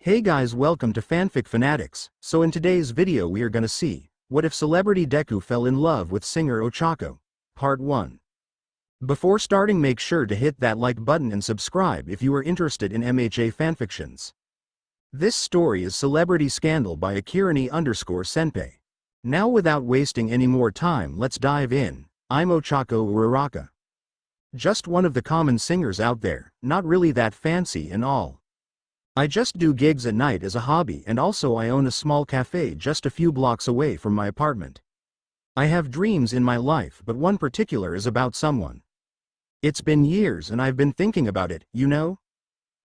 Hey guys, welcome to Fanfic Fanatics. So in today's video we are gonna see, what if celebrity Deku fell in love with singer Ochako? Part 1. Before starting, make sure to hit that like button and subscribe if you are interested in MHA fanfictions. This story is Celebrity Scandal by Akirani_Senpai. Now without wasting any more time, let's dive in. I'm Ochako Uraraka. Just one of the common singers out there, not really that fancy and all. I just do gigs at night as a hobby, and also I own a small cafe just a few blocks away from my apartment. I have dreams in my life, but one particular is about someone. It's been years and I've been thinking about it, you know?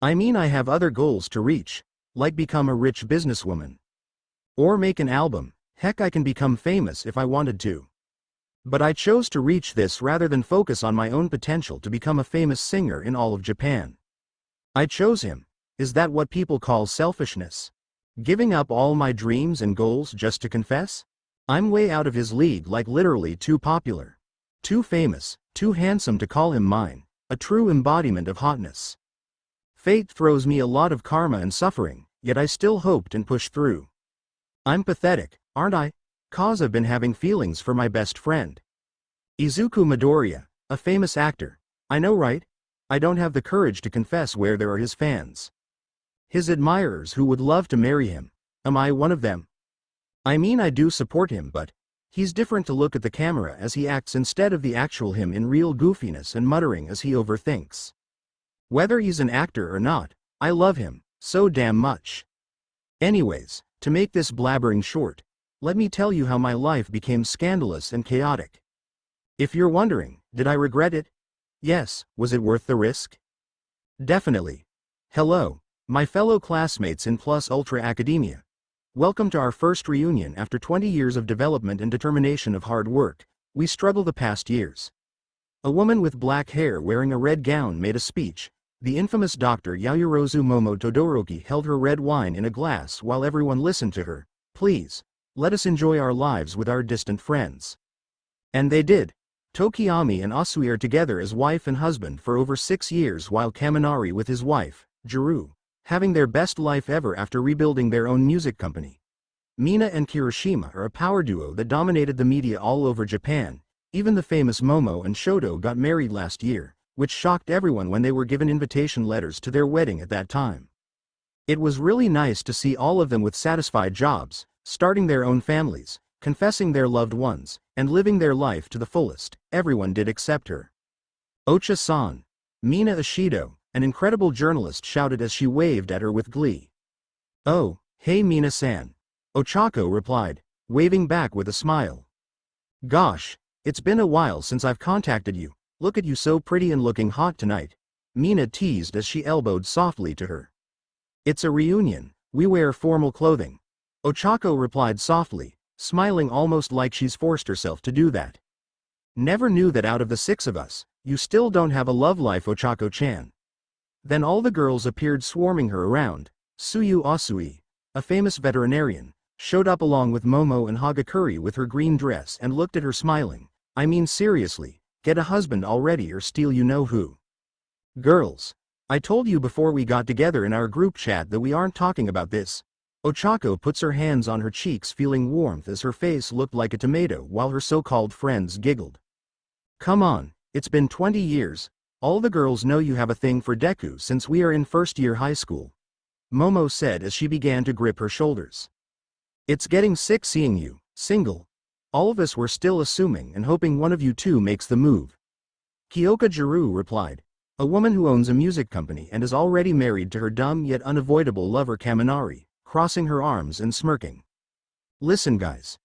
I mean, I have other goals to reach, like become a rich businesswoman. Or make an album. Heck, I can become famous if I wanted to. But I chose to reach this rather than focus on my own potential to become a famous singer in all of Japan. I chose him. Is that what people call selfishness? Giving up all my dreams and goals just to confess? I'm way out of his league, like literally too popular. Too famous, too handsome to call him mine, a true embodiment of hotness. Fate throws me a lot of karma and suffering, yet I still hoped and pushed through. I'm pathetic, aren't I? 'Cause I've been having feelings for my best friend. Izuku Midoriya, a famous actor. I know, right? I don't have the courage to confess where there are his fans. His admirers who would love to marry him. Am I one of them? I mean, I do support him, but he's different to look at the camera as he acts instead of the actual him, in real goofiness and muttering as he overthinks. Whether he's an actor or not, I love him so damn much. Anyways, to make this blabbering short, let me tell you how my life became scandalous and chaotic. If you're wondering, did I regret it? Yes. Was it worth the risk? Definitely. Hello, my fellow classmates in Plus Ultra Academia. Welcome to our first reunion after 20 years of development and determination of hard work. We struggled the past years. A woman with black hair wearing a red gown made a speech. The infamous Dr. Yayorozu Momo Todoroki held her red wine in a glass while everyone listened to her. Please, let us enjoy our lives with our distant friends. And they did. Tokiyami and Asui are together as wife and husband for over 6 years, while Kaminari with his wife, Juru, having their best life ever after rebuilding their own music company. Mina and Kirishima are a power duo that dominated the media all over Japan. Even the famous Momo and Shoto got married last year, which shocked everyone when they were given invitation letters to their wedding at that time. It was really nice to see all of them with satisfied jobs, starting their own families, confessing their loved ones, and living their life to the fullest. Everyone did except her. Ocha-san. Mina Ishido, an incredible journalist, shouted as she waved at her with glee. Oh, hey Mina-san. Ochako replied, waving back with a smile. Gosh, it's been a while since I've contacted you. Look at you, so pretty and looking hot tonight. Mina teased as she elbowed softly to her. It's a reunion. We wear formal clothing. Ochako replied softly, smiling almost like she's forced herself to do that. Never knew that out of the 6 of us, you still don't have a love life, Ochako-chan. Then all the girls appeared swarming her around. Tsuyu Asui, a famous veterinarian, showed up along with Momo and Hagakure with her green dress and looked at her smiling. I mean, seriously, get a husband already or steal you know who. Girls, I told you before we got together in our group chat that we aren't talking about this. Ochako puts her hands on her cheeks, feeling warmth as her face looked like a tomato while her so-called friends giggled. Come on, it's been 20 years. All the girls know you have a thing for Deku since we are in first year high school. Momo said as she began to grip her shoulders. It's getting sick seeing you single. All of us were still assuming and hoping one of you two makes the move. Kyoka Juru replied, a woman who owns a music company and is already married to her dumb yet unavoidable lover Kaminari, crossing her arms and smirking. Listen guys.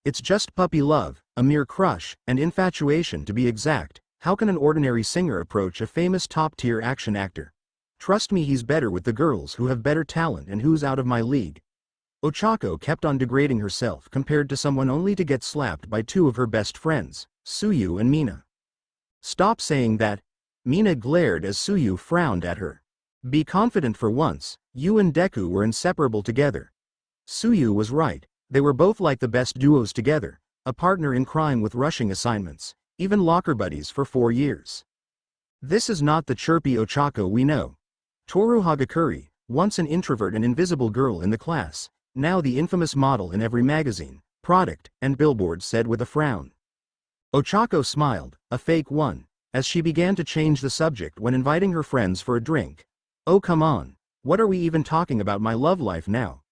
It's just puppy love, a mere crush, and infatuation to be exact. How can an ordinary singer approach a famous top-tier action actor? Trust me, he's better with the girls who have better talent and who's out of my league. Ochako kept on degrading herself compared to someone only to get slapped by 2 of her best friends, Tsuyu and Mina. Stop saying that. Mina glared as Tsuyu frowned at her. Be confident for once. You and Deku were inseparable together. Tsuyu was right. They were both like the best duos together, a partner in crime with rushing assignments, even locker buddies for 4 years. This is not the chirpy Ochako we know. Toru Hagakure, once an introvert and invisible girl in the class, now the infamous model in every magazine, product, and billboard said with a frown. Ochako smiled, a fake one, as she began to change the subject when inviting her friends for a drink. Oh come on, what are we even talking about my love life now?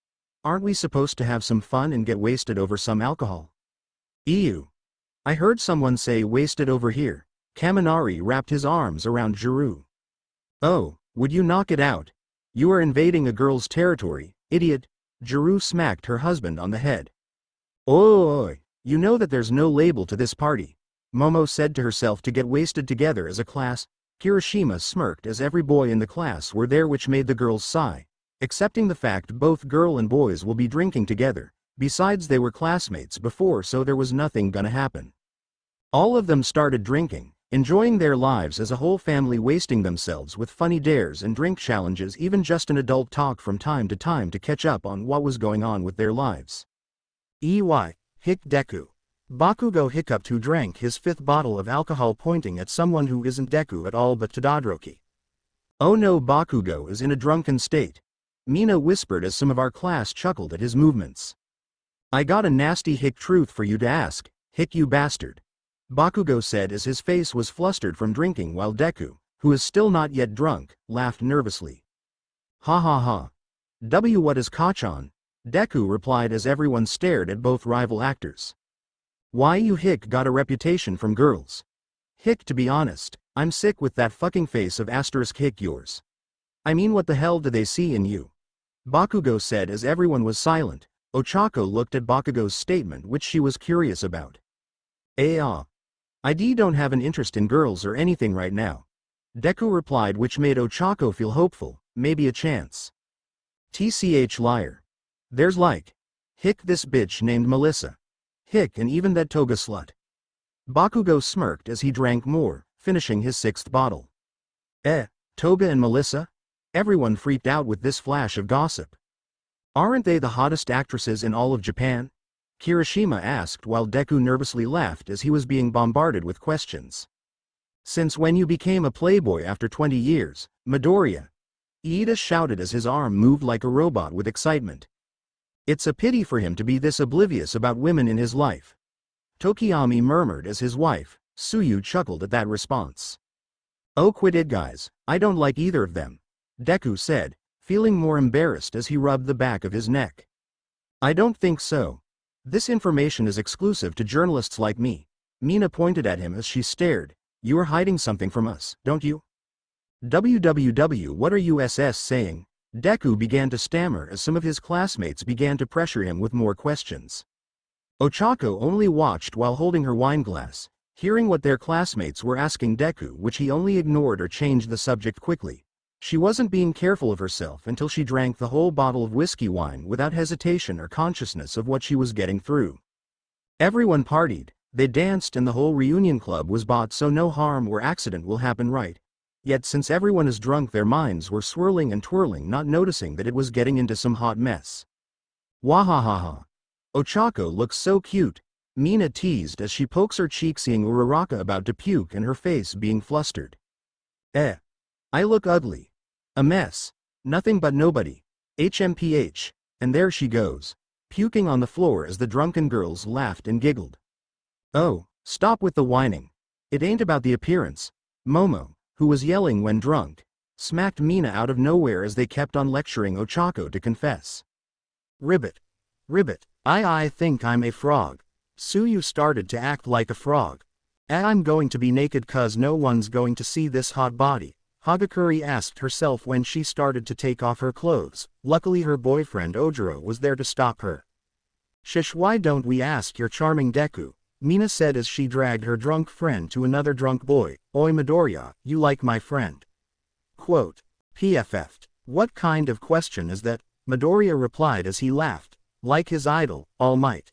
Aren't we supposed to have some fun and get wasted over some alcohol? Ew. I heard someone say wasted over here. Kaminari wrapped his arms around Juru. Oh, would you knock it out? You are invading a girl's territory, idiot. Juru smacked her husband on the head. Oi, you know that there's no label to this party. Momo said to herself to get wasted together as a class. Kirishima smirked as every boy in the class were there, which made the girls sigh. Accepting the fact both girl and boys will be drinking together, besides they were classmates before, so there was nothing gonna happen. All of them started drinking, enjoying their lives as a whole family, wasting themselves with funny dares and drink challenges, even just an adult talk from time to time to catch up on what was going on with their lives. Hic Deku. Bakugo hiccuped, who drank his 5th bottle of alcohol, pointing at someone who isn't Deku at all but Todoroki. Oh no, Bakugo is in a drunken state. Mina whispered as some of our class chuckled at his movements. I got a nasty hic truth for you to ask, hic you bastard. Bakugo said as his face was flustered from drinking, while Deku, who is still not yet drunk, laughed nervously. Ha ha ha. What is Kachan? Deku replied as everyone stared at both rival actors. Why, you hic got a reputation from girls. Hic, to be honest, I'm sick with that fucking face of asterisk hic yours. I mean, what the hell do they see in you? Bakugo said as everyone was silent. Ochako looked at Bakugo's statement, which she was curious about. I don't have an interest in girls or anything right now. Deku replied, which made Ochako feel hopeful, maybe a chance. TCH liar. There's like. Hic this bitch named Melissa. Hic, and even that toga slut. Bakugo smirked as he drank more, finishing his 6th bottle. Toga and Melissa? Everyone freaked out with this flash of gossip. Aren't they the hottest actresses in all of Japan? Kirishima asked, while Deku nervously laughed as he was being bombarded with questions. Since when you became a playboy after 20 years, Midoriya? Iida shouted as his arm moved like a robot with excitement. It's a pity for him to be this oblivious about women in his life. Tokiyami murmured as his wife, Suyu, chuckled at that response. Oh, quit it guys, I don't like either of them, Deku said, feeling more embarrassed as he rubbed the back of his neck. I don't think so. This information is exclusive to journalists like me. Mina pointed at him as she stared. You are hiding something from us, don't you? What are you saying? Deku began to stammer as some of his classmates began to pressure him with more questions. Ochako only watched while holding her wineglass, hearing what their classmates were asking Deku, which he only ignored or changed the subject quickly. She wasn't being careful of herself until she drank the whole bottle of whiskey wine without hesitation or consciousness of what she was getting through. Everyone partied, they danced, and the whole reunion club was bought, so no harm or accident will happen, right? Yet since everyone is drunk, their minds were swirling and twirling, not noticing that it was getting into some hot mess. Wahahaha. Ochako looks so cute, Mina teased as she pokes her cheek, seeing Uraraka about to puke and her face being flustered. I look ugly. A mess. Nothing but nobody. HMPH. And there she goes, puking on the floor as the drunken girls laughed and giggled. Oh, stop with the whining. It ain't about the appearance. Momo, who was yelling when drunk, smacked Mina out of nowhere as they kept on lecturing Ochako to confess. Ribbit. I think I'm a frog. Suyu started to act like a frog. I'm going to be naked cause no one's going to see this hot body, Hagakure asked herself when she started to take off her clothes. Luckily her boyfriend Ojiro was there to stop her. Shish, why don't we ask your charming Deku? Mina said as she dragged her drunk friend to another drunk boy. Oi Midoriya, you like my friend? Quote. PFF'd. What kind of question is that? Midoriya replied as he laughed. Like his idol, All Might.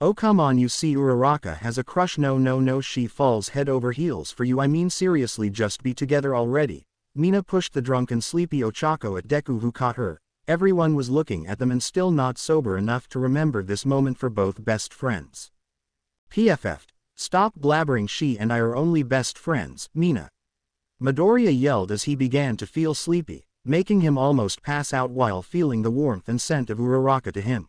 Oh come on, you see Uraraka has a crush. No, she falls head over heels for you. I mean seriously, just be together already. Mina pushed the drunk and sleepy Ochako at Deku, who caught her. Everyone was looking at them and still not sober enough to remember this moment for both best friends. PFF'd. Stop blabbering, she and I are only best friends, Mina. Midoriya yelled as he began to feel sleepy. making him almost pass out while feeling the warmth and scent of Uraraka to him.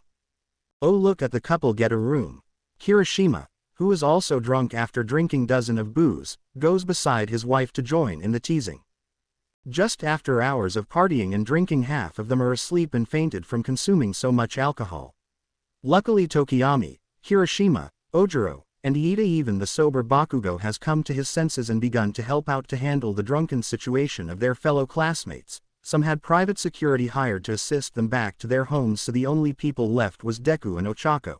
Oh, look at the couple get a room. Kirishima, who is also drunk after drinking dozen of booze, goes beside his wife to join in the teasing. Just after hours of partying and drinking, half of them are asleep and fainted from consuming so much alcohol. Luckily Tokiyami, Kirishima, Ojiro, and Iida, even the sober Bakugo, has come to his senses and begun to help out to handle the drunken situation of their fellow classmates. Some had private security hired to assist them back to their homes, so the only people left was Deku and Ochako.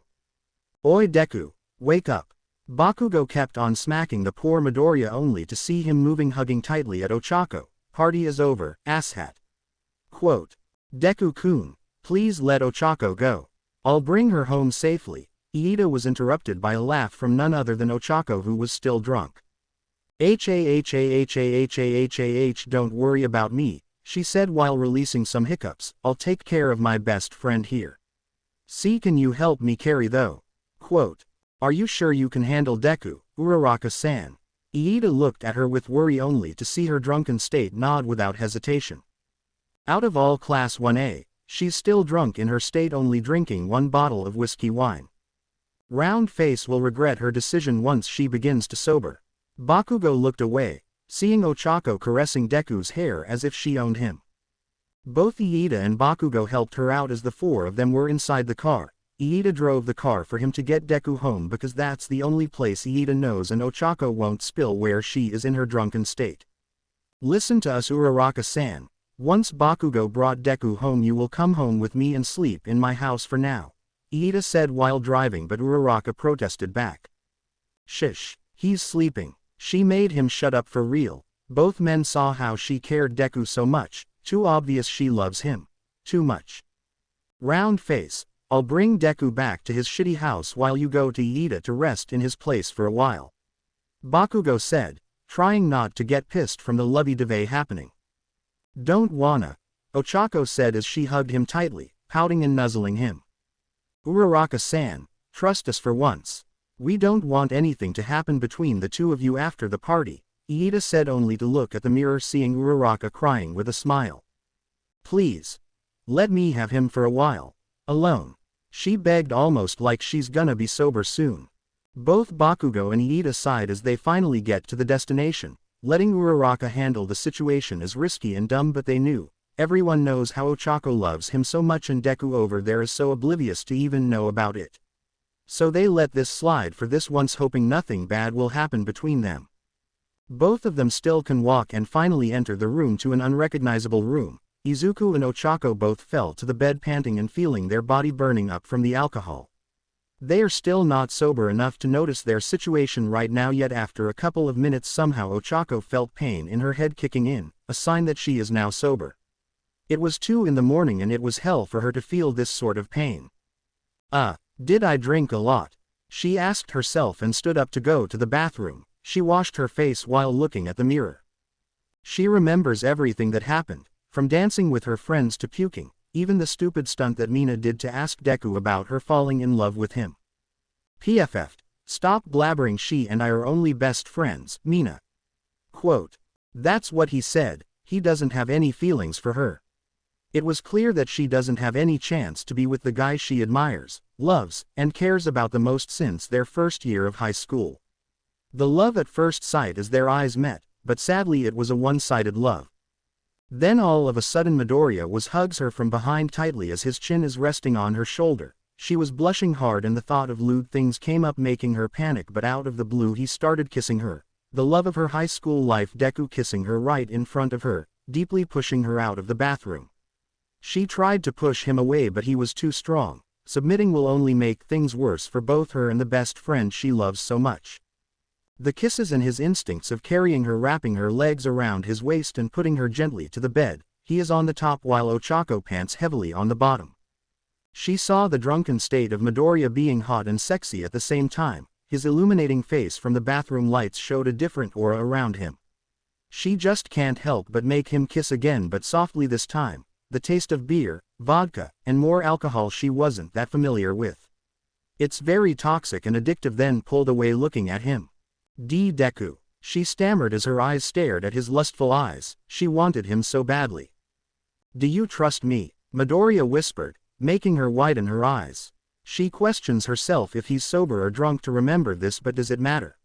Oi Deku, wake up. Bakugo kept on smacking the poor Midoriya only to see him moving, hugging tightly at Ochako. Party is over, asshat. Quote. Deku-kun, please let Ochako go. I'll bring her home safely. Iida was interrupted by a laugh from none other than Ochako, who was still drunk. Don't worry about me, she said while releasing some hiccups. I'll take care of my best friend here. See, can you help me carry though? Quote. Are you sure you can handle Deku, Uraraka-san? Iida looked at her with worry only to see her drunken state nod without hesitation. Out of all Class 1A, she's still drunk in her state, only drinking 1 bottle of whiskey wine. Round face will regret her decision once she begins to sober. Bakugo looked away, seeing Ochako caressing Deku's hair as if she owned him. Both Iida and Bakugo helped her out as the 4 of them were inside the car. Iida drove the car for him to get Deku home because that's the only place Iida knows and Ochako won't spill where she is in her drunken state. Listen to us, Uraraka-san. Once Bakugo brought Deku home, you will come home with me and sleep in my house for now, Iida said while driving, but Uraraka protested back. Shish, he's sleeping. She made him shut up for real. Both men saw how she cared Deku so much, too obvious she loves him. Too much. Round face, I'll bring Deku back to his shitty house while you go to Iida to rest in his place for a while, Bakugo said, trying not to get pissed from the lovey-dovey happening. Don't wanna, Ochako said as she hugged him tightly, pouting and nuzzling him. Uraraka-san, trust us for once. We don't want anything to happen between the two of you after the party, Iida said, only to look at the mirror seeing Uraraka crying with a smile. Please. Let me have him for a while. Alone. She begged, almost like she's gonna be sober soon. Both Bakugo and Iida sighed as they finally get to the destination. Letting Uraraka handle the situation is risky and dumb, but they knew. Everyone knows how Ochako loves him so much and Deku over there is so oblivious to even know about it. So they let this slide for this once, hoping nothing bad will happen between them. Both of them still can walk and finally enter the room, to an unrecognizable room. Izuku and Ochako both fell to the bed panting and feeling their body burning up from the alcohol. They are still not sober enough to notice their situation right now, yet after a couple of minutes somehow Ochako felt pain in her head kicking in, a sign that she is now sober. It was 2 in the morning and it was hell for her to feel this sort of pain. Did I drink a lot? She asked herself and stood up to go to the bathroom. She washed her face while looking at the mirror. She remembers everything that happened, from dancing with her friends to puking, even the stupid stunt that Mina did to ask Deku about her falling in love with him. PFF'd, stop blabbering, she and I are only best friends, Mina. Quote. That's what he said, he doesn't have any feelings for her. It was clear that she doesn't have any chance to be with the guy she admires, loves, and cares about the most since their first year of high school. The love at first sight as their eyes met, but sadly it was a one-sided love. Then all of a sudden Midoriya hugs her from behind tightly as his chin is resting on her shoulder. She was blushing hard and the thought of lewd things came up, making her panic, but out of the blue he started kissing her. The love of her high school life, Deku kissing her right in front of her, deeply pushing her out of the bathroom. She tried to push him away but he was too strong. Submitting will only make things worse for both her and the best friend she loves so much. The kisses and his instincts of carrying her, wrapping her legs around his waist and putting her gently to the bed. He is on the top while Ochako pants heavily on the bottom. She saw the drunken state of Midoriya being hot and sexy at the same time. His illuminating face from the bathroom lights showed a different aura around him. She just can't help but make him kiss again, but softly this time. The taste of beer, vodka, and more alcohol she wasn't that familiar with. It's very toxic and addictive. Then pulled away looking at him. Deku, she stammered as her eyes stared at his lustful eyes. She wanted him so badly. Do you trust me? Midoriya whispered, making her widen her eyes. She questions herself if he's sober or drunk to remember this, but does it matter?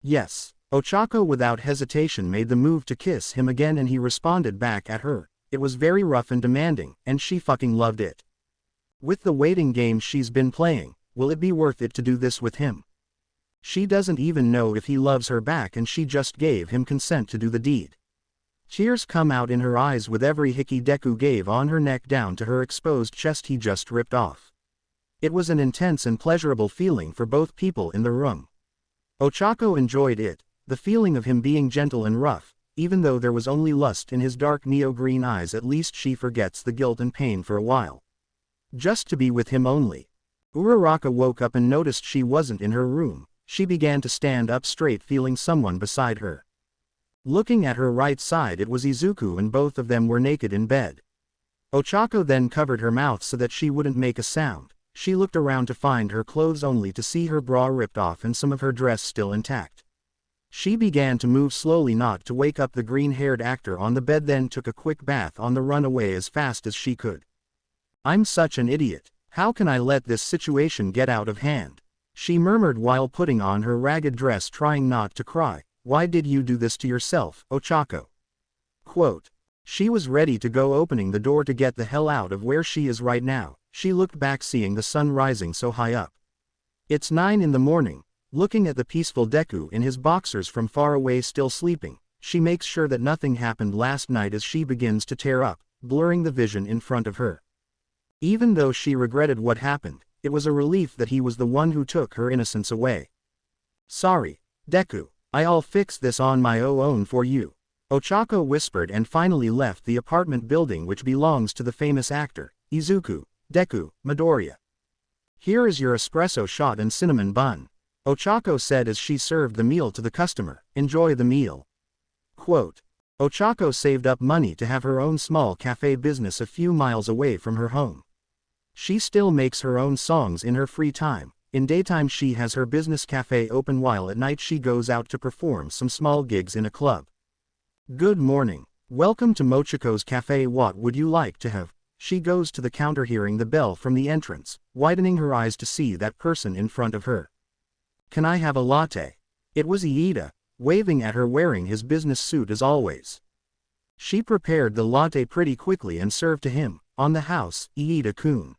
Yes. Ochako without hesitation made the move to kiss him again, and he responded back at her. It was very rough and demanding, and she fucking loved it. With the waiting game she's been playing, will it be worth it to do this with him? She doesn't even know if he loves her back, and she just gave him consent to do the deed. Tears come out in her eyes with every hickey Deku gave on her neck down to her exposed chest he just ripped off. It was an intense and pleasurable feeling for both people in the room. Ochako enjoyed it, the feeling of him being gentle and rough, even though there was only lust in his dark neo-green eyes. At least she forgets the guilt and pain for a while. Just to be with him only. Uraraka woke up and noticed she wasn't in her room. She began to stand up straight, feeling someone beside her. Looking at her right side, it was Izuku, and both of them were naked in bed. Ochako then covered her mouth so that she wouldn't make a sound. She looked around to find her clothes only to see her bra ripped off and some of her dress still intact. She began to move slowly not to wake up the green-haired actor on the bed, then took a quick bath on the run away as fast as she could. I'm such an idiot. How can I let this situation get out of hand? She murmured while putting on her ragged dress, trying not to cry. Why did you do this to yourself, Ochako? Quote. She was ready to go, opening the door to get the hell out of where she is right now. She looked back, seeing the sun rising so high up. It's 9 in the morning. Looking at the peaceful Deku in his boxers from far away still sleeping, she makes sure that nothing happened last night as she begins to tear up, blurring the vision in front of her. Even though she regretted what happened, it was a relief that he was the one who took her innocence away. Sorry, Deku. I'll fix this on my own for you. Ochako whispered and finally left the apartment building which belongs to the famous actor, Izuku. Deku, Midoriya. Here is your espresso shot and cinnamon bun. Ochako said as she served the meal to the customer. Enjoy the meal. Quote. Ochako saved up money to have her own small cafe business a few miles away from her home. She still makes her own songs in her free time. In daytime she has her business cafe open, while at night she goes out to perform some small gigs in a club. Good morning. Welcome to Mochiko's cafe. What would you like to have? She goes to the counter, hearing the bell from the entrance, widening her eyes to see that person in front of her. Can I have a latte? It was Iida, waving at her, wearing his business suit as always. She prepared the latte pretty quickly and served to him. On the house, Iida-kun.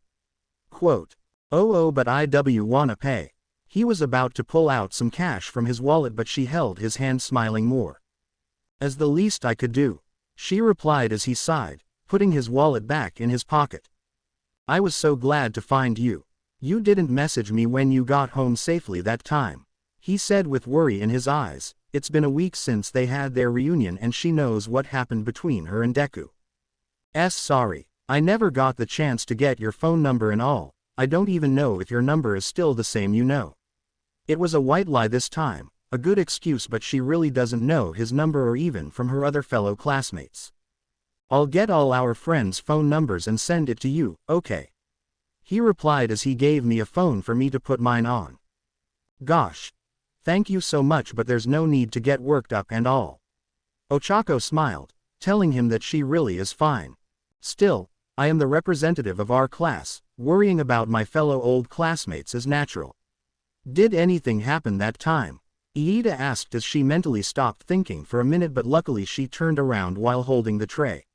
Quote. Oh, but I wanna pay. He was about to pull out some cash from his wallet, but she held his hand, smiling more. As the least I could do, she replied as he sighed, putting his wallet back in his pocket. I was so glad to find you. You didn't message me when you got home safely that time, he said with worry in his eyes. It's been a week since they had their reunion, and she knows what happened between her and Deku. Sorry, I never got the chance to get your phone number and all. I don't even know if your number is still the same, you know. It was a white lie this time, a good excuse, but she really doesn't know his number or even from her other fellow classmates. I'll get all our friends' phone numbers and send it to you, okay? He replied as he gave me a phone for me to put mine on. Gosh. Thank you so much, but there's no need to get worked up and all. Ochako smiled, telling him that she really is fine. Still, I am the representative of our class. Worrying about my fellow old classmates is natural. Did anything happen that time? Iida asked as she mentally stopped thinking for a minute, but luckily she turned around while holding the tray.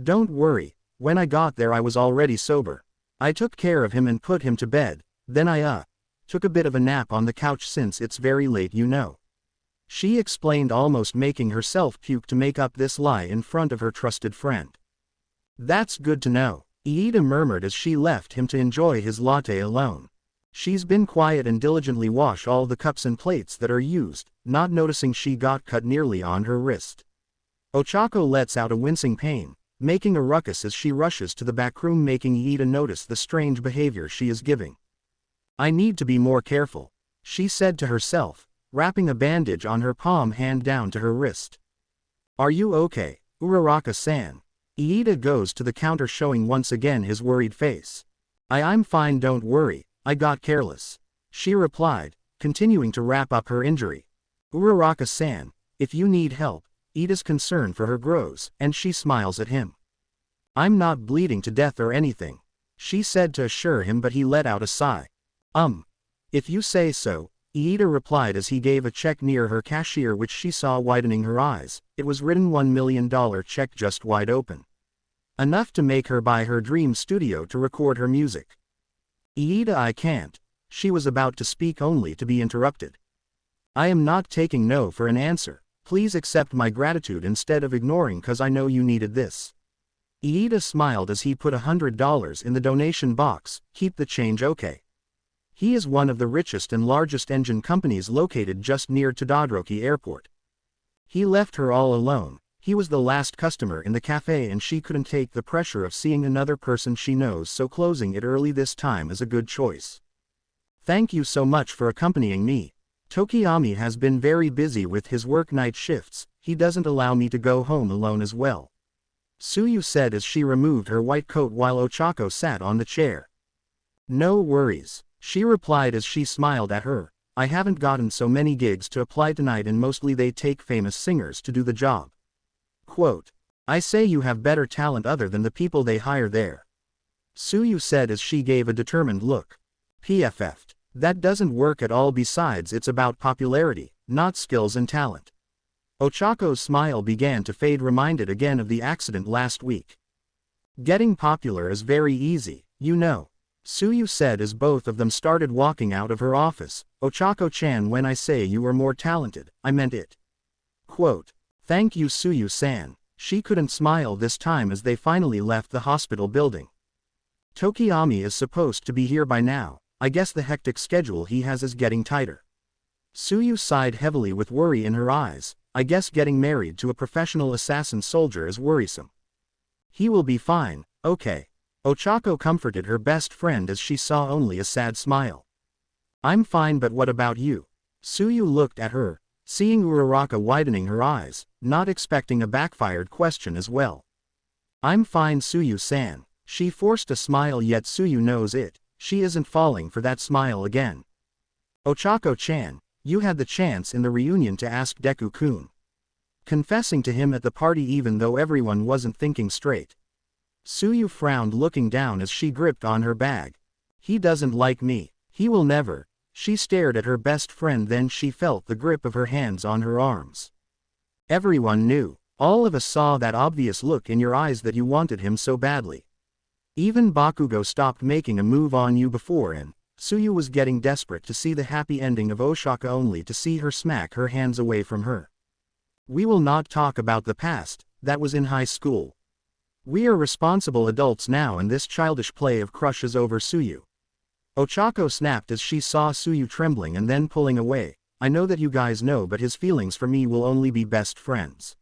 Don't worry, when I got there I was already sober. I took care of him and put him to bed, then I took a bit of a nap on the couch since it's very late, you know. She explained, almost making herself puke to make up this lie in front of her trusted friend. That's good to know, Iida murmured as she left him to enjoy his latte alone. She's been quiet and diligently wash all the cups and plates that are used, not noticing she got cut nearly on her wrist. Ochako lets out a wincing pain, making a ruckus as she rushes to the back room, making Iida notice the strange behavior she is giving. I need to be more careful, she said to herself, wrapping a bandage on her palm hand down to her wrist. Are you okay, Uraraka-san? Iida goes to the counter, showing once again his worried face. I'm fine, don't worry, I got careless, she replied, continuing to wrap up her injury. Uraraka-san, if you need help. Iida's concern for her grows, and she smiles at him. I'm not bleeding to death or anything, she said to assure him, but he let out a sigh. If you say so, Iida replied as he gave a check near her cashier which she saw widening her eyes. It was written $1 million check just wide open. Enough to make her buy her dream studio to record her music. Iida, I can't. She was about to speak only to be interrupted. I am not taking no for an answer. Please accept my gratitude instead of ignoring, cause I know you needed this. Iida smiled as he put $100 in the donation box. Keep the change, okay? He is one of the richest and largest engine companies located just near Todoroki Airport. He left her all alone. He was the last customer in the cafe and she couldn't take the pressure of seeing another person she knows, so closing it early this time is a good choice. Thank you so much for accompanying me. Tokiyami has been very busy with his work night shifts. He doesn't allow me to go home alone as well, Tsuyu said as she removed her white coat while Ochako sat on the chair. No worries, she replied as she smiled at her. I haven't gotten so many gigs to apply tonight and mostly they take famous singers to do the job. Quote, I say you have better talent other than the people they hire there, Tsuyu said as she gave a determined look. PFF'd. That doesn't work at all, besides it's about popularity, not skills and talent. Ochako's smile began to fade, reminded again of the accident last week. Getting popular is very easy, you know, Tsuyu said as both of them started walking out of her office. Ochako-chan, when I say you are more talented, I meant it. Quote, thank you Tsuyu-san. She couldn't smile this time as they finally left the hospital building. Tokiyami is supposed to be here by now. I guess the hectic schedule he has is getting tighter. Tsuyu sighed heavily with worry in her eyes. I guess getting married to a professional assassin soldier is worrisome. He will be fine, okay. Ochako comforted her best friend as she saw only a sad smile. I'm fine, but what about you? Tsuyu looked at her, seeing Uraraka widening her eyes, not expecting a backfired question as well. I'm fine Tsuyu-san. She forced a smile, yet Tsuyu knows it. She isn't falling for that smile again. Ochako-chan, you had the chance in the reunion to ask Deku-kun. Confessing to him at the party even though everyone wasn't thinking straight. Tsuyu frowned, looking down as she gripped on her bag. He doesn't like me. He will never. She stared at her best friend, then she felt the grip of her hands on her arms. Everyone knew. All of us saw that obvious look in your eyes that you wanted him so badly. Even Bakugo stopped making a move on you before, and Tsuyu was getting desperate to see the happy ending of Ochako, only to see her smack her hands away from her. We will not talk about the past. That was in high school. We are responsible adults now and this childish play of crush is over, Tsuyu. Ochako snapped as she saw Tsuyu trembling and then pulling away. I know that you guys know, but his feelings for me will only be best friends.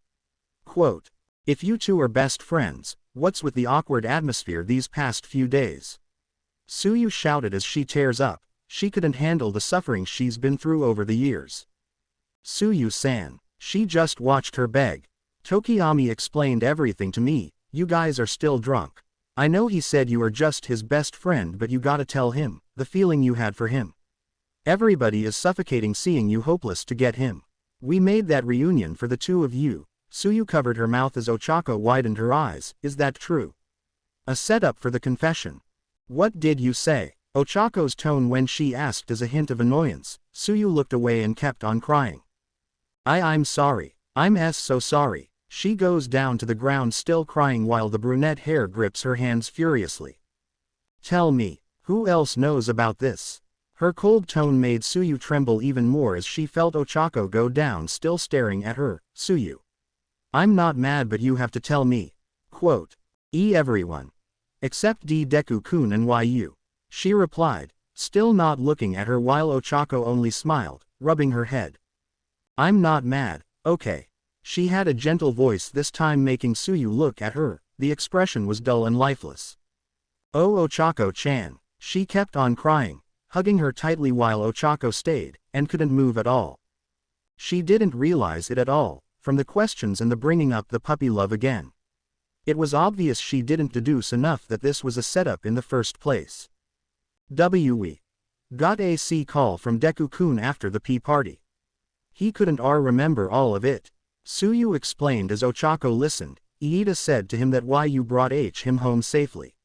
Quote, if you two are best friends, what's with the awkward atmosphere these past few days? Tsuyu shouted as she tears up. She couldn't handle the suffering she's been through over the years. Tsuyu-san, she just watched her beg. Tokiyami explained everything to me. You guys are still drunk. I know he said you are just his best friend, but you gotta tell him the feeling you had for him. Everybody is suffocating seeing you hopeless to get him. We made that reunion for the two of you. Tsuyu covered her mouth as Ochako widened her eyes. Is that true? A setup for the confession. What did you say? Ochako's tone when she asked is a hint of annoyance. Tsuyu looked away and kept on crying. I'm sorry. I'm so sorry. She goes down to the ground still crying while the brunette hair grips her hands furiously. Tell me, who else knows about this? Her cold tone made Tsuyu tremble even more as she felt Ochako go down, still staring at her. Tsuyu. I'm not mad, but you have to tell me. Quote, everyone. Except Deku-kun and YU. She replied, still not looking at her while Ochako only smiled, rubbing her head. I'm not mad, okay. She had a gentle voice this time, making Tsuyu look at her. The expression was dull and lifeless. Oh Ochako-chan. She kept on crying, hugging her tightly while Ochako stayed, and couldn't move at all. She didn't realize it at all, from the questions and the bringing up the puppy love again. It was obvious she didn't deduce enough that this was a setup in the first place. We got a call from Deku-kun after the party. He couldn't remember all of it. Tsuyu explained as Ochako listened. Iida said to him that why you brought him home safely.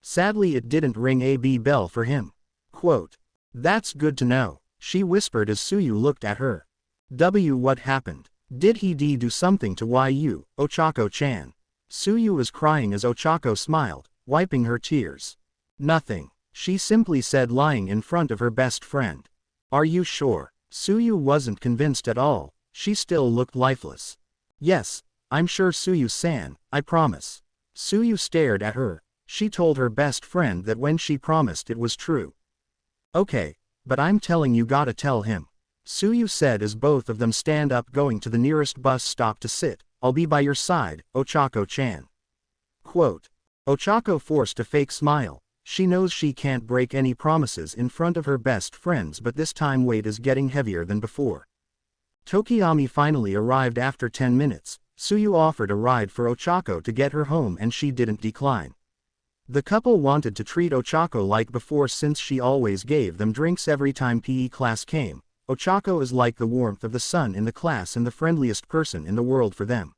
Sadly it didn't ring a bell for him. Quote. That's good to know, she whispered as Suyu looked at her. What happened? Did he do something to you, Ochako-chan? Suyu was crying as Ochako smiled, wiping her tears. Nothing, she simply said lying in front of her best friend. Are you sure? Suyu wasn't convinced at all, she still looked lifeless. Yes, I'm sure Suyu-san, I promise. Suyu stared at her, she told her best friend that when she promised it was true. Okay, but I'm telling you gotta tell him. Suyu said as both of them stand up going to the nearest bus stop to sit. I'll be by your side, Ochako-chan. Quote. Ochako forced a fake smile. She knows she can't break any promises in front of her best friends, but this time weight is getting heavier than before. Tokiyami finally arrived after 10 minutes. Suyu offered a ride for Ochako to get her home and she didn't decline. The couple wanted to treat Ochako like before since she always gave them drinks every time PE class came. Ochako is like the warmth of the sun in the class and the friendliest person in the world for them.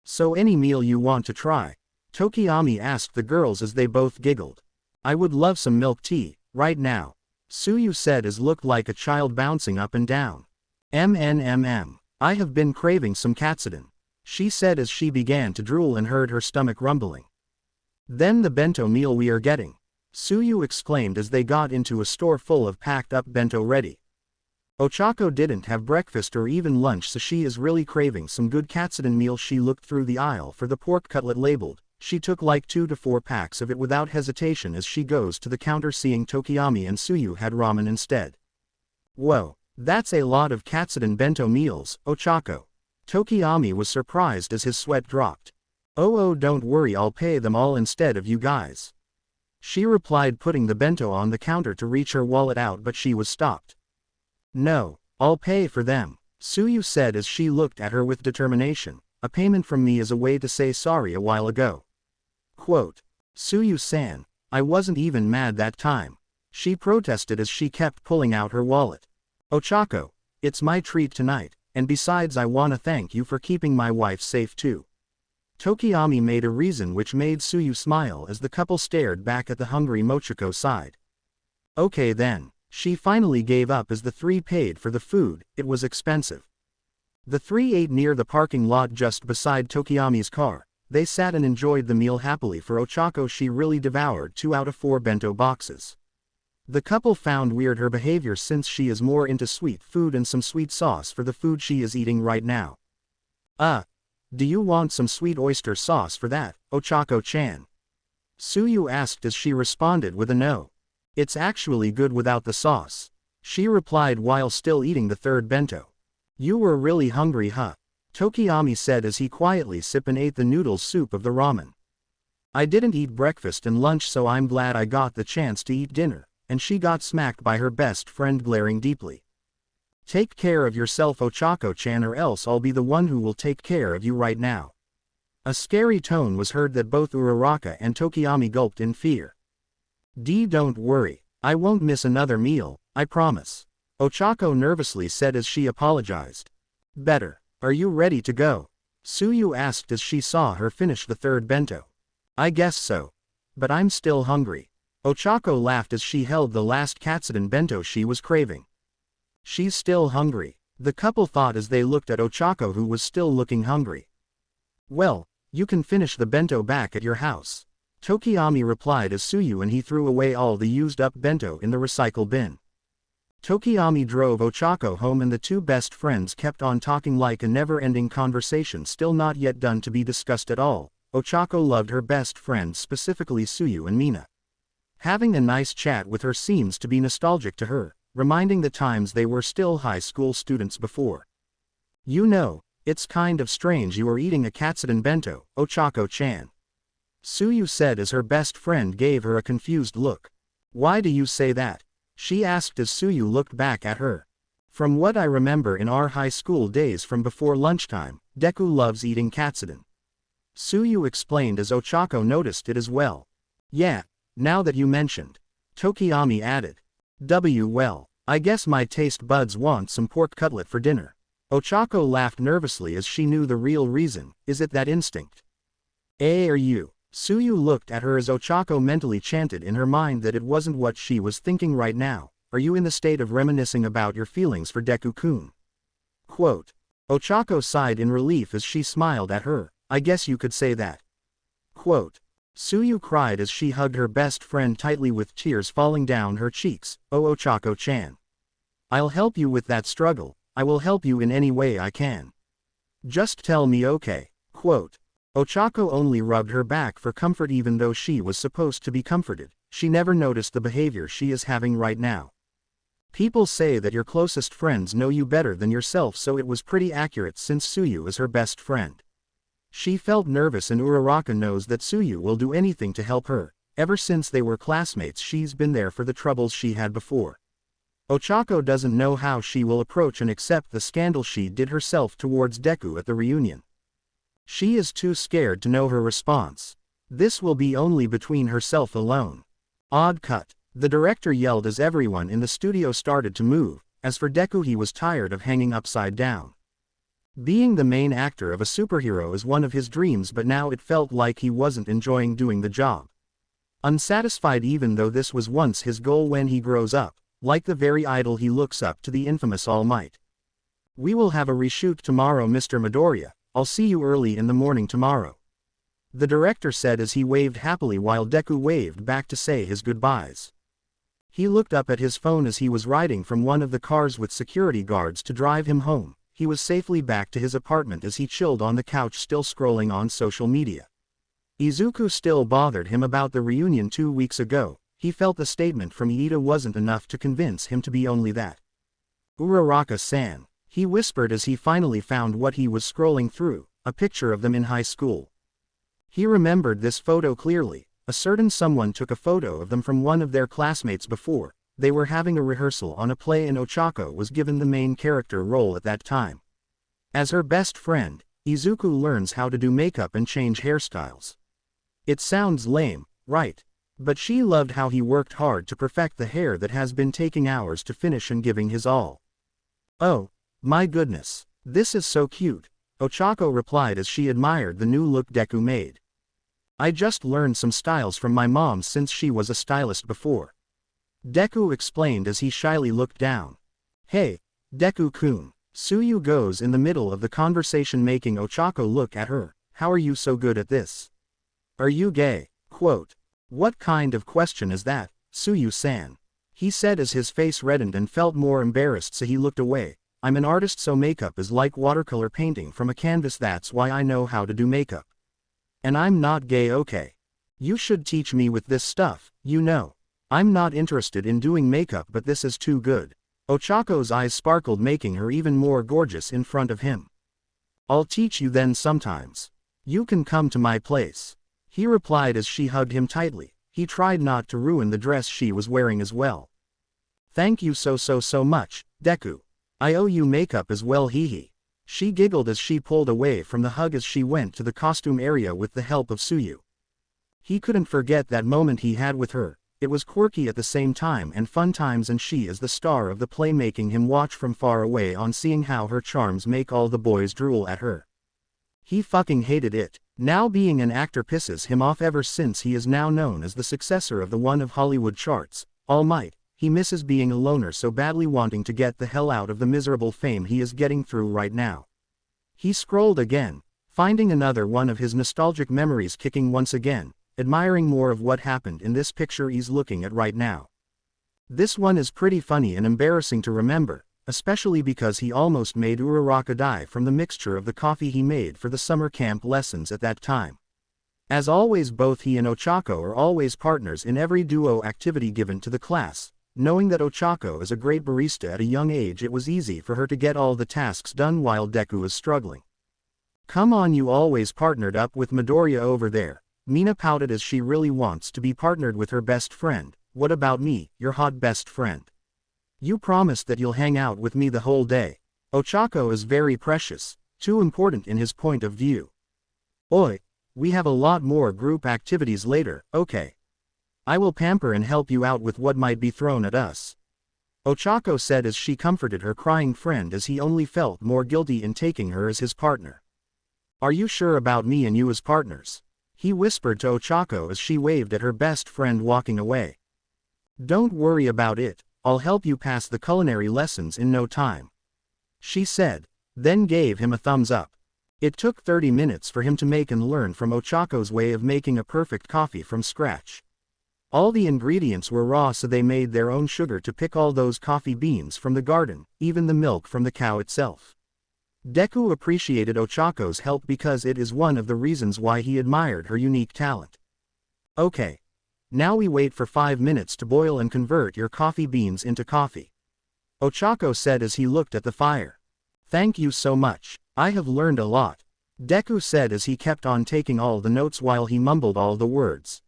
So any meal you want to try? Tokiyami asked the girls as they both giggled. I would love some milk tea, right now. Suyu said as looked like a child bouncing up and down. I have been craving some katsudon, she said as she began to drool and heard her stomach rumbling. Then the bento meal we are getting, Suyu exclaimed as they got into a store full of packed up bento ready. Ochako didn't have breakfast or even lunch, so she is really craving some good katsudon meal. She looked through the aisle for the pork cutlet labeled. She took like 2 to 4 packs of it without hesitation as she goes to the counter, seeing Tokiyami and Suyu had ramen instead. Whoa, that's a lot of katsudon bento meals, Ochako. Tokiyami was surprised as his sweat dropped. Oh, don't worry, I'll pay them all instead of you guys. She replied, putting the bento on the counter to reach her wallet out, but she was stopped. No, I'll pay for them, Suyu said as she looked at her with determination. A payment from me is a way to say sorry a while ago. Quote. Suyu-san, I wasn't even mad that time, she protested as she kept pulling out her wallet. Ochako, it's my treat tonight, and besides I wanna thank you for keeping my wife safe too. Tokiyami made a reason which made Suyu smile as the couple stared back at the hungry Mochiko side. Okay then. She finally gave up as the three paid for the food. It was expensive. The three ate near the parking lot just beside Tokiyami's car. They sat and enjoyed the meal happily. For Ochako, she really devoured 2 out of 4 bento boxes. The couple found weird her behavior since she is more into sweet food and some sweet sauce for the food she is eating right now. Do you want some sweet oyster sauce for that, Ochako-chan? Suyu asked as she responded with a no. It's actually good without the sauce, she replied while still eating the third bento. You were really hungry, huh? Tokiyami said as he quietly sipped and ate the noodle soup of the ramen. I didn't eat breakfast and lunch, so I'm glad I got the chance to eat dinner, and she got smacked by her best friend glaring deeply. Take care of yourself, Ochako-chan, or else I'll be the one who will take care of you right now. A scary tone was heard that both Uraraka and Tokiyami gulped in fear. Don't worry, I won't miss another meal, I promise, Ochako nervously said as she apologized. Better. Are you ready to go? Suyu asked as she saw her finish the third bento. I guess so. But I'm still hungry. Ochako laughed as she held the last katsudon bento she was craving. She's still hungry, the couple thought as they looked at Ochako, who was still looking hungry. Well, you can finish the bento back at your house, Tokiyami replied as Suyu and he threw away all the used-up bento in the recycle bin. Tokiyami drove Ochako home and the two best friends kept on talking like a never-ending conversation still not yet done to be discussed at all. Ochako loved her best friends, specifically Suyu and Mina. Having a nice chat with her seems to be nostalgic to her, reminding the times they were still high school students before. You know, it's kind of strange you are eating a katsudon bento, Ochako-chan, Suyu said as her best friend gave her a confused look. Why do you say that? She asked as Suyu looked back at her. From what I remember in our high school days from before lunchtime, Deku loves eating katsudon, Suyu explained as Ochako noticed it as well. Yeah, now that you mentioned, Tokiyami added. Well, I guess my taste buds want some pork cutlet for dinner. Ochako laughed nervously as she knew the real reason. Is it that instinct? Are you? Suyu looked at her as Ochako mentally chanted in her mind that it wasn't what she was thinking right now. Are you in the state of reminiscing about your feelings for Deku-kun? Quote. Ochako sighed in relief as she smiled at her. I guess you could say that. Quote. Suyu cried as she hugged her best friend tightly with tears falling down her cheeks. Oh Ochako-chan. I'll help you with that struggle. I will help you in any way I can. Just tell me okay. Quote. Ochako only rubbed her back for comfort even though she was supposed to be comforted. She never noticed the behavior she is having right now. People say that your closest friends know you better than yourself, so it was pretty accurate since Suyu is her best friend. She felt nervous and Uraraka knows that Suyu will do anything to help her. Ever since they were classmates she's been there for the troubles she had before. Ochako doesn't know how she will approach and accept the scandal she did herself towards Deku at the reunion. She is too scared to know her response. This will be only between herself alone. Odd cut. The director yelled as everyone in the studio started to move. As for Deku, he was tired of hanging upside down. Being the main actor of a superhero is one of his dreams, but now it felt like he wasn't enjoying doing the job. Unsatisfied even though this was once his goal when he grows up, like the very idol he looks up to, the infamous All Might. We will have a reshoot tomorrow, Mr. Midoriya. I'll see you early in the morning tomorrow. The director said as he waved happily while Deku waved back to say his goodbyes. He looked up at his phone as he was riding from one of the cars with security guards to drive him home. He was safely back to his apartment as he chilled on the couch still scrolling on social media. Izuku still bothered him about the reunion 2 weeks ago. He felt the statement from Iida wasn't enough to convince him to be only that. Uraraka-san. He whispered as he finally found what he was scrolling through, a picture of them in high school. He remembered this photo clearly. A certain someone took a photo of them from one of their classmates before. They were having a rehearsal on a play and Ochako was given the main character role at that time. As her best friend, Izuku learns how to do makeup and change hairstyles. It sounds lame, right? But she loved how he worked hard to perfect the hair that has been taking hours to finish and giving his all. Oh, my goodness, this is so cute, Ochako replied as she admired the new look Deku made. I just learned some styles from my mom since she was a stylist before. Deku explained as he shyly looked down. Hey, Deku-kun. Suyu goes in the middle of the conversation making Ochako look at her. How are you so good at this? Are you gay? Quote. What kind of question is that, Suyu-san? He said as his face reddened and felt more embarrassed, so he looked away. I'm an artist, so makeup is like watercolor painting from a canvas, that's why I know how to do makeup. And I'm not gay, okay? You should teach me with this stuff, you know. I'm not interested in doing makeup, but this is too good. Ochako's eyes sparkled, making her even more gorgeous in front of him. I'll teach you then sometimes. You can come to my place. He replied as she hugged him tightly. He tried not to ruin the dress she was wearing as well. Thank you so much, Deku. I owe you makeup as well, hee. She giggled as she pulled away from the hug as she went to the costume area with the help of Suyu. He couldn't forget that moment he had with her. It was quirky at the same time and fun times, and she is the star of the play, making him watch from far away on seeing how her charms make all the boys drool at her. He fucking hated it. Now being an actor pisses him off ever since he is now known as the successor of the one of Hollywood charts, All Might. He misses being a loner so badly, wanting to get the hell out of the miserable fame he is getting through right now. He scrolled again, finding another one of his nostalgic memories kicking once again, admiring more of what happened in this picture he's looking at right now. This one is pretty funny and embarrassing to remember, especially because he almost made Uraraka die from the mixture of the coffee he made for the summer camp lessons at that time. As always, both he and Ochako are always partners in every duo activity given to the class. Knowing that Ochako is a great barista at a young age, it was easy for her to get all the tasks done while Deku is struggling. Come on, you always partnered up with Midoriya over there. Mina pouted as she really wants to be partnered with her best friend. What about me, your hot best friend? You promised that you'll hang out with me the whole day. Ochako is very precious, too important in his point of view. Oi, we have a lot more group activities later, okay? I will pamper and help you out with what might be thrown at us. Ochako said as she comforted her crying friend, as he only felt more guilty in taking her as his partner. Are you sure about me and you as partners? he whispered to Ochako as she waved at her best friend walking away. Don't worry about it, I'll help you pass the culinary lessons in no time, she said, then gave him a thumbs up. It took 30 minutes for him to make and learn from Ochako's way of making a perfect coffee from scratch. All the ingredients were raw, so they made their own sugar to pick all those coffee beans from the garden, even the milk from the cow itself. Deku appreciated Ochako's help because it is one of the reasons why he admired her unique talent. Okay. Now we wait for 5 minutes to boil and convert your coffee beans into coffee, Ochako said as he looked at the fire. Thank you so much, I have learned a lot, Deku said as he kept on taking all the notes while he mumbled all the words.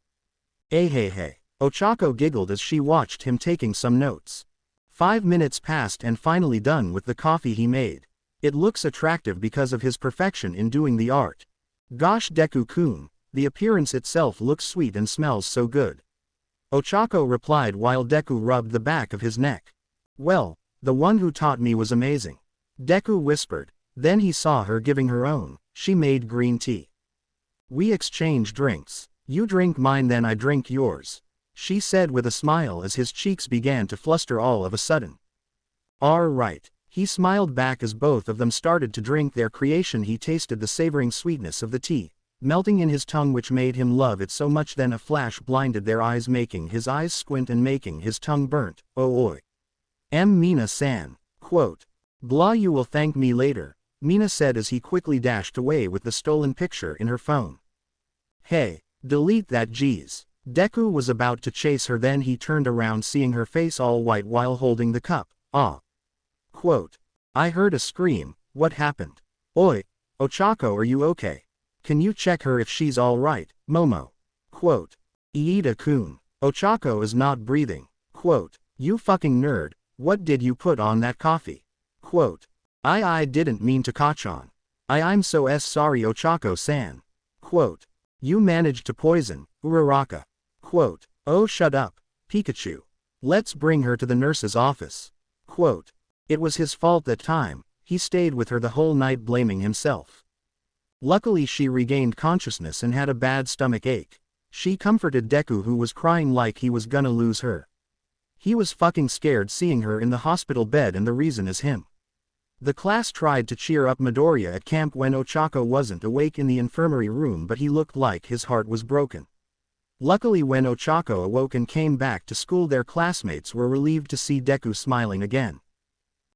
Hey, Ochako giggled as she watched him taking some notes. 5 minutes passed and finally done with the coffee he made. It looks attractive because of his perfection in doing the art. Gosh Deku-kun, the appearance itself looks sweet and smells so good, Ochako replied while Deku rubbed the back of his neck. Well, the one who taught me was amazing, Deku whispered, then he saw her giving her own. She made green tea. We exchange drinks. You drink mine then I drink yours, she said with a smile as his cheeks began to fluster all of a sudden. Right, he smiled back as both of them started to drink their creation. He tasted the savoring sweetness of the tea, melting in his tongue, which made him love it so much. Then a flash blinded their eyes, making his eyes squint and making his tongue burnt. Oh oi. Mina-san. Quote. Blah, you will thank me later, Mina said as he quickly dashed away with the stolen picture in her phone. Hey, delete that jeez. Deku was about to chase her, then he turned around seeing her face all white while holding the cup. Quote. I heard a scream, what happened? Oi, Ochako, are you okay? Can you check her if she's alright, Momo? Quote. Iida-kun. Ochako is not breathing. Quote. You fucking nerd, what did you put on that coffee? Quote. I didn't mean to catch on. I'm so sorry Ochako-san. Quote. You managed to poison Uraraka. Quote. Oh shut up, Pikachu. Let's bring her to the nurse's office. Quote. It was his fault that time, he stayed with her the whole night blaming himself. Luckily she regained consciousness and had a bad stomach ache. She comforted Deku, who was crying like he was gonna lose her. He was fucking scared seeing her in the hospital bed, and the reason is him. The class tried to cheer up Midoriya at camp when Ochako wasn't awake in the infirmary room, but he looked like his heart was broken. Luckily when Ochako awoke and came back to school, their classmates were relieved to see Deku smiling again.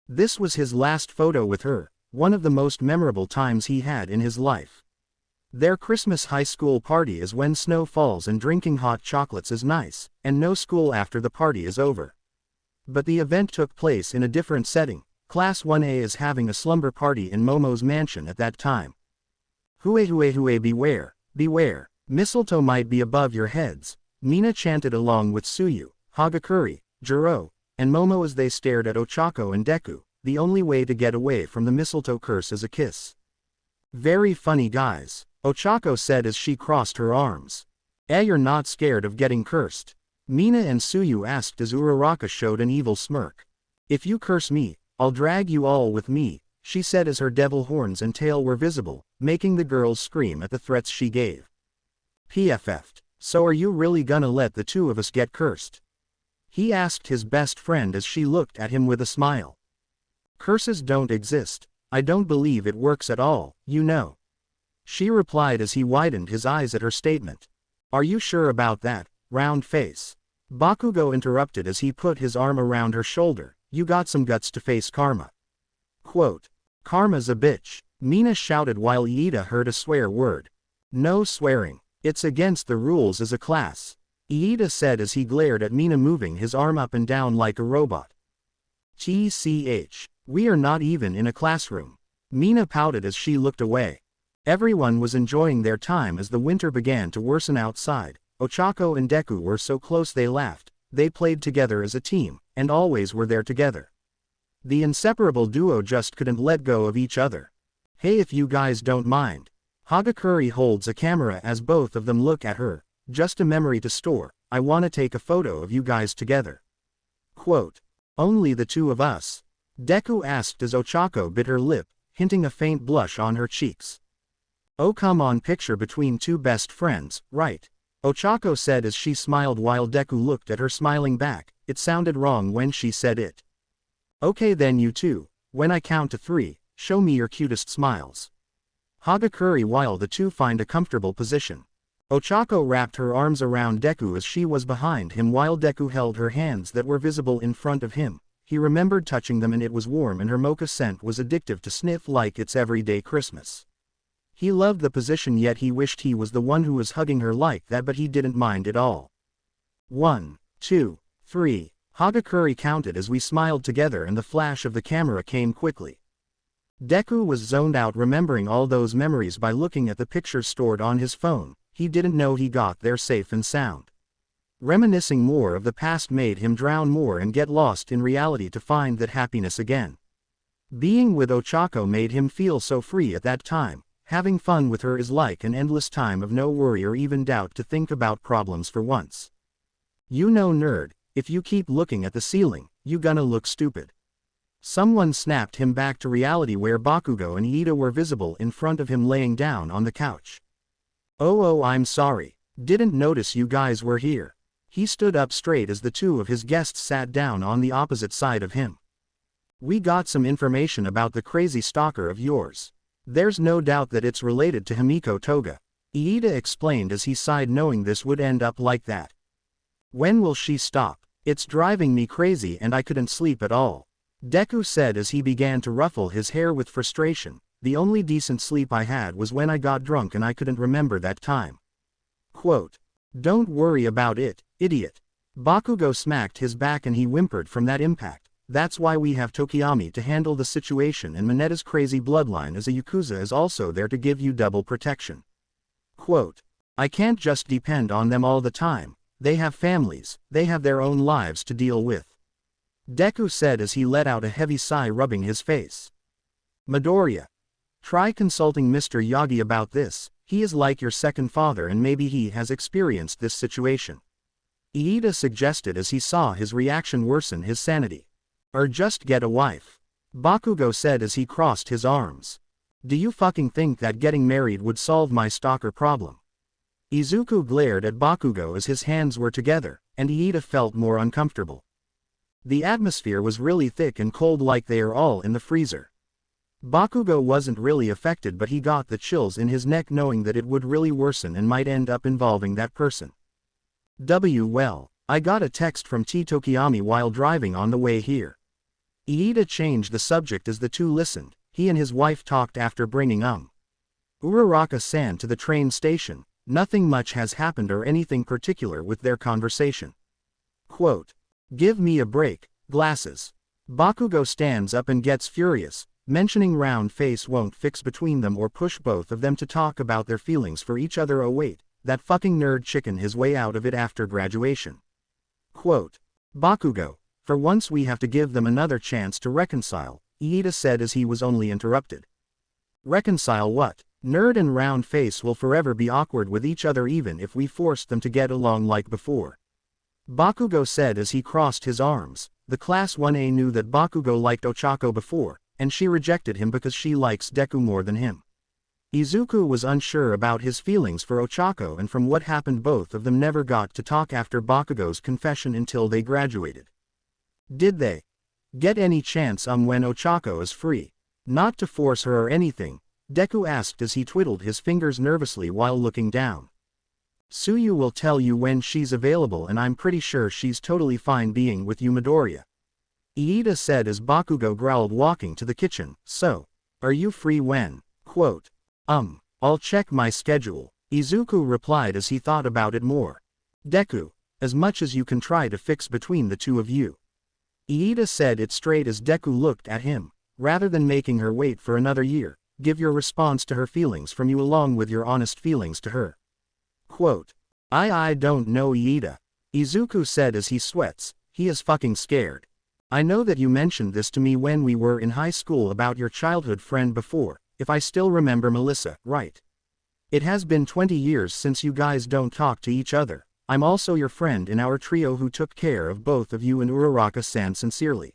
This was his last photo with her, one of the most memorable times he had in his life. Their Christmas high school party is when snow falls and drinking hot chocolates is nice, and no school after the party is over. But the event took place in a different setting. Class 1A is having a slumber party in Momo's mansion at that time. Hue, beware, beware, mistletoe might be above your heads, Mina chanted along with Tsuyu, Hagakure, Jiro, and Momo as they stared at Ochako and Deku. The only way to get away from the mistletoe curse is a kiss. Very funny guys, Ochako said as she crossed her arms. You're not scared of getting cursed? Mina and Tsuyu asked as Uraraka showed an evil smirk. If you curse me, I'll drag you all with me, she said as her devil horns and tail were visible, making the girls scream at the threats she gave. PFF'd. So are you really gonna let the two of us get cursed? He asked his best friend as she looked at him with a smile. Curses don't exist, I don't believe it works at all, you know, she replied as he widened his eyes at her statement. Are you sure about that, round face? Bakugo interrupted as he put his arm around her shoulder. You got some guts to face karma. Quote. Karma's a bitch, Mina shouted while Iida heard a swear word. No swearing, it's against the rules as a class, Iida said as he glared at Mina, moving his arm up and down like a robot. TCH, we are not even in a classroom, Mina pouted as she looked away. Everyone was enjoying their time as the winter began to worsen outside. Ochako and Deku were so close they laughed, they played together as a team, and always were there together. The inseparable duo just couldn't let go of each other. Hey, if you guys don't mind. Hagakure holds a camera as both of them look at her. Just a memory to store, I wanna take a photo of you guys together. Quote. Only the two of us? Deku asked as Ochako bit her lip, hinting a faint blush on her cheeks. Oh come on, picture between two best friends, right? Ochako said as she smiled while Deku looked at her smiling back. It sounded wrong when she said it. Okay then you two, when I count to 3, show me your cutest smiles. Hagakure while the two find a comfortable position. Ochako wrapped her arms around Deku as she was behind him while Deku held her hands that were visible in front of him. He remembered touching them and it was warm and her mocha scent was addictive to sniff like it's everyday Christmas. He loved the position yet he wished he was the one who was hugging her like that but he didn't mind at all. 1, 2, 3. Hagakure counted as we smiled together and the flash of the camera came quickly. Deku was zoned out remembering all those memories by looking at the pictures stored on his phone. He didn't know he got there safe and sound. Reminiscing more of the past made him drown more and get lost in reality to find that happiness again. Being with Ochako made him feel so free at that time. Having fun with her is like an endless time of no worry or even doubt to think about problems for once. You know nerd, if you keep looking at the ceiling, you gonna look stupid. Someone snapped him back to reality where Bakugo and Iida were visible in front of him laying down on the couch. Oh I'm sorry, didn't notice you guys were here. He stood up straight as the two of his guests sat down on the opposite side of him. We got some information about the crazy stalker of yours. There's no doubt that it's related to Himiko Toga. Iida explained as he sighed knowing this would end up like that. When will she stop? It's driving me crazy and I couldn't sleep at all. Deku said as he began to ruffle his hair with frustration. The only decent sleep I had was when I got drunk and I couldn't remember that time. Quote. Don't worry about it, idiot. Bakugo smacked his back and he whimpered from that impact. That's why we have Tokiyami to handle the situation and Mineta's crazy bloodline as a Yakuza is also there to give you double protection. Quote. I can't just depend on them all the time, they have families, they have their own lives to deal with. Deku said as he let out a heavy sigh rubbing his face. Midoriya. Try consulting Mr. Yagi about this, he is like your second father and maybe he has experienced this situation. Iida suggested as he saw his reaction worsen his sanity. Or just get a wife. Bakugo said as he crossed his arms. Do you fucking think that getting married would solve my stalker problem? Izuku glared at Bakugo as his hands were together, and Iida felt more uncomfortable. The atmosphere was really thick and cold like they are all in the freezer. Bakugo wasn't really affected but he got the chills in his neck knowing that it would really worsen and might end up involving that person. Well, I got a text from T. Tokiyami while driving on the way here. Iida changed the subject as the two listened. He and his wife talked after bringing Uraraka-san to the train station. Nothing much has happened or anything particular with their conversation. Quote. Give me a break, glasses. Bakugo stands up and gets furious. Mentioning round face won't fix between them or push both of them to talk about their feelings for each other. Oh wait, that fucking nerd chicken his way out of it after graduation. Quote. Bakugo. For once we have to give them another chance to reconcile, Iida said as he was only interrupted. Reconcile what? Nerd and round face will forever be awkward with each other even if we forced them to get along like before. Bakugo said as he crossed his arms. The Class 1A knew that Bakugo liked Ochako before, and she rejected him because she likes Deku more than him. Izuku was unsure about his feelings for Ochako and from what happened both of them never got to talk after Bakugo's confession until they graduated. Did they get any chance when Ochako is free? Not to force her or anything, Deku asked as he twiddled his fingers nervously while looking down. Suyu will tell you when she's available and I'm pretty sure she's totally fine being with you Midoriya. Iida said as Bakugo growled walking to the kitchen. So, are you free when? Quote. I'll check my schedule, Izuku replied as he thought about it more. Deku, as much as you can try to fix between the two of you. Iida said it straight as Deku looked at him. Rather than making her wait for another year, give your response to her feelings from you along with your honest feelings to her. Quote. I don't know Iida. Izuku said as he sweats, he is fucking scared. I know that you mentioned this to me when we were in high school about your childhood friend before, if I still remember Melissa, right? It has been 20 years since you guys don't talk to each other. I'm also your friend in our trio who took care of both of you and Uraraka-san sincerely.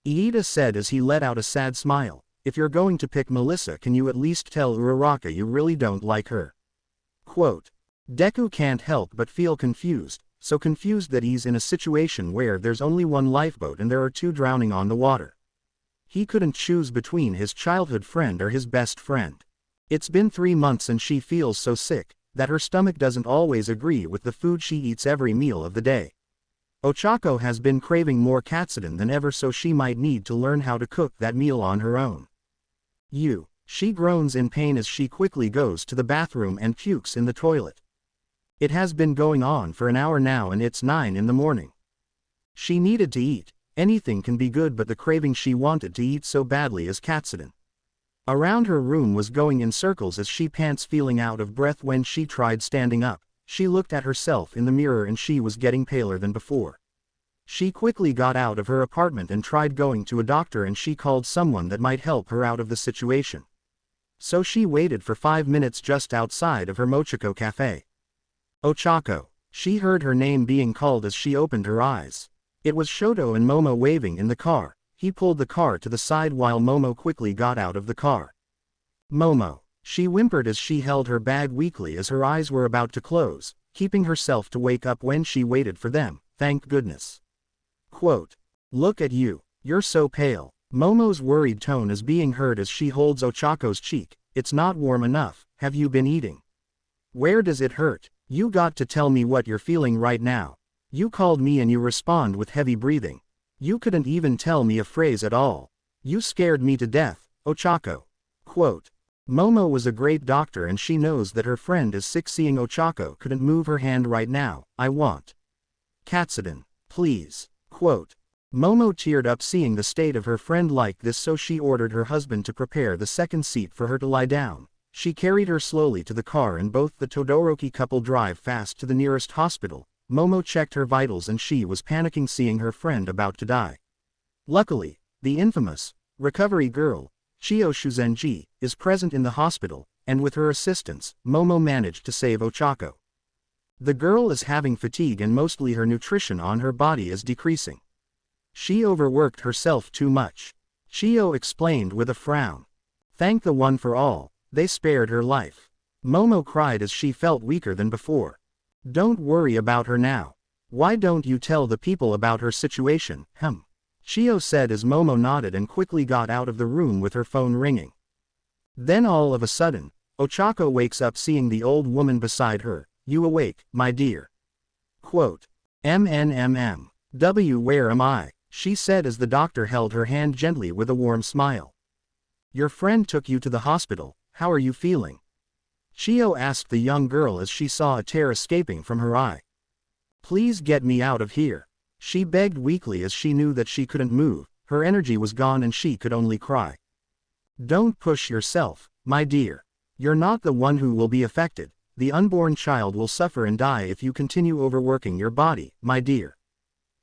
Iida said as he let out a sad smile. If you're going to pick Melissa, can you at least tell Uraraka you really don't like her? Quote. Deku can't help but feel confused, so confused that he's in a situation where there's only one lifeboat and there are two drowning on the water. He couldn't choose between his childhood friend or his best friend. It's been 3 months and she feels so sick that her stomach doesn't always agree with the food she eats every meal of the day. Ochako has been craving more katsudon than ever, so she might need to learn how to cook that meal on her own. She groans in pain as she quickly goes to the bathroom and pukes in the toilet. It has been going on for an hour now and it's 9 in the morning. She needed to eat. Anything can be good, but the craving she wanted to eat so badly is katsudon. Around her room was going in circles as she pants, feeling out of breath. When she tried standing up, she looked at herself in the mirror and she was getting paler than before. She quickly got out of her apartment and tried going to a doctor, and she called someone that might help her out of the situation. So she waited for 5 minutes just outside of her Ochako cafe. Ochako. She heard her name being called as she opened her eyes. It was Shoto and Momo waving in the car. He pulled the car to the side while Momo quickly got out of the car. Momo. She whimpered as she held her bag weakly as her eyes were about to close, keeping herself to wake up when she waited for them. Thank goodness. Quote. Look at you. You're so pale. Momo's worried tone is being heard as she holds Ochako's cheek. It's not warm enough. Have you been eating? Where does it hurt? You got to tell me what you're feeling right now. You called me and you respond with heavy breathing. You couldn't even tell me a phrase at all. You scared me to death, Ochako. Quote. Momo was a great doctor and she knows that her friend is sick. Seeing Ochako couldn't move her hand right now. I want katsudon, please. Quote. Momo teared up seeing the state of her friend like this, so she ordered her husband to prepare the second seat for her to lie down. She carried her slowly to the car and both the Todoroki couple drive fast to the nearest hospital. Momo checked her vitals and she was panicking seeing her friend about to die. Luckily, the infamous recovery girl, Chio Shuzenji, is present in the hospital, and with her assistance, Momo managed to save Ochako. The girl is having fatigue and mostly her nutrition on her body is decreasing. She overworked herself too much. Chio explained with a frown. Thank the one for all, they spared her life. Momo cried as she felt weaker than before. Don't worry about her now. Why don't you tell the people about her situation, Chio said as Momo nodded and quickly got out of the room with her phone ringing. Then all of a sudden, Ochako wakes up seeing the old woman beside her. You awake, my dear? Quote. MNMM. Where am I? She said as the doctor held her hand gently with a warm smile. Your friend took you to the hospital. How are you feeling? Chio asked the young girl as she saw a tear escaping from her eye. Please get me out of here. She begged weakly as she knew that she couldn't move, her energy was gone and she could only cry. Don't push yourself, my dear. You're not the one who will be affected. The unborn child will suffer and die if you continue overworking your body, my dear.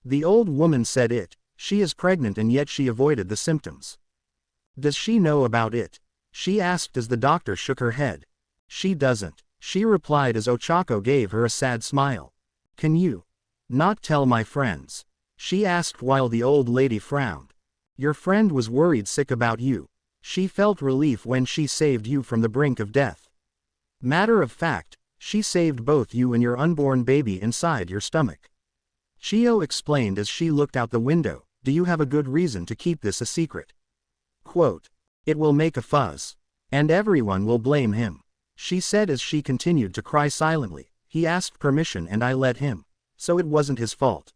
The old woman said it. She is pregnant and yet she avoided the symptoms. Does she know about it? She asked as the doctor shook her head. She doesn't, she replied as Ochako gave her a sad smile. Can you not tell my friends? She asked while the old lady frowned. Your friend was worried sick about you. She felt relief when she saved you from the brink of death. Matter of fact, she saved both you and your unborn baby inside your stomach. Chio explained as she looked out the window. Do you have a good reason to keep this a secret? Quote. It will make a fuss. And everyone will blame him. She said as she continued to cry silently. He asked permission and I let him. So it wasn't his fault.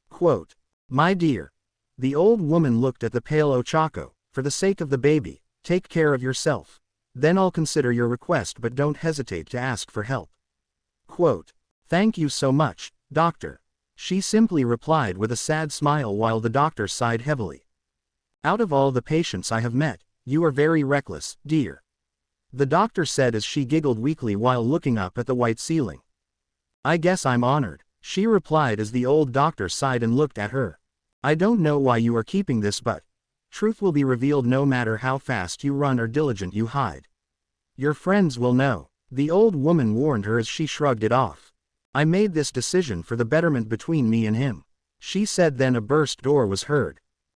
Quote. My dear. The old woman looked at the pale Ochako. For the sake of the baby, take care of yourself. Then I'll consider your request, but don't hesitate to ask for help. Quote. Thank you so much, doctor. She simply replied with a sad smile while the doctor sighed heavily. Out of all the patients I have met, you are very reckless, dear. The doctor said as she giggled weakly while looking up at the white ceiling. I guess I'm honored, she replied as the old doctor sighed and looked at her. I don't know why you are keeping this, but truth will be revealed no matter how fast you run or diligent you hide. Your friends will know, the old woman warned her as she shrugged it off. I made this decision for the betterment between me and him, she said. Then a burst door was heard.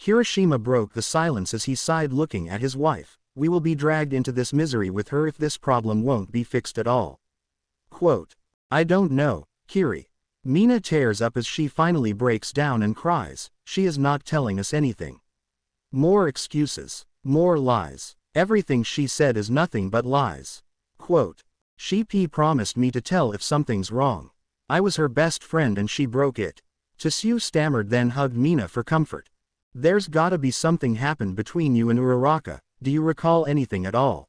Kirishima broke the silence as he sighed looking at his wife. We will be dragged into this misery with her if this problem won't be fixed at all. Quote. I don't know, Kiri. Mina tears up as she finally breaks down and cries. She is not telling us anything. More excuses. More lies. Everything she said is nothing but lies. Quote. She promised me to tell if something's wrong. I was her best friend and she broke it. Tsuyu stammered then hugged Mina for comfort. There's gotta be something happened between you and Uraraka. Do you recall anything at all?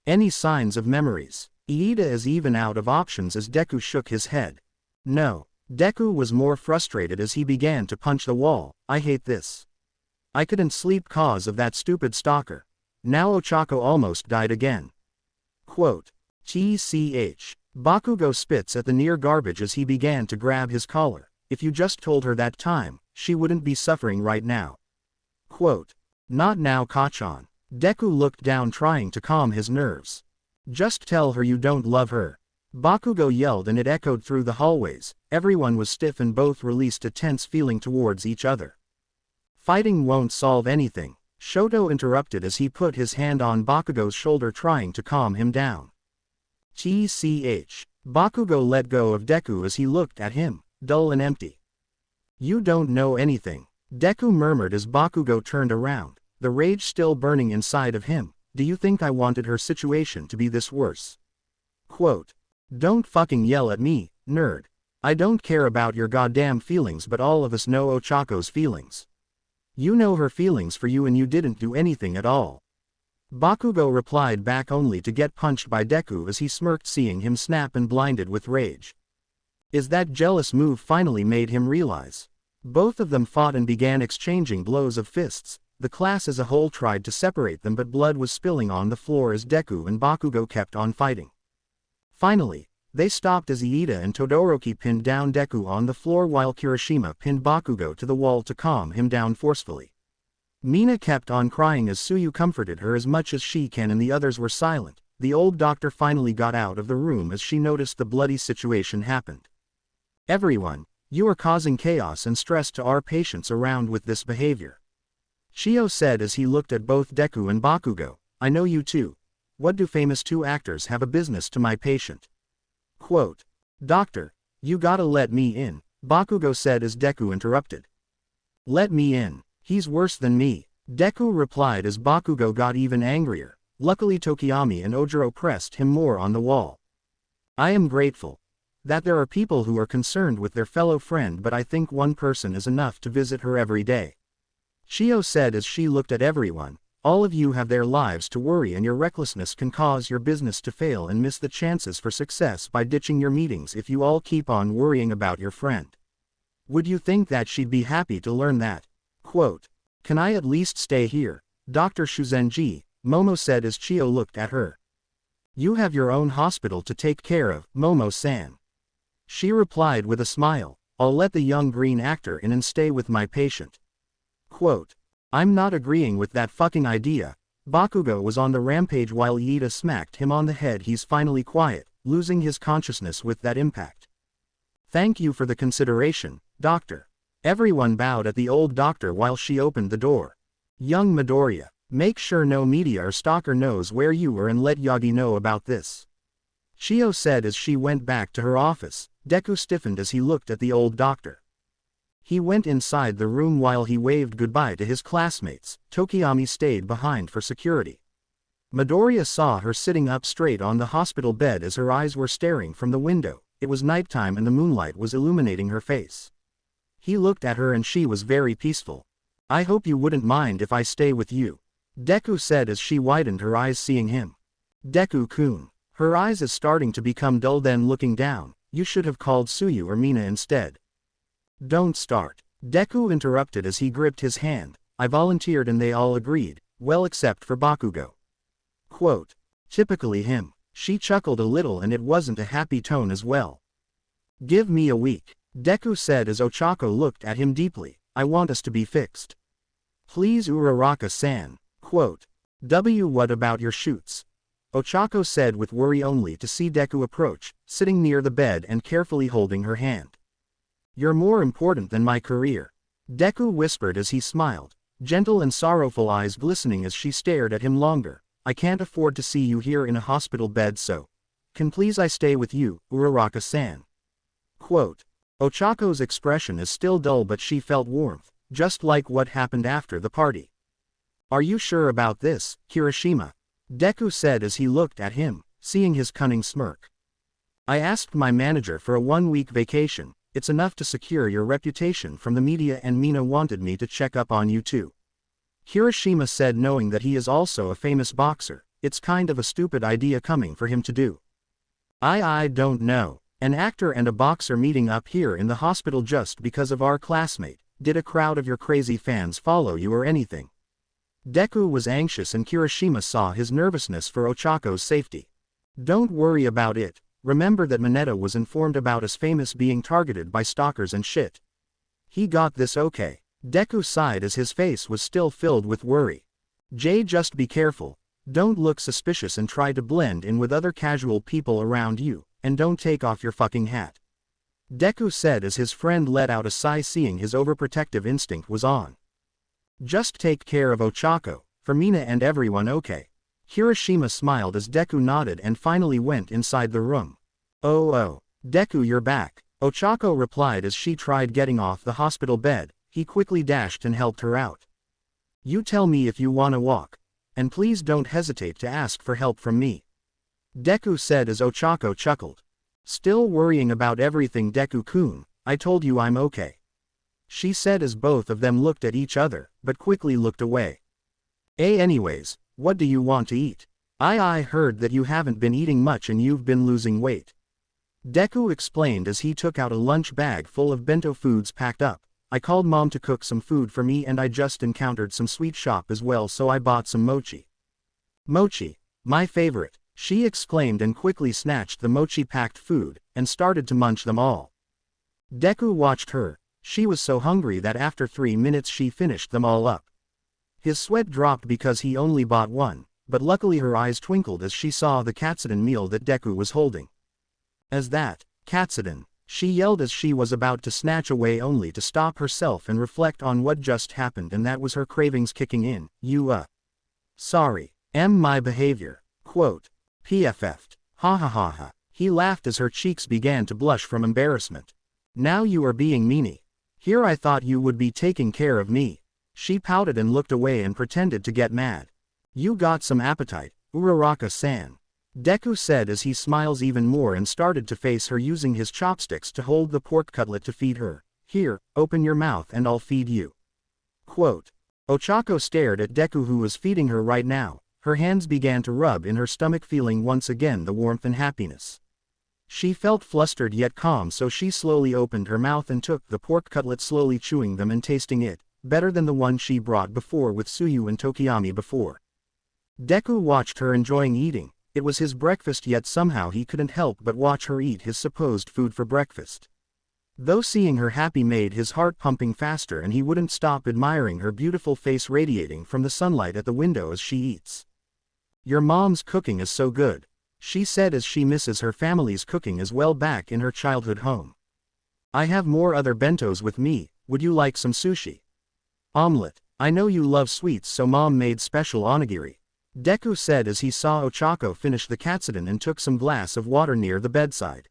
Any signs of memories? Iida is even out of options as Deku shook his head. No. Deku was more frustrated as he began to punch the wall. I hate this. I couldn't sleep cause of that stupid stalker. Now Ochako almost died again. Quote. TCH. Bakugo spits at the near garbage as he began to grab his collar. If you just told her that time, she wouldn't be suffering right now. Quote. Not now, Kachan. Deku looked down trying to calm his nerves. Just tell her you don't love her. Bakugo yelled and it echoed through the hallways. Everyone was stiff and both released a tense feeling towards each other. Fighting won't solve anything. Shoto interrupted as he put his hand on Bakugo's shoulder trying to calm him down. TCH. Bakugo let go of Deku as he looked at him, dull and empty. You don't know anything. Deku murmured as Bakugo turned around, the rage still burning inside of him. Do you think I wanted her situation to be this worse? Quote. Don't fucking yell at me, nerd. I don't care about your goddamn feelings but all of us know Ochako's feelings. You know her feelings for you and you didn't do anything at all. Bakugo replied back only to get punched by Deku as he smirked seeing him snap and blinded with rage. Is that jealous move finally made him realize? Both of them fought and began exchanging blows of fists. The class as a whole tried to separate them but blood was spilling on the floor as Deku and Bakugo kept on fighting. Finally, they stopped as Iida and Todoroki pinned down Deku on the floor while Kirishima pinned Bakugo to the wall to calm him down forcefully. Mina kept on crying as Tsuyu comforted her as much as she can and the others were silent. The old doctor finally got out of the room as she noticed the bloody situation happened. Everyone, you are causing chaos and stress to our patients around with this behavior. Shio said as he looked at both Deku and Bakugo. I know you too. What do famous two actors have a business to my patient? Quote. Doctor, you gotta let me in, Bakugo said as Deku interrupted. Let me in. He's worse than me, Deku replied as Bakugo got even angrier. Luckily Tokiyami and Ojiro pressed him more on the wall. I am grateful that there are people who are concerned with their fellow friend but I think one person is enough to visit her every day. Shio said as she looked at everyone. All of you have their lives to worry and your recklessness can cause your business to fail and miss the chances for success by ditching your meetings if you all keep on worrying about your friend. Would you think that she'd be happy to learn that? Quote. Can I at least stay here? Dr. Shuzenji, Momo said as Chio looked at her. You have your own hospital to take care of, Momo-san. She replied with a smile. I'll let the young green actor in and stay with my patient. Quote. I'm not agreeing with that fucking idea. Bakugo was on the rampage while Iida smacked him on the head. He's finally quiet, losing his consciousness with that impact. Thank you for the consideration, doctor. Everyone bowed at the old doctor while she opened the door. Young Midoriya, make sure no media or stalker knows where you were and let Yagi know about this. Shio said as she went back to her office. Deku stiffened as he looked at the old doctor. He went inside the room while he waved goodbye to his classmates. Tokiyami stayed behind for security. Midoriya saw her sitting up straight on the hospital bed as her eyes were staring from the window. It was nighttime and the moonlight was illuminating her face. He looked at her and she was very peaceful. I hope you wouldn't mind if I stay with you, Deku said as she widened her eyes seeing him. Deku-kun. Her eyes is starting to become dull then looking down. You should have called Tsuyu or Mina instead. Don't start. Deku interrupted as he gripped his hand. I volunteered and they all agreed, well except for Bakugo. Quote. Typically him. She chuckled a little and it wasn't a happy tone as well. Give me a week, Deku said as Ochako looked at him deeply. I want us to be fixed. Please Uraraka-san. Quote. What about your shoots? Ochako said with worry only to see Deku approach, sitting near the bed and carefully holding her hand. You're more important than my career, Deku whispered as he smiled. gentle and sorrowful eyes glistening as she stared at him longer. I can't afford to see you here in a hospital bed, so can please I stay with you, Uraraka-san? Quote. Ochako's expression is still dull, but she felt warmth, just like what happened after the party. Are you sure about this, Kirishima? Deku said as he looked at him, seeing his cunning smirk. I asked my manager for a 1-week vacation. It's enough to secure your reputation from the media, and Mina wanted me to check up on you too. Kirishima said, knowing that he is also a famous boxer. It's kind of a stupid idea coming for him to do. I don't know. An actor and a boxer meeting up here in the hospital just because of our classmate. Did a crowd of your crazy fans follow you or anything? Deku was anxious, and Kirishima saw his nervousness for Ochako's safety. Don't worry about it. Remember that Mineta was informed about us famous being targeted by stalkers and shit. He got this okay. Deku sighed as his face was still filled with worry. Just be careful. Don't look suspicious and try to blend in with other casual people around you, and don't take off your fucking hat. Deku said as his friend let out a sigh, seeing his overprotective instinct was on. Just take care of Ochako, for Mina and everyone, okay? Kirishima smiled as Deku nodded and finally went inside the room. Oh, Deku, you're back, Ochako replied as she tried getting off the hospital bed. He quickly dashed and helped her out. You tell me if you wanna walk. And please don't hesitate to ask for help from me. Deku said as Ochako chuckled. Still worrying about everything, Deku-kun? I told you I'm okay. She said as both of them looked at each other, but quickly looked away. Anyways, what do you want to eat? I heard that you haven't been eating much and you've been losing weight. Deku explained as he took out a lunch bag full of bento foods packed up. I called mom to cook some food for me, and I just encountered some sweet shop as well, so I bought some mochi. Mochi, my favorite, she exclaimed and quickly snatched the mochi-packed food, and started to munch them all. Deku watched her. She was so hungry that after 3 minutes she finished them all up. His sweat dropped because he only bought one, but luckily her eyes twinkled as she saw the katsudon meal that Deku was holding. As that, katsudon, she yelled as she was about to snatch away, only to stop herself and reflect on what just happened, and that was her cravings kicking in. Sorry, my behavior. Quote. PFF'd. Ha ha ha ha. He laughed as her cheeks began to blush from embarrassment. Now you are being meanie. Here I thought you would be taking care of me. She pouted and looked away and pretended to get mad. You got some appetite, Uraraka-san. Deku said as he smiles even more and started to face her, using his chopsticks to hold the pork cutlet to feed her. Here, open your mouth and I'll feed you. Quote. Ochako stared at Deku, who was feeding her right now. Her hands began to rub in her stomach, feeling once again the warmth and happiness. She felt flustered yet calm, so she slowly opened her mouth and took the pork cutlet, slowly chewing them and tasting it, better than the one she brought before with Suyu and Tokiyami before. Deku watched her enjoying eating. It was his breakfast, yet somehow he couldn't help but watch her eat his supposed food for breakfast. Though seeing her happy made his heart pumping faster, and he wouldn't stop admiring her beautiful face radiating from the sunlight at the window as she eats. Your mom's cooking is so good, she said as she misses her family's cooking as well back in her childhood home. I have more other bentos with me. Would you like some sushi? Omelette. I know you love sweets, so mom made special onigiri. Deku said as he saw Ochako finish the katsudon and took some glass of water near the bedside.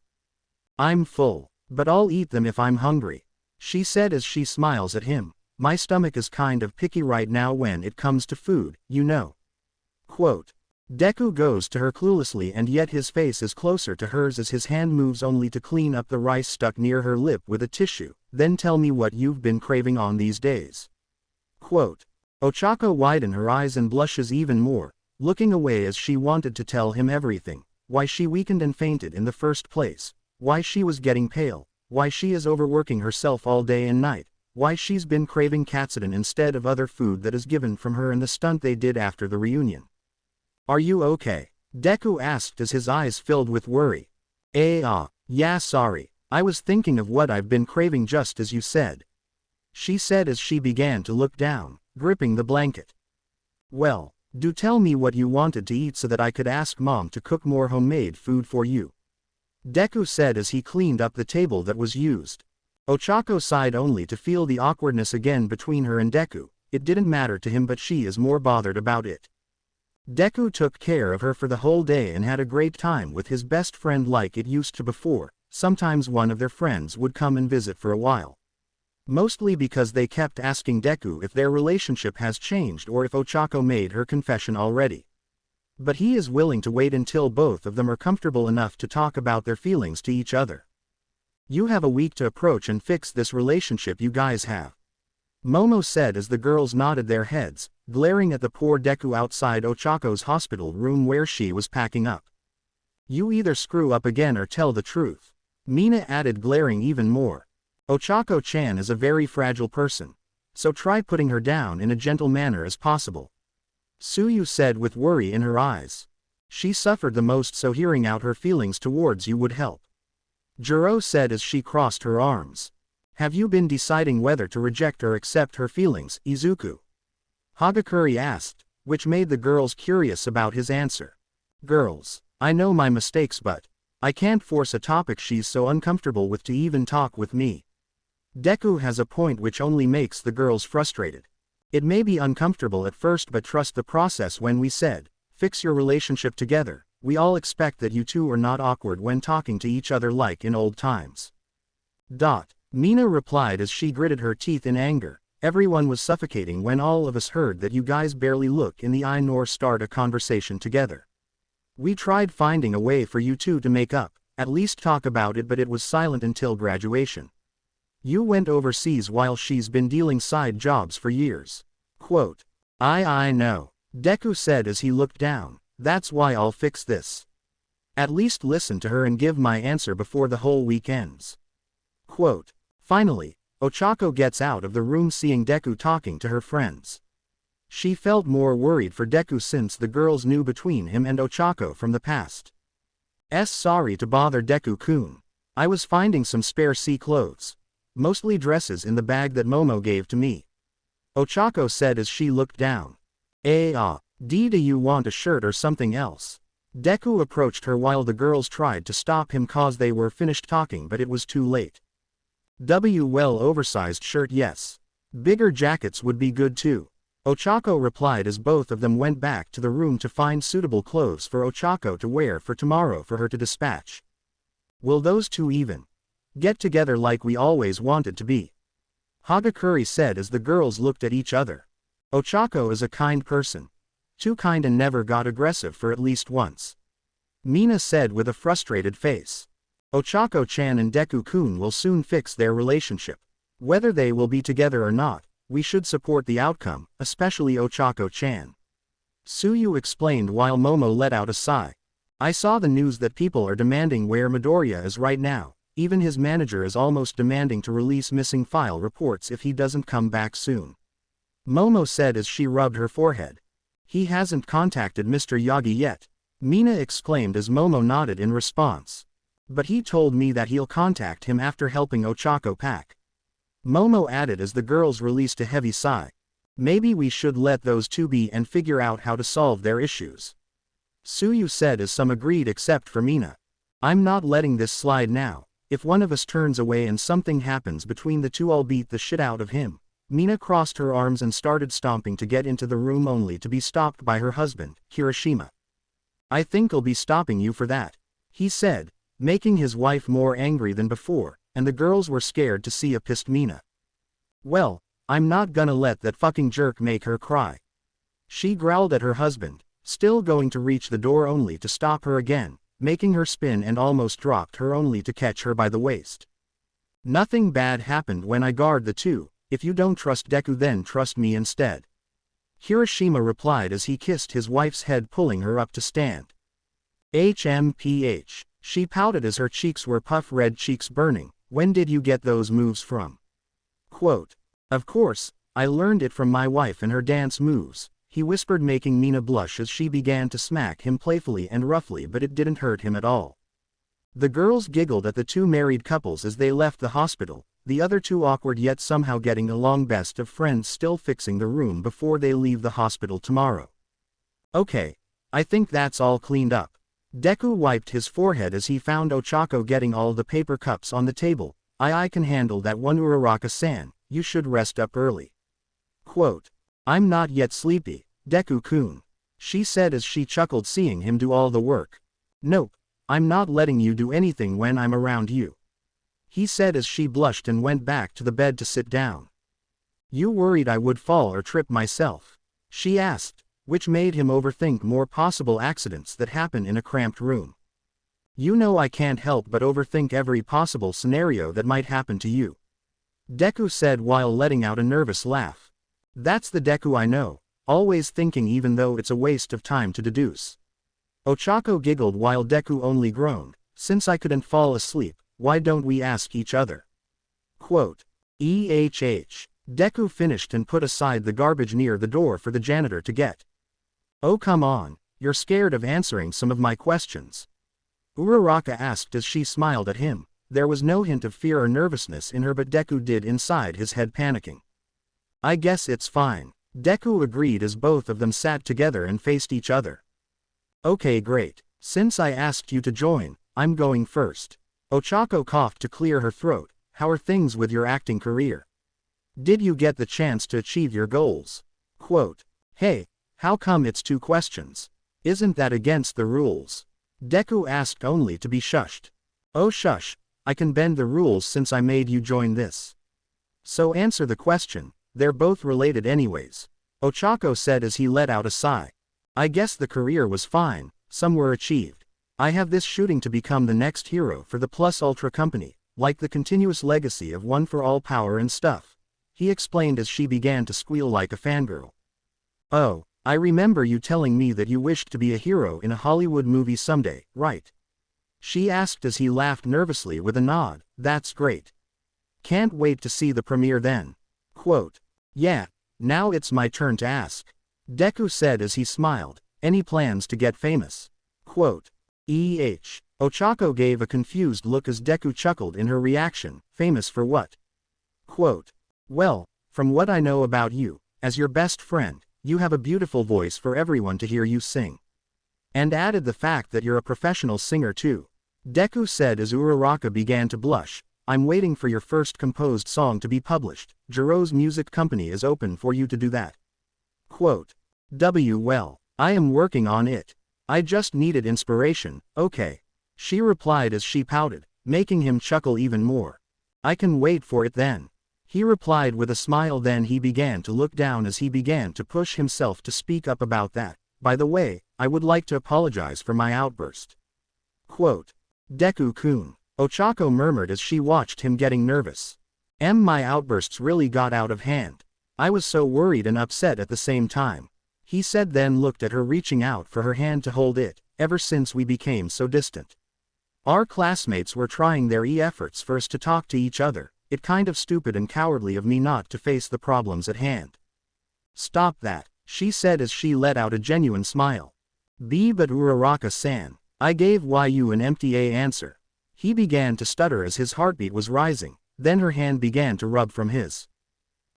I'm full, but I'll eat them if I'm hungry, she said as she smiles at him. My stomach is kind of picky right now when it comes to food, you know. Quote. Deku goes to her cluelessly, and yet his face is closer to hers as his hand moves only to clean up the rice stuck near her lip with a tissue. Then tell me what you've been craving on these days. Quote. Ochako widened her eyes and blushes even more, looking away as she wanted to tell him everything. Why she weakened and fainted in the first place. Why she was getting pale. Why she is overworking herself all day and night. Why she's been craving katsudon instead of other food that is given from her, and the stunt they did after the reunion. Are you okay? Deku asked as his eyes filled with worry. Yeah, sorry. I was thinking of what I've been craving just as you said, she said as she began to look down, gripping the blanket. Well, do tell me what you wanted to eat so that I could ask mom to cook more homemade food for you. Deku said as he cleaned up the table that was used. Ochako sighed only to feel the awkwardness again between her and Deku. it didn't matter to him, but she is more bothered about it. Deku took care of her for the whole day and had a great time with his best friend like it used to before. Sometimes one of their friends would come and visit for a while. Mostly because they kept asking Deku if their relationship has changed or if Ochako made her confession already. But he is willing to wait until both of them are comfortable enough to talk about their feelings to each other. You have a week to approach and fix this relationship you guys have, Momo said as the girls nodded their heads, glaring at the poor Deku outside Ochako's hospital room where she was packing up. You either screw up again or tell the truth, Mina added, glaring even more. Ochako-chan is a very fragile person, so try putting her down in a gentle manner as possible, Suyu said with worry in her eyes. She suffered the most, so hearing out her feelings towards you would help, Juro said as she crossed her arms. Have you been deciding whether to reject or accept her feelings, Izuku? Hagakure asked, which made the girls curious about his answer. Girls, I know my mistakes, but I can't force a topic she's so uncomfortable with to even talk with me. Deku has a point which only makes the girls frustrated. It may be uncomfortable at first, but trust the process. When we said, fix your relationship together, we all expect that you two are not awkward when talking to each other like in old times. Mina replied as she gritted her teeth in anger. Everyone was suffocating when all of us heard that you guys barely look in the eye nor start a conversation together. We tried finding a way for you two to make up, at least talk about it, but it was silent until graduation. You went overseas while she's been dealing side jobs for years. Quote, I know, Deku said as he looked down. That's why I'll fix this. At least listen to her and give my answer before the whole week ends. Quote. Finally, Ochako gets out of the room seeing Deku talking to her friends. She felt more worried for Deku since the girls knew between him and Ochako from the past. Sorry to bother Deku-kun. I was finding some spare sea clothes, mostly dresses, in the bag that Momo gave to me, Ochako said as she looked down. Do you want a shirt or something else? Deku approached her while the girls tried to stop him cause they were finished talking, but it was too late. Well, oversized shirt, yes. Bigger jackets would be good too, Ochako replied as both of them went back to the room to find suitable clothes for Ochako to wear for tomorrow for her to dispatch. Will those two even get together like we always wanted to be? Hagakure said as the girls looked at each other. Ochako is a kind person. Too kind and never got aggressive for at least once, Mina said with a frustrated face. Ochako-chan and Deku-kun will soon fix their relationship. Whether they will be together or not, we should support the outcome, especially Ochako-chan, Suyu explained while Momo let out a sigh. I saw the news that people are demanding where Midoriya is right now. Even his manager is almost demanding to release missing file reports if he doesn't come back soon, Momo said as she rubbed her forehead. He hasn't contacted Mr. Yagi yet, Mina exclaimed as Momo nodded in response. But he told me that he'll contact him after helping Ochako pack, Momo added as the girls released a heavy sigh. Maybe we should let those two be and figure out how to solve their issues, Suyu said as some agreed except for Mina. I'm not letting this slide now. If one of us turns away and something happens between the two, I'll beat the shit out of him. Mina crossed her arms and started stomping to get into the room only to be stopped by her husband, Kirishima. I think I'll be stopping you for that, he said, making his wife more angry than before, and the girls were scared to see a pissed Mina. Well, I'm not gonna let that fucking jerk make her cry, she growled at her husband, still going to reach the door only to stop her again, making her spin and almost dropped her only to catch her by the waist. Nothing bad happened when I guard the two. If you don't trust Deku, then trust me instead, Kirishima replied as he kissed his wife's head, pulling her up to stand. HMPH, she pouted as her cheeks were puff red, cheeks burning. When did you get those moves from? Quote, of course, I learned it from my wife and her dance moves, he whispered, making Mina blush as she began to smack him playfully and roughly, but it didn't hurt him at all. The girls giggled at the two married couples as they left the hospital, the other two awkward yet somehow getting along, best of friends still fixing the room before they leave the hospital tomorrow. Okay, I think that's all cleaned up. Deku wiped his forehead as he found Ochako getting all the paper cups on the table. I can handle that one, Uraraka-san, you should rest up early. Quote, I'm not yet sleepy, Deku-kun. She said as she chuckled seeing him do all the work. Nope, I'm not letting you do anything when I'm around you. He said as she blushed and went back to the bed to sit down. You worried I would fall or trip myself? She asked, which made him overthink more possible accidents that happen in a cramped room. You know I can't help but overthink every possible scenario that might happen to you. Deku said while letting out a nervous laugh. That's the Deku I know, always thinking even though it's a waste of time to deduce. Ochako giggled while Deku only groaned, since I couldn't fall asleep, why don't we ask each other? Quote. Deku finished and put aside the garbage near the door for the janitor to get. Oh come on, you're scared of answering some of my questions? Uraraka asked as she smiled at him. There was no hint of fear or nervousness in her but Deku did inside his head panicking. I guess it's fine, Deku agreed as both of them sat together and faced each other. Okay great, since I asked you to join, I'm going first. Ochako coughed to clear her throat. How are things with your acting career? Did you get the chance to achieve your goals? Quote. Hey, how come it's 2 questions? Isn't that against the rules? Deku asked only to be shushed. Oh shush, I can bend the rules since I made you join this. So answer the question, they're both related anyways. Ochako said as he let out a sigh. I guess the career was fine, some were achieved. I have this shooting to become the next hero for the Plus Ultra company, like the continuous legacy of One for All power and stuff. He explained as she began to squeal like a fangirl. Oh, I remember you telling me that you wished to be a hero in a Hollywood movie someday, right? She asked as he laughed nervously with a nod. That's great. Can't wait to see the premiere then. Quote. Yeah, now it's my turn to ask. Deku said as he smiled. Any plans to get famous? Quote. Ochako gave a confused look as Deku chuckled in her reaction. Famous for what? Quote. Well, from what I know about you, as your best friend, you have a beautiful voice for everyone to hear you sing. And added the fact that you're a professional singer too. Deku said as Uraraka began to blush. I'm waiting for your first composed song to be published. Jiro's music company is open for you to do that. Quote. Well, I am working on it. I just needed inspiration, okay. She replied as she pouted, making him chuckle even more. I can wait for it then. He replied with a smile then he began to look down as he began to push himself to speak up about that. By the way, I would like to apologize for my outburst. Quote. Deku-kun. Ochako murmured as she watched him getting nervous. My outbursts really got out of hand. I was so worried and upset at the same time. He said then looked at her reaching out for her hand to hold it, ever since we became so distant. Our classmates were trying their efforts for us to talk to each other, it kind of stupid and cowardly of me not to face the problems at hand. Stop that, she said as she let out a genuine smile. But Uraraka-san, I gave you an empty answer. He began to stutter as his heartbeat was rising, then her hand began to rub from his.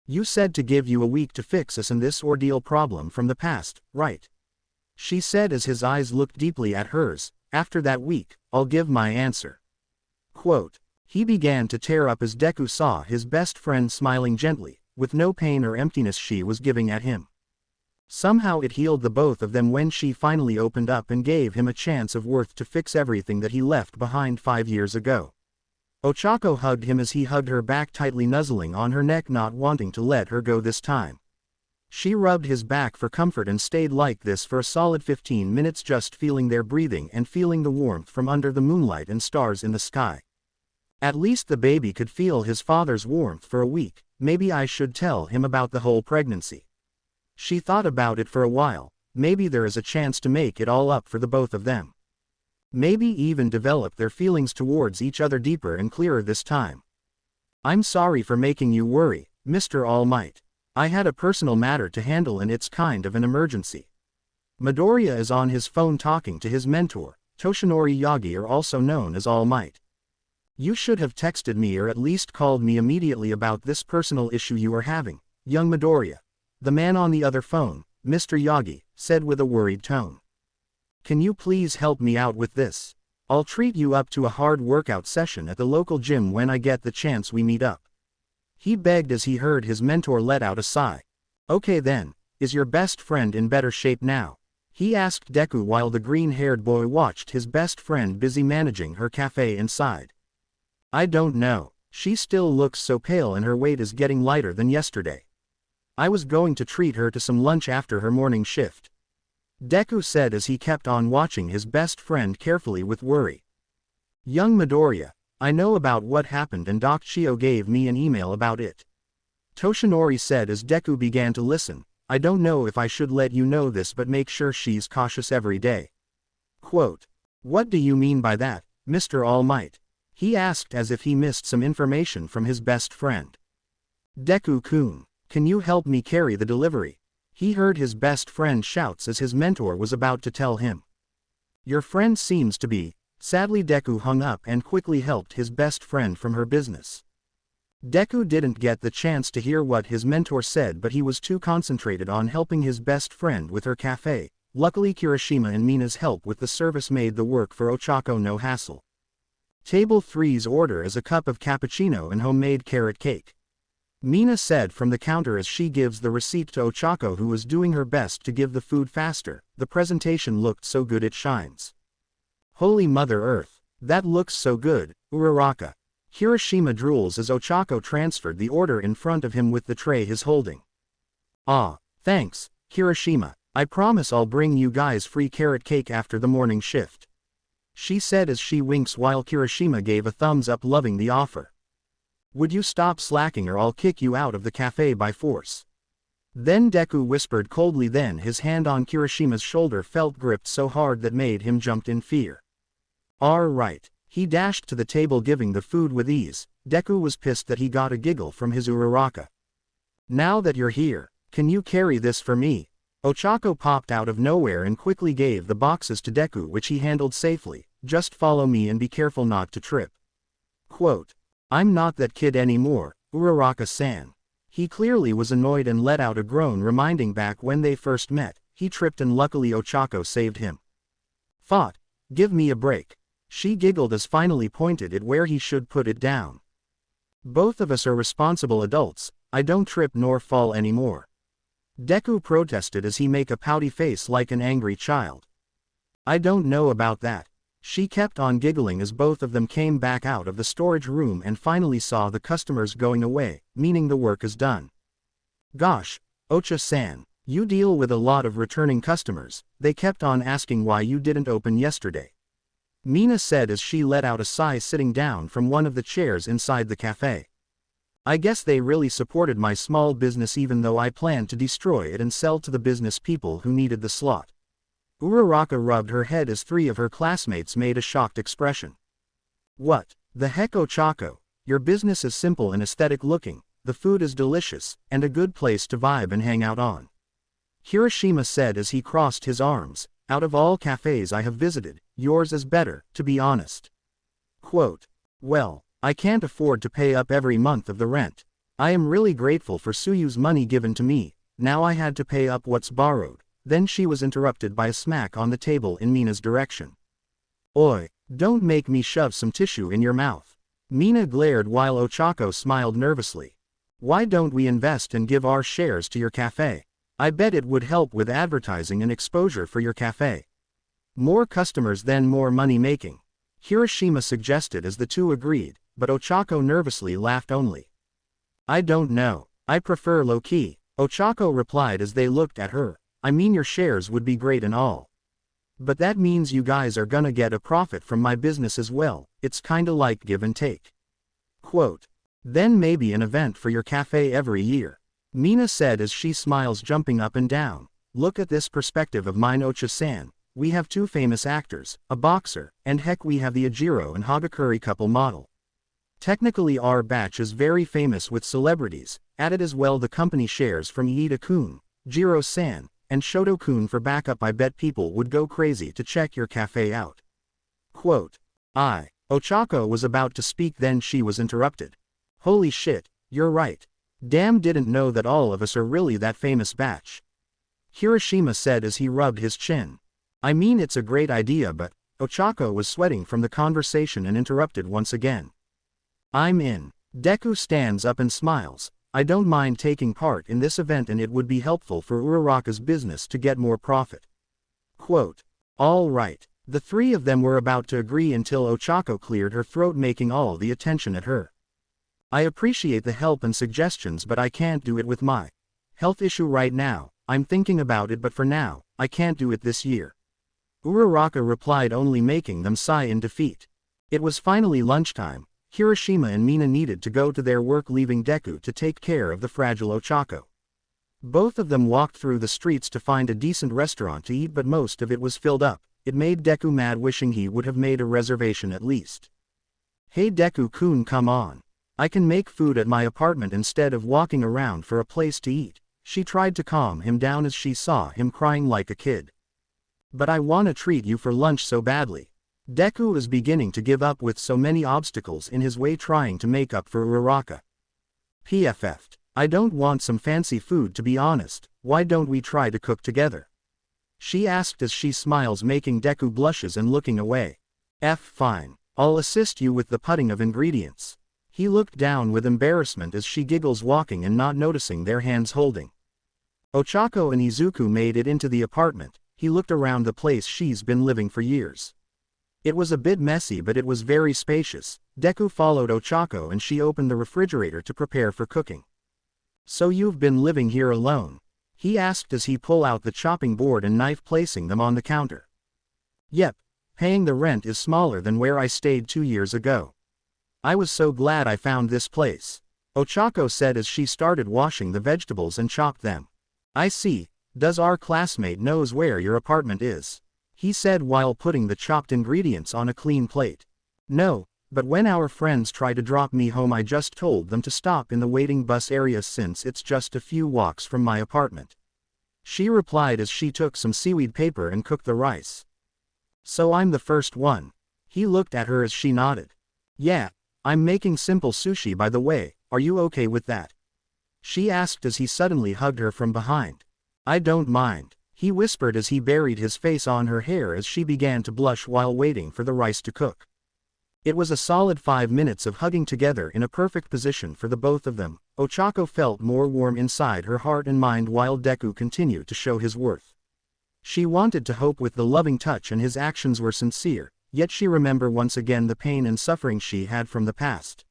You said to give you a week to fix us in this ordeal problem from the past, right? She said as his eyes looked deeply at hers. After that week, I'll give my answer. Quote. He began to tear up as Deku saw his best friend smiling gently, with no pain or emptiness she was giving at him. Somehow it healed the both of them when she finally opened up and gave him a chance of worth to fix everything that he left behind 5 years ago. Ochako hugged him as he hugged her back tightly nuzzling on her neck not wanting to let her go this time. She rubbed his back for comfort and stayed like this for a solid 15 minutes just feeling their breathing and feeling the warmth from under the moonlight and stars in the sky. At least the baby could feel his father's warmth for a week. Maybe I should tell him about the whole pregnancy. She thought about it for a while. Maybe there is a chance to make it all up for the both of them. Maybe even develop their feelings towards each other deeper and clearer this time. I'm sorry for making you worry, Mr. All Might. I had a personal matter to handle and it's kind of an emergency. Midoriya is on his phone talking to his mentor, Toshinori Yagi, or also known as All Might. You should have texted me or at least called me immediately about this personal issue you are having, young Midoriya. The man on the other phone, Mr. Yagi, said with a worried tone. Can you please help me out with this? I'll treat you up to a hard workout session at the local gym when I get the chance we meet up. He begged as he heard his mentor let out a sigh. Okay then, is your best friend in better shape now? He asked Deku while the green-haired boy watched his best friend busy managing her cafe inside. I don't know, she still looks so pale and her weight is getting lighter than yesterday. I was going to treat her to some lunch after her morning shift. Deku said as he kept on watching his best friend carefully with worry. Young Midoriya, I know about what happened and Doc Chio gave me an email about it. Toshinori said as Deku began to listen, I don't know if I should let you know this but make sure she's cautious every day. Quote. What do you mean by that, Mr. All Might? He asked as if he missed some information from his best friend. Deku-kun, can you help me carry the delivery? He heard his best friend shouts as his mentor was about to tell him. Your friend seems to be. Sadly Deku hung up and quickly helped his best friend from her business. Deku didn't get the chance to hear what his mentor said but he was too concentrated on helping his best friend with her cafe. Luckily Kirishima and Mina's help with the service made the work for Ochako no hassle. Table 3's order is a cup of cappuccino and homemade carrot cake. Mina said from the counter as she gives the receipt to Ochako who was doing her best to give the food faster. The presentation looked so good it shines. Holy Mother Earth, that looks so good, Uraraka. Kirishima drools as Ochako transferred the order in front of him with the tray he's holding. Ah, thanks, Kirishima, I promise I'll bring you guys free carrot cake after the morning shift. She said as she winks while Kirishima gave a thumbs up loving the offer. Would you stop slacking or I'll kick you out of the cafe by force? Then Deku whispered coldly then his hand on Kirishima's shoulder felt gripped so hard that made him jumped in fear. Right. He dashed to the table giving the food with ease. Deku was pissed that he got a giggle from his Uraraka. Now that you're here, can you carry this for me? Ochako popped out of nowhere and quickly gave the boxes to Deku which he handled safely. Just follow me and be careful not to trip. Quote. I'm not that kid anymore, Uraraka-san. He clearly was annoyed and let out a groan reminding back when they first met. He tripped and luckily Ochako saved him. Thought. Give me a break. She giggled as finally pointed it where he should put it down. Both of us are responsible adults, I don't trip nor fall anymore. Deku protested as he make a pouty face like an angry child. I don't know about that. She kept on giggling as both of them came back out of the storage room and finally saw the customers going away, meaning the work is done. Gosh, Ocha-san, you deal with a lot of returning customers, they kept on asking why you didn't open yesterday. Mina said as she let out a sigh sitting down from one of the chairs inside the cafe. I guess they really supported my small business even though I planned to destroy it and sell to the business people who needed the slot. Uraraka rubbed her head as three of her classmates made a shocked expression. What the heck Ochako, your business is simple and aesthetic looking, the food is delicious, and a good place to vibe and hang out on. Kirishima said as he crossed his arms, out of all cafes I have visited, yours is better, to be honest. Quote. Well, I can't afford to pay up every month of the rent. I am really grateful for Suyu's money given to me, now I had to pay up what's borrowed. Then she was interrupted by a smack on the table in Mina's direction. Oi, don't make me shove some tissue in your mouth. Mina glared while Ochako smiled nervously. Why don't we invest and give our shares to your cafe? I bet it would help with advertising and exposure for your cafe. More customers then more money making. Kirishima suggested as the two agreed, but Ochako nervously laughed only. I don't know, I prefer low-key, Ochako replied as they looked at her. I mean your shares would be great and all. But that means you guys are gonna get a profit from my business as well, it's kinda like give and take. Quote. Then maybe an event for your cafe every year. Mina said as she smiles jumping up and down. Look at this perspective of mine Ocha-san, we have two famous actors, a boxer, and heck we have the Ajiro and Hagakure couple model. Technically our batch is very famous with celebrities, added as well the company shares from Iida-kun, Jiro-san, and Shoto-kun for backup. I bet people would go crazy to check your cafe out. Quote. Ochako was about to speak then she was interrupted. Holy shit, you're right. Damn didn't know that all of us are really that famous batch. Kirishima said as he rubbed his chin. I mean it's a great idea but, Ochako was sweating from the conversation and interrupted once again. I'm in. Deku stands up and smiles. I don't mind taking part in this event and it would be helpful for Uraraka's business to get more profit. Quote. All right. The three of them were about to agree until Ochako cleared her throat, making all the attention at her. I appreciate the help and suggestions, but I can't do it with my health issue right now. I'm thinking about it, but for now, I can't do it this year. Uraraka replied, only making them sigh in defeat. It was finally lunchtime. Hiroshima and Mina needed to go to their work, leaving Deku to take care of the fragile Ochako. Both of them walked through the streets to find a decent restaurant to eat, but most of it was filled up. It made Deku mad, wishing he would have made a reservation at least. Hey Deku-kun, come on. I can make food at my apartment instead of walking around for a place to eat. She tried to calm him down as she saw him crying like a kid. But I wanna treat you for lunch so badly. Deku was beginning to give up with so many obstacles in his way, trying to make up for Uraraka. PFF'd. I don't want some fancy food, to be honest. Why don't we try to cook together? She asked as she smiles, making Deku blushes and looking away. Fine. I'll assist you with the putting of ingredients. He looked down with embarrassment as she giggles, walking and not noticing their hands holding. Ochako and Izuku made it into the apartment. He looked around the place she's been living for years. It was a bit messy, but it was very spacious. Deku followed Ochako and she opened the refrigerator to prepare for cooking. So you've been living here alone? He asked as he pulled out the chopping board and knife, placing them on the counter. Yep. Paying the rent is smaller than where I stayed 2 years ago. I was so glad I found this place, Ochako said as she started washing the vegetables and chopped them. I see. Does our classmate knows where your apartment is? He said while putting the chopped ingredients on a clean plate. No, but when our friends try to drop me home, I just told them to stop in the waiting bus area since it's just a few walks from my apartment. She replied as she took some seaweed paper and cooked the rice. So I'm the first one. He looked at her as she nodded. Yeah, I'm making simple sushi, by the way. Are you okay with that? She asked as he suddenly hugged her from behind. I don't mind, he whispered as he buried his face on her hair as she began to blush while waiting for the rice to cook. It was a solid 5 minutes of hugging together in a perfect position for the both of them. Ochako felt more warm inside her heart and mind while Deku continued to show his worth. She wanted to hope with the loving touch and his actions were sincere, yet she remembered once again the pain and suffering she had from the past.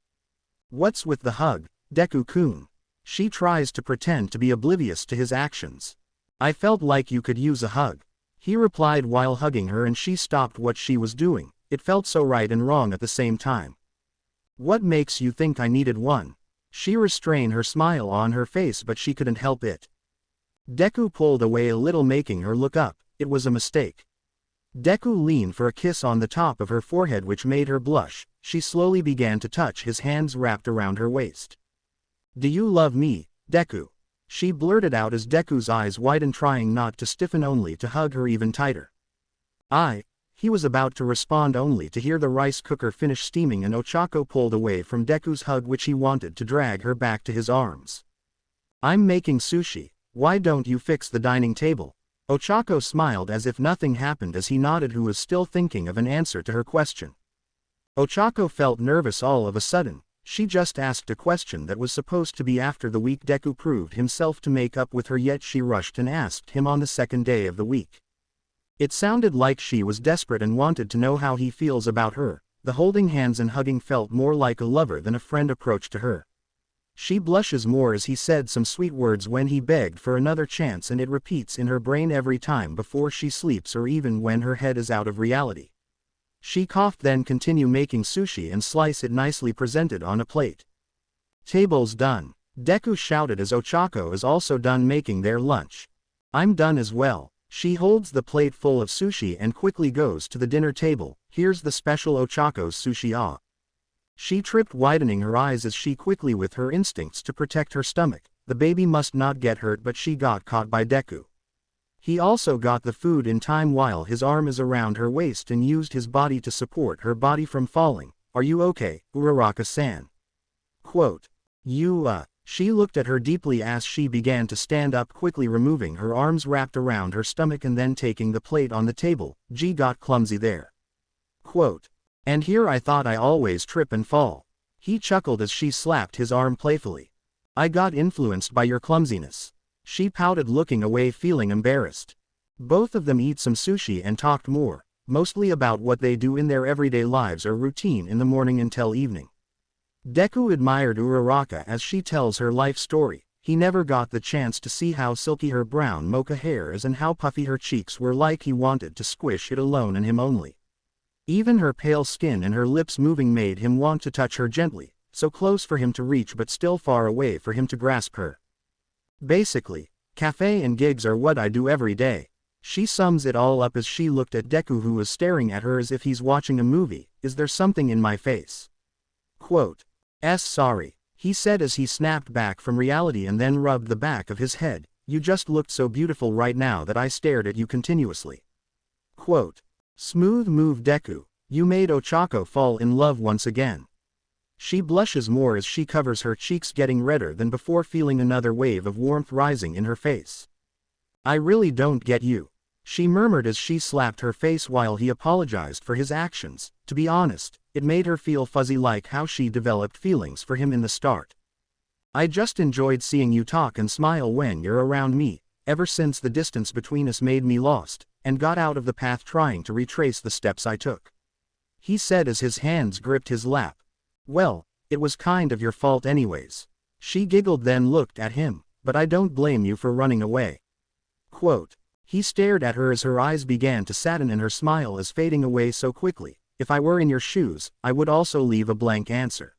What's with the hug, Deku-kun? She tries to pretend to be oblivious to his actions. I felt like you could use a hug, he replied while hugging her, and she stopped what she was doing. It felt so right and wrong at the same time. What makes you think I needed one? She restrained her smile on her face, but she couldn't help it. Deku pulled away a little, making her look up. It was a mistake. Deku leaned for a kiss on the top of her forehead, which made her blush. She slowly began to touch his hands wrapped around her waist. Do you love me, Deku? She blurted out as Deku's eyes widened, trying not to stiffen, only to hug her even tighter. He was about to respond only to hear the rice cooker finish steaming, and Ochako pulled away from Deku's hug, which he wanted to drag her back to his arms. I'm making sushi. Why don't you fix the dining table? Ochako smiled as if nothing happened as he nodded, who was still thinking of an answer to her question. Ochako felt nervous all of a sudden. She just asked a question that was supposed to be after the week Deku proved himself to make up with her, yet she rushed and asked him on the second day of the week. It sounded like she was desperate and wanted to know how he feels about her. The holding hands and hugging felt more like a lover than a friend approach to her. She blushes more as he said some sweet words when he begged for another chance, and it repeats in her brain every time before she sleeps or even when her head is out of reality. She coughed, then continue making sushi and slice it nicely presented on a plate. Table's done, Deku shouted as Ochako is also done making their lunch. I'm done as well. She holds the plate full of sushi and quickly goes to the dinner table. Here's the special Ochako's sushi. She tripped, widening her eyes as she quickly, with her instincts to protect her stomach. The baby must not get hurt, but she got caught by Deku. He also got the food in time while his arm is around her waist and used his body to support her body from falling. Are you okay, Uraraka-san? Quote. She looked at her deeply as she began to stand up, quickly removing her arms wrapped around her stomach and then taking the plate on the table. G got clumsy there. Quote. And here I thought I always trip and fall. He chuckled as she slapped his arm playfully. I got influenced by your clumsiness. She pouted, looking away, feeling embarrassed. Both of them eat some sushi and talked more, mostly about what they do in their everyday lives or routine in the morning until evening. Deku admired Uraraka as she tells her life story. He never got the chance to see how silky her brown mocha hair is and how puffy her cheeks were, like he wanted to squish it alone and him only. Even her pale skin and her lips moving made him want to touch her gently, so close for him to reach but still far away for him to grasp her. Basically, cafe and gigs are what I do every day. She sums it all up as she looked at Deku, who was staring at her as if he's watching a movie. Is there something in my face? Quote, sorry, he said as he snapped back from reality and then rubbed the back of his head. You just looked so beautiful right now that I stared at you continuously. Quote, smooth move, Deku. You made Ochako fall in love once again. She blushes more as she covers her cheeks, getting redder than before, feeling another wave of warmth rising in her face. I really don't get you, she murmured as she slapped her face while he apologized for his actions. To be honest, it made her feel fuzzy, like how she developed feelings for him in the start. I just enjoyed seeing you talk and smile when you're around me. Ever since the distance between us made me lost, and got out of the path trying to retrace the steps I took. He said as his hands gripped his lap. Well, it was kind of your fault anyways. She giggled, then looked at him, but I don't blame you for running away. Quote, he stared at her as her eyes began to sadden and her smile is fading away so quickly. If I were in your shoes, I would also leave a blank answer.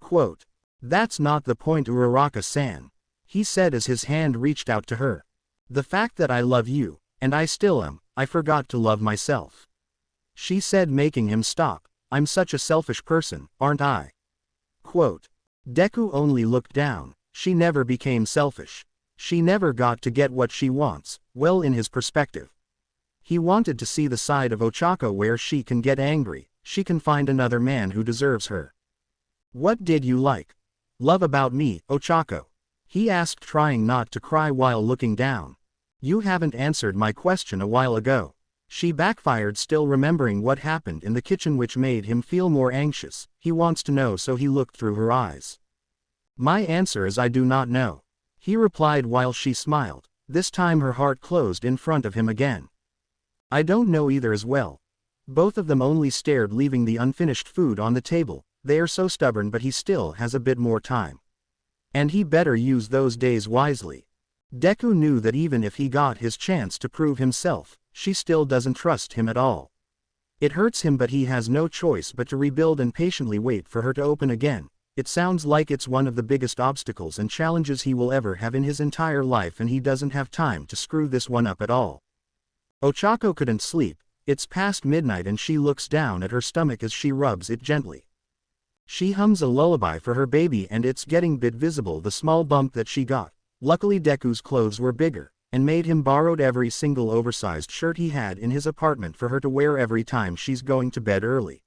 Quote, that's not the point, Uraraka-san, he said as his hand reached out to her. The fact that I love you, and I still am, I forgot to love myself. She said, making him stop. I'm such a selfish person, aren't I? Quote, Deku only looked down. She never became selfish. She never got to get what she wants. Well, in his perspective, he wanted to see the side of Ochako where she can get angry, she can find another man who deserves her. What did you love about me, Ochako? He asked, trying not to cry while looking down. You haven't answered my question a while ago. She backfired, still remembering what happened in the kitchen, which made him feel more anxious. He wants to know, so he looked through her eyes. My answer is I do not know, he replied while she smiled. This time her heart closed in front of him again. I don't know either as well. Both of them only stared, leaving the unfinished food on the table. They are so stubborn, but he still has a bit more time. And he better use those days wisely. Deku knew that even if he got his chance to prove himself, she still doesn't trust him at all. It hurts him, but he has no choice but to rebuild and patiently wait for her to open again. It sounds like it's one of the biggest obstacles and challenges he will ever have in his entire life, and he doesn't have time to screw this one up at all. Ochako couldn't sleep. It's past midnight and she looks down at her stomach as she rubs it gently. She hums a lullaby for her baby, and it's getting bit visible, the small bump that she got. Luckily Deku's clothes were bigger, and made him borrowed every single oversized shirt he had in his apartment for her to wear every time she's going to bed early.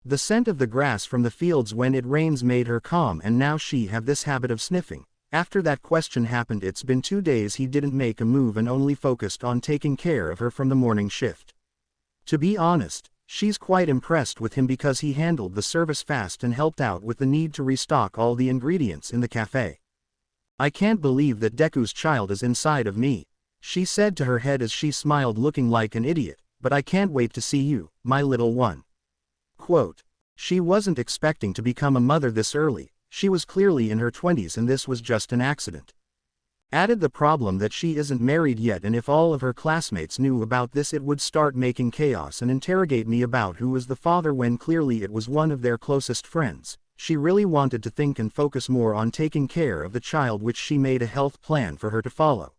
The scent of the grass from the fields when it rains made her calm, and now she have this habit of sniffing. After that question happened, it's been 2 days he didn't make a move and only focused on taking care of her from the morning shift. To be honest, she's quite impressed with him because he handled the service fast and helped out with the need to restock all the ingredients in the cafe. I can't believe that Deku's child is inside of me, she said to her head as she smiled, looking like an idiot, but I can't wait to see you, my little one. Quote, she wasn't expecting to become a mother this early. She was clearly in her 20s and this was just an accident. Added the problem that she isn't married yet, and if all of her classmates knew about this it would start making chaos and interrogate me about who was the father when clearly it was one of their closest friends. She really wanted to think and focus more on taking care of the child, which she made a health plan for her to follow.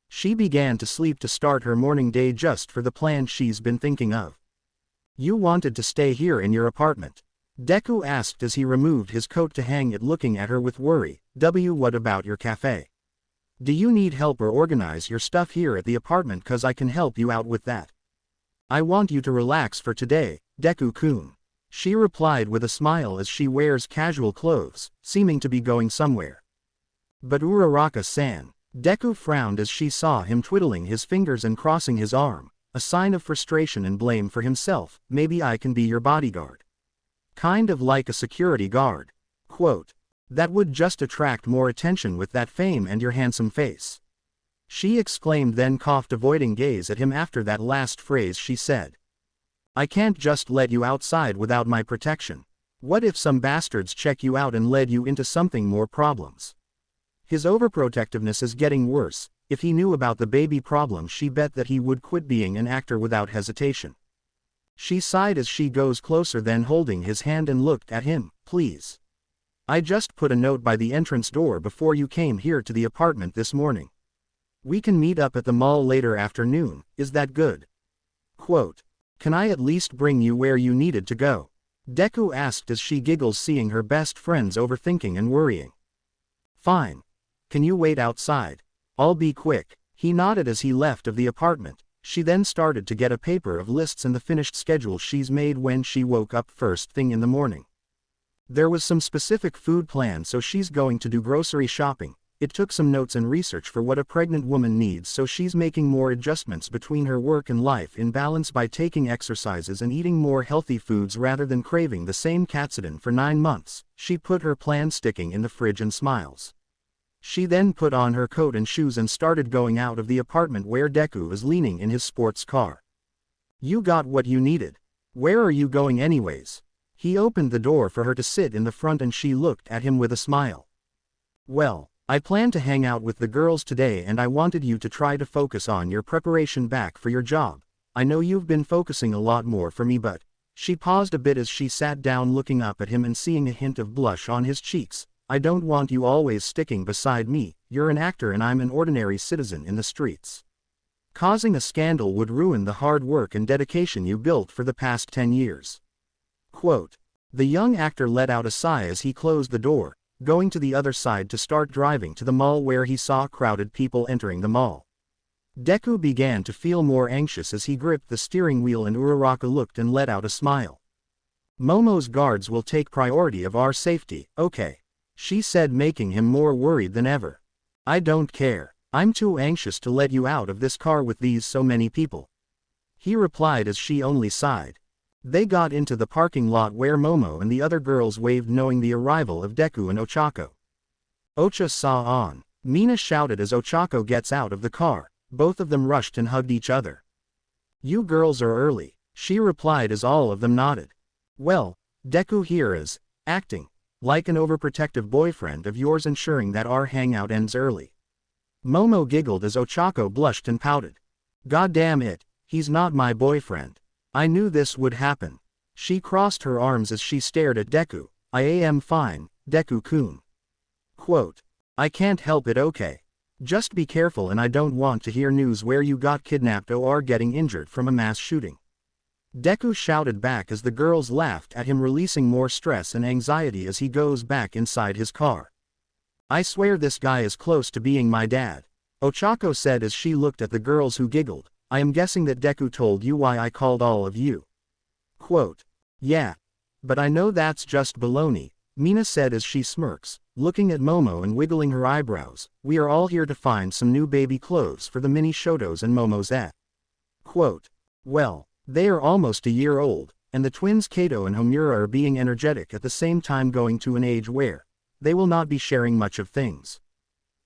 She began to sleep to start her morning day just for the plan she's been thinking of. You wanted to stay here in your apartment? Deku asked as he removed his coat to hang it, looking at her with worry. What about your cafe? Do you need help or organize your stuff here at the apartment? Cause I can help you out with that. I want you to relax for today, Deku-kun, she replied with a smile as she wears casual clothes, seeming to be going somewhere. But Uraraka-san, Deku frowned as she saw him twiddling his fingers and crossing his arm, a sign of frustration and blame for himself. Maybe I can be your bodyguard. Kind of like a security guard. Quote, That would just attract more attention with that fame and your handsome face. She exclaimed, then coughed, avoiding gaze at him after that last phrase. She said, I can't just let you outside without my protection. What if some bastards check you out and led you into something more problems? His overprotectiveness is getting worse. If he knew about the baby problem, she bet that he would quit being an actor without hesitation. She sighed as she goes closer, then holding his hand and looked at him. Please. I just put a note by the entrance door before you came here to the apartment this morning. We can meet up at the mall later afternoon, is that good? Quote, can I at least bring you where you needed to go? Deku asked as she giggles, seeing her best friends overthinking and worrying. Fine. Can you wait outside? I'll be quick. He nodded as he left of the apartment. She then started to get a paper of lists and the finished schedule she's made when she woke up first thing in the morning. There was some specific food plan, so she's going to do grocery shopping. It took some notes and research for what a pregnant woman needs, so she's making more adjustments between her work and life in balance by taking exercises and eating more healthy foods rather than craving the same katsudon for 9 months. She put her plan sticking in the fridge and smiles. She then put on her coat and shoes and started going out of the apartment where Deku was leaning in his sports car. You got what you needed. Where are you going anyways? He opened the door for her to sit in the front and she looked at him with a smile. Well, I plan to hang out with the girls today and I wanted you to try to focus on your preparation back for your job. I know you've been focusing a lot more for me, but... She paused a bit as she sat down, looking up at him and seeing a hint of blush on his cheeks. I don't want you always sticking beside me. You're an actor and I'm an ordinary citizen in the streets. Causing a scandal would ruin the hard work and dedication you built for the past 10 years. Quote. The young actor let out a sigh as he closed the door, going to the other side to start driving to the mall where he saw crowded people entering the mall. Deku began to feel more anxious as he gripped the steering wheel and Uraraka looked and let out a smile. Momo's guards will take priority of our safety, okay? She said, making him more worried than ever. I don't care. I'm too anxious to let you out of this car with these so many people. He replied as she only sighed. They got into the parking lot where Momo and the other girls waved, knowing the arrival of Deku and Ochako. Ocha saw on. Mina shouted as Ochako gets out of the car. Both of them rushed and hugged each other. You girls are early, she replied as all of them nodded. Well, Deku here is acting like an overprotective boyfriend of yours, ensuring that our hangout ends early. Momo giggled as Ochako blushed and pouted. God damn it, he's not my boyfriend. I knew this would happen. She crossed her arms as she stared at Deku. I am fine, Deku-kun. Quote. I can't help it, okay? Just be careful, and I don't want to hear news where you got kidnapped or are getting injured from a mass shooting. Deku shouted back as the girls laughed at him, releasing more stress and anxiety as he goes back inside his car. I swear this guy is close to being my dad, Ochako said as she looked at the girls who giggled. I am guessing that Deku told you why I called all of you. Quote. Yeah. But I know that's just baloney, Mina said as she smirks, looking at Momo and wiggling her eyebrows. We are all here to find some new baby clothes for the mini Shotos and Momo's at. Quote. Well, they are almost a year old, and the twins Kato and Homura are being energetic at the same time, going to an age where they will not be sharing much of things.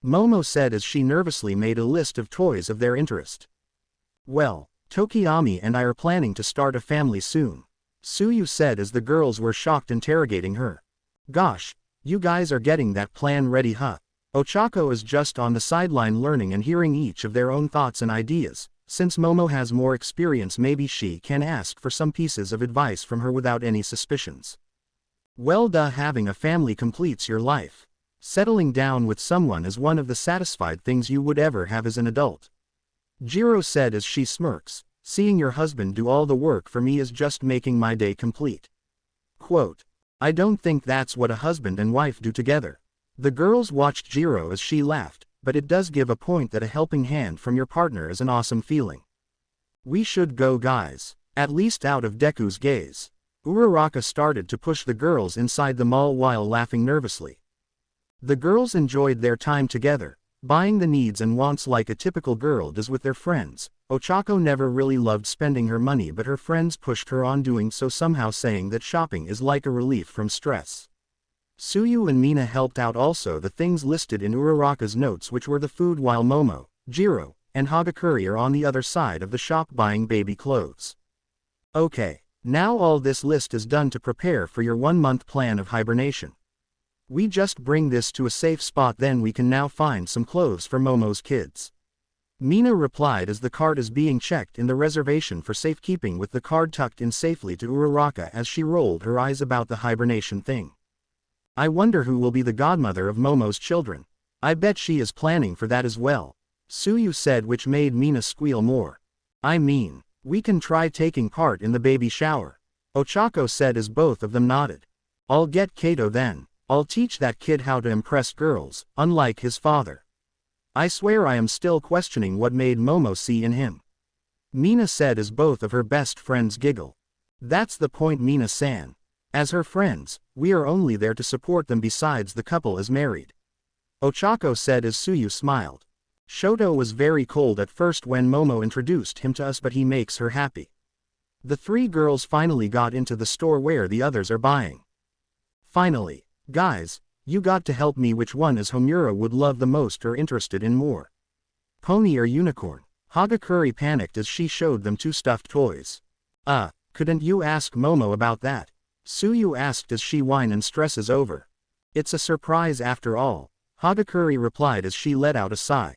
Momo said as she nervously made a list of toys of their interest. Well, Tokiyami and I are planning to start a family soon, Suyu said as the girls were shocked, interrogating her. Gosh, you guys are getting that plan ready, huh? Ochako is just on the sideline learning and hearing each of their own thoughts and ideas. Since Momo has more experience, maybe she can ask for some pieces of advice from her without any suspicions. Well, having a family completes your life. Settling down with someone is one of the satisfied things you would ever have as an adult, Jiro said as she smirks. Seeing your husband do all the work for me is just making my day complete. Quote. I don't think that's what a husband and wife do together. The girls watched Jiro as she laughed, but it does give a point that a helping hand from your partner is an awesome feeling. We should go, guys. At least out of Deku's gaze. Uraraka started to push the girls inside the mall while laughing nervously. The girls enjoyed their time together, buying the needs and wants like a typical girl does with their friends. Ochako never really loved spending her money, but her friends pushed her on doing so, somehow saying that shopping is like a relief from stress. Suyu and Mina helped out also the things listed in Uraraka's notes, which were the food, while Momo, Jiro, and Hagakure are on the other side of the shop buying baby clothes. Okay, now all this list is done to prepare for your 1-month plan of hibernation. We just bring this to a safe spot, then we can now find some clothes for Momo's kids. Mina replied as the card is being checked in the reservation for safekeeping, with the card tucked in safely to Uraraka as she rolled her eyes about the hibernation thing. I wonder who will be the godmother of Momo's children. I bet she is planning for that as well, Suyu said, which made Mina squeal more. I mean, we can try taking part in the baby shower, Ochako said as both of them nodded. I'll get Kato then. I'll teach that kid how to impress girls, unlike his father. I swear I am still questioning what made Momo see in him, Mina said as both of her best friends giggle. That's the point, Mina-san. As her friends, we are only there to support them, besides the couple is married, Ochako said as Suyu smiled. Shoto was very cold at first when Momo introduced him to us, but he makes her happy. The three girls finally got into the store where the others are buying. Finally, guys, you got to help me. Which one is Homura would love the most or interested in more? Pony or unicorn? Hagakure panicked as she showed them 2 stuffed toys. Couldn't you ask Momo about that? Suyu asked as she whines and stresses over. It's a surprise after all, Hagakure replied as she let out a sigh.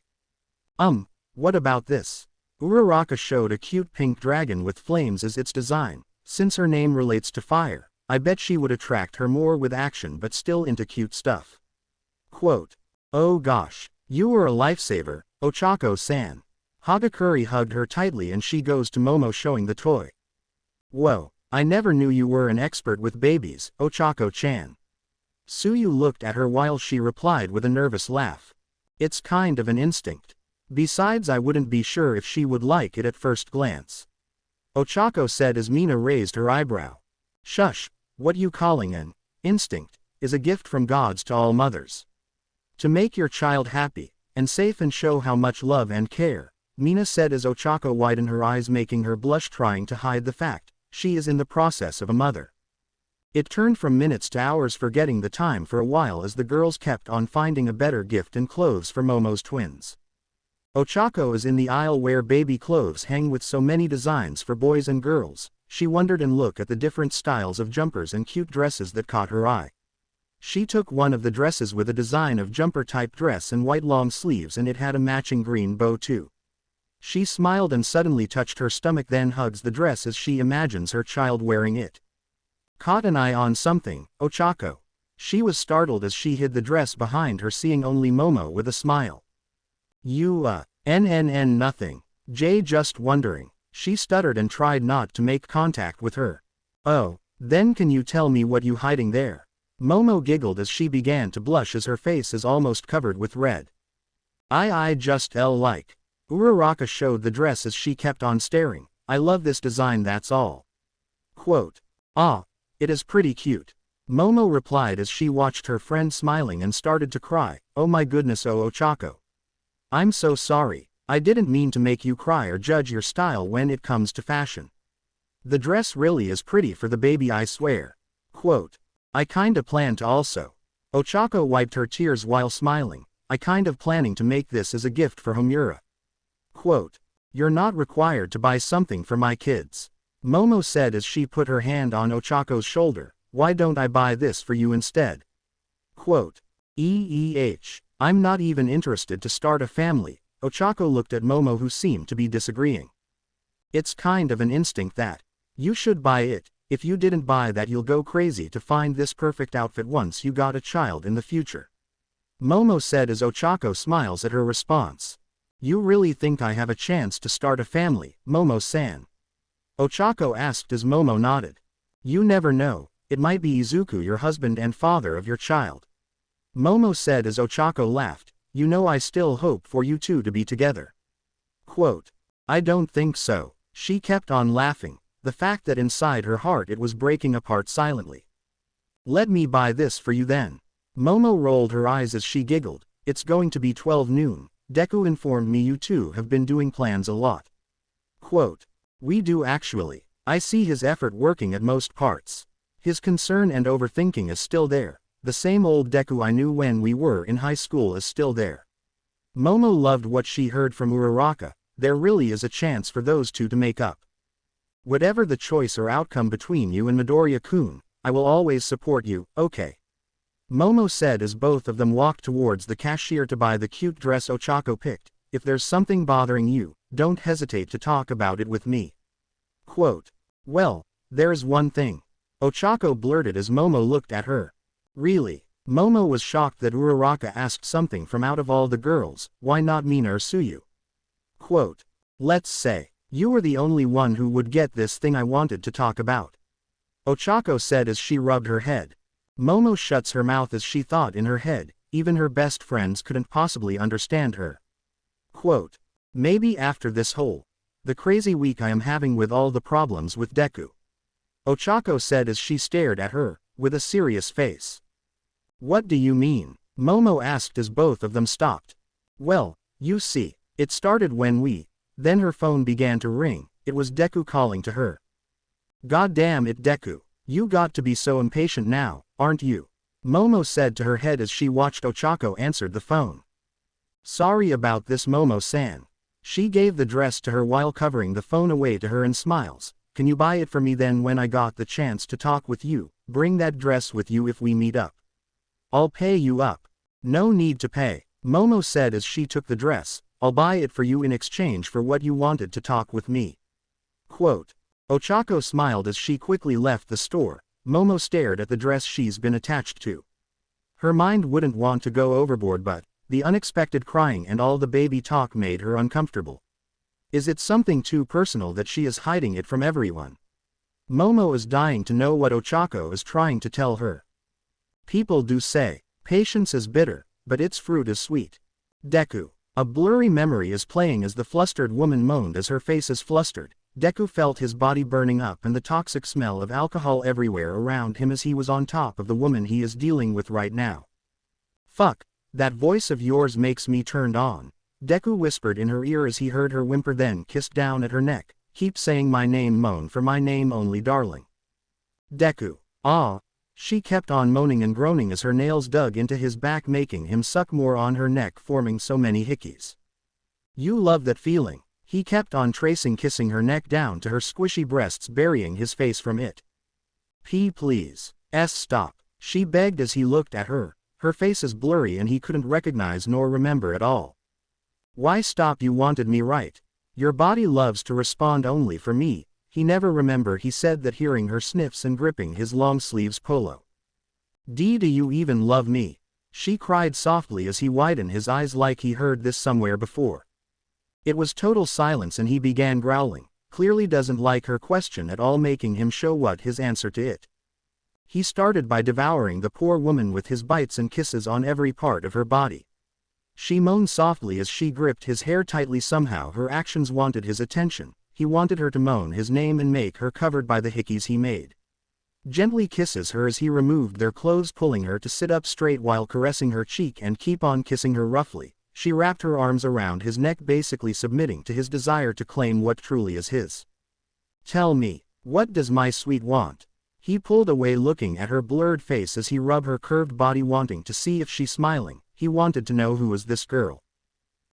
What about this? Uraraka showed a cute pink dragon with flames as its design. Since her name relates to fire, I bet she would attract her more with action but still into cute stuff. Quote, oh gosh, you were a lifesaver, Ochako-san. Hagakure hugged her tightly and she goes to Momo showing the toy. Whoa, I never knew you were an expert with babies, Ochako-chan. Suyu looked at her while she replied with a nervous laugh. It's kind of an instinct. Besides, I wouldn't be sure if she would like it at first glance, Ochako said as Mina raised her eyebrow. Shush, what you calling an instinct is a gift from gods to all mothers. To make your child happy and safe and show how much love and care, Mina said as Ochako widened her eyes, making her blush, trying to hide the fact she is in the process of a mother. It turned from minutes to hours, forgetting the time for a while as the girls kept on finding a better gift and clothes for Momo's twins. Ochako is in the aisle where baby clothes hang with so many designs for boys and girls. She wondered and looked at the different styles of jumpers and cute dresses that caught her eye. She took one of the dresses with a design of jumper-type dress and white long sleeves, and it had a matching green bow too. She smiled and suddenly touched her stomach, then hugs the dress as she imagines her child wearing it. Caught an eye on something, Ochako. She was startled as she hid the dress behind her, seeing only Momo with a smile. Nothing. Jay, just wondering. She stuttered and tried not to make contact with her. Oh, then can you tell me what you hiding there? Momo giggled as she began to blush as her face is almost covered with red. I just like. Uraraka showed the dress as she kept on staring. I love this design, that's all. Quote, it is pretty cute, Momo replied as she watched her friend smiling and started to cry. Oh my goodness, oh Ochako. I'm so sorry. I didn't mean to make you cry or judge your style when it comes to fashion. The dress really is pretty for the baby, I swear. Quote, I kinda plan to also. Ochako wiped her tears while smiling. I kind of planning to make this as a gift for Homura. Quote, you're not required to buy something for my kids, Momo said as she put her hand on Ochako's shoulder. Why don't I buy this for you instead? Quote, I'm not even interested to start a family. Ochako looked at Momo, who seemed to be disagreeing. It's kind of an instinct that you should buy it. If you didn't buy that, you'll go crazy to find this perfect outfit once you got a child in the future, Momo said as Ochako smiles at her response. You really think I have a chance to start a family, Momo-san? Ochako asked as Momo nodded. You never know, it might be Izuku, your husband and father of your child, Momo said as Ochako laughed. You know, I still hope for you two to be together. Quote, I don't think so. She kept on laughing, the fact that inside her heart it was breaking apart silently. Let me buy this for you then. Momo rolled her eyes as she giggled. It's going to be 12 noon. Deku informed me you two have been doing plans a lot. Quote, we do actually. I see his effort working at most parts. His concern and overthinking is still there. the same old Deku I knew when we were in high school is still there. Momo loved what she heard from Uraraka. There really is a chance for those two to make up. Whatever the choice or outcome between you and Midoriya-kun, I will always support you, okay? Momo said as both of them walked towards the cashier to buy the cute dress Ochako picked. If there's something bothering you, don't hesitate to talk about it with me. Quote. Well, there's one thing. Ochako blurted as Momo looked at her. Really? Momo was shocked that Uraraka asked something from out of all the girls. Why not Mina or Tsuyu? Quote. Let's say, you were the only one who would get this thing I wanted to talk about. Ochako said as she rubbed her head. Momo shuts her mouth as she thought in her head, even her best friends couldn't possibly understand her. Quote. Maybe after this the crazy week I am having with all the problems with Deku. Ochako said as she stared at her, with a serious face. What do you mean? Momo asked as both of them stopped. Well, you see, it started when then her phone began to ring. It was Deku calling to her. God damn it, Deku, you got to be so impatient now, aren't you? Momo said to her head as she watched Ochako answer the phone. Sorry about this, Momo-san. She gave the dress to her while covering the phone away to her and smiles. Can you buy it for me then when I got the chance to talk with you? Bring that dress with you if we meet up. I'll pay you up. No need to pay, Momo said as she took the dress. I'll buy it for you in exchange for what you wanted to talk with me. Quote. Ochako smiled as she quickly left the store. Momo stared at the dress she's been attached to. Her mind wouldn't want to go overboard, but the unexpected crying and all the baby talk made her uncomfortable. Is it something too personal that she is hiding it from everyone? Momo is dying to know what Ochako is trying to tell her. People do say, patience is bitter, but its fruit is sweet. Deku. A blurry memory is playing as the flustered woman moaned as her face is flustered. Deku felt his body burning up and the toxic smell of alcohol everywhere around him as he was on top of the woman he is dealing with right now. Fuck, that voice of yours makes me turned on, Deku whispered in her ear as he heard her whimper, then kissed down at her neck. Keep saying my name, moan for my name only, darling. Deku. Ah. She kept on moaning and groaning as her nails dug into his back, making him suck more on her neck, forming so many hickeys. You love that feeling. He kept on kissing her neck down to her squishy breasts, burying his face from it. Please. Stop. She begged as he looked at her. Her face is blurry and he couldn't recognize nor remember at all. Why stop? You wanted me, right? Your body loves to respond only for me. He never remember, he said that, hearing her sniffs and gripping his long sleeves polo. Do you even love me? She cried softly as he widened his eyes like he heard this somewhere before. It was total silence and he began growling. Clearly doesn't like her question at all, making him show what his answer to it. He started by devouring the poor woman with his bites and kisses on every part of her body. She moaned softly as she gripped his hair tightly. Somehow her actions wanted his attention. He wanted her to moan his name and make her covered by the hickeys he made. Gently kisses her as he removed their clothes, pulling her to sit up straight while caressing her cheek and keep on kissing her roughly. She wrapped her arms around his neck, basically submitting to his desire to claim what truly is his. Tell me, what does my sweet want? He pulled away, looking at her blurred face as he rubbed her curved body, wanting to see if she's smiling. He wanted to know who was this girl.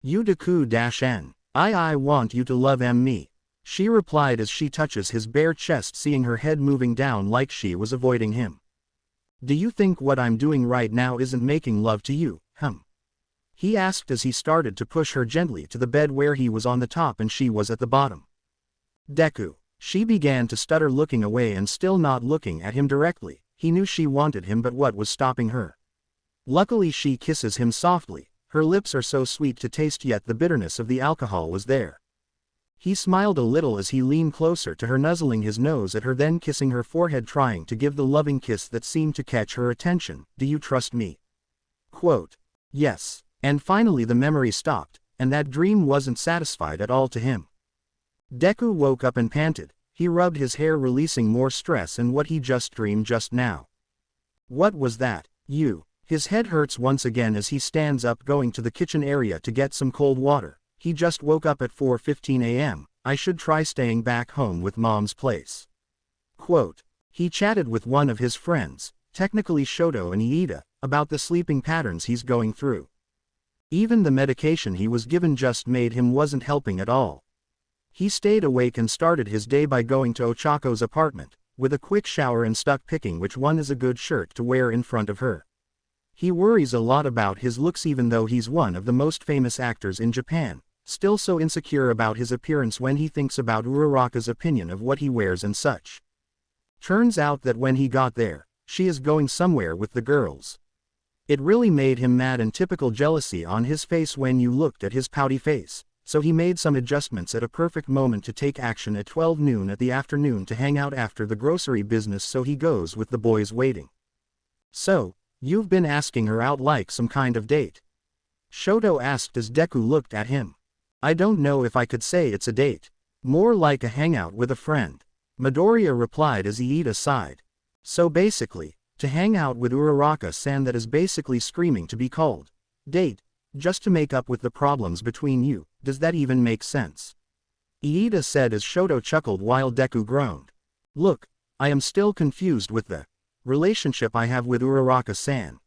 You Deku-n. I want you to love me. She replied as she touches his bare chest, seeing her head moving down like she was avoiding him. Do you think what I'm doing right now isn't making love to you, He asked as he started to push her gently to the bed where he was on the top and she was at the bottom. Deku. She began to stutter, looking away and still not looking at him directly. He knew she wanted him, but what was stopping her? Luckily she kisses him softly. Her lips are so sweet to taste, yet the bitterness of the alcohol was there. He smiled a little as he leaned closer to her, nuzzling his nose at her, then kissing her forehead, trying to give the loving kiss that seemed to catch her attention. Do you trust me? Quote. Yes. And finally the memory stopped, and that dream wasn't satisfied at all to him. Deku woke up and panted. He rubbed his hair, releasing more stress and what he just dreamed just now. What was that? His head hurts once again as he stands up, going to the kitchen area to get some cold water. He just woke up at 4:15 a.m. I should try staying back home with mom's place. Quote. He chatted with one of his friends. technically Shoto and Iida, about the sleeping patterns he's going through. Even the medication he was given just made him wasn't helping at all. He stayed awake and started his day by going to Ochako's apartment, with a quick shower and stuck picking which one is a good shirt to wear in front of her. He worries a lot about his looks even though he's one of the most famous actors in Japan, still so insecure about his appearance when he thinks about Uraraka's opinion of what he wears and such. Turns out that when he got there, she is going somewhere with the girls. It really made him mad and typical jealousy on his face when you looked at his pouty face, so he made some adjustments at a perfect moment to take action at 12 noon at the afternoon to hang out after the grocery business, so he goes with the boys waiting. "So, you've been asking her out like some kind of date?" Shoto asked as Deku looked at him. "I don't know if I could say it's a date. More like a hangout with a friend," Midoriya replied as Iida sighed. "So basically, to hang out with Uraraka-san, that is basically screaming to be called date, just to make up with the problems between you. Does that even make sense?" Iida said as Shoto chuckled while Deku groaned. "Look, I am still confused with the relationship I have with Uraraka-san.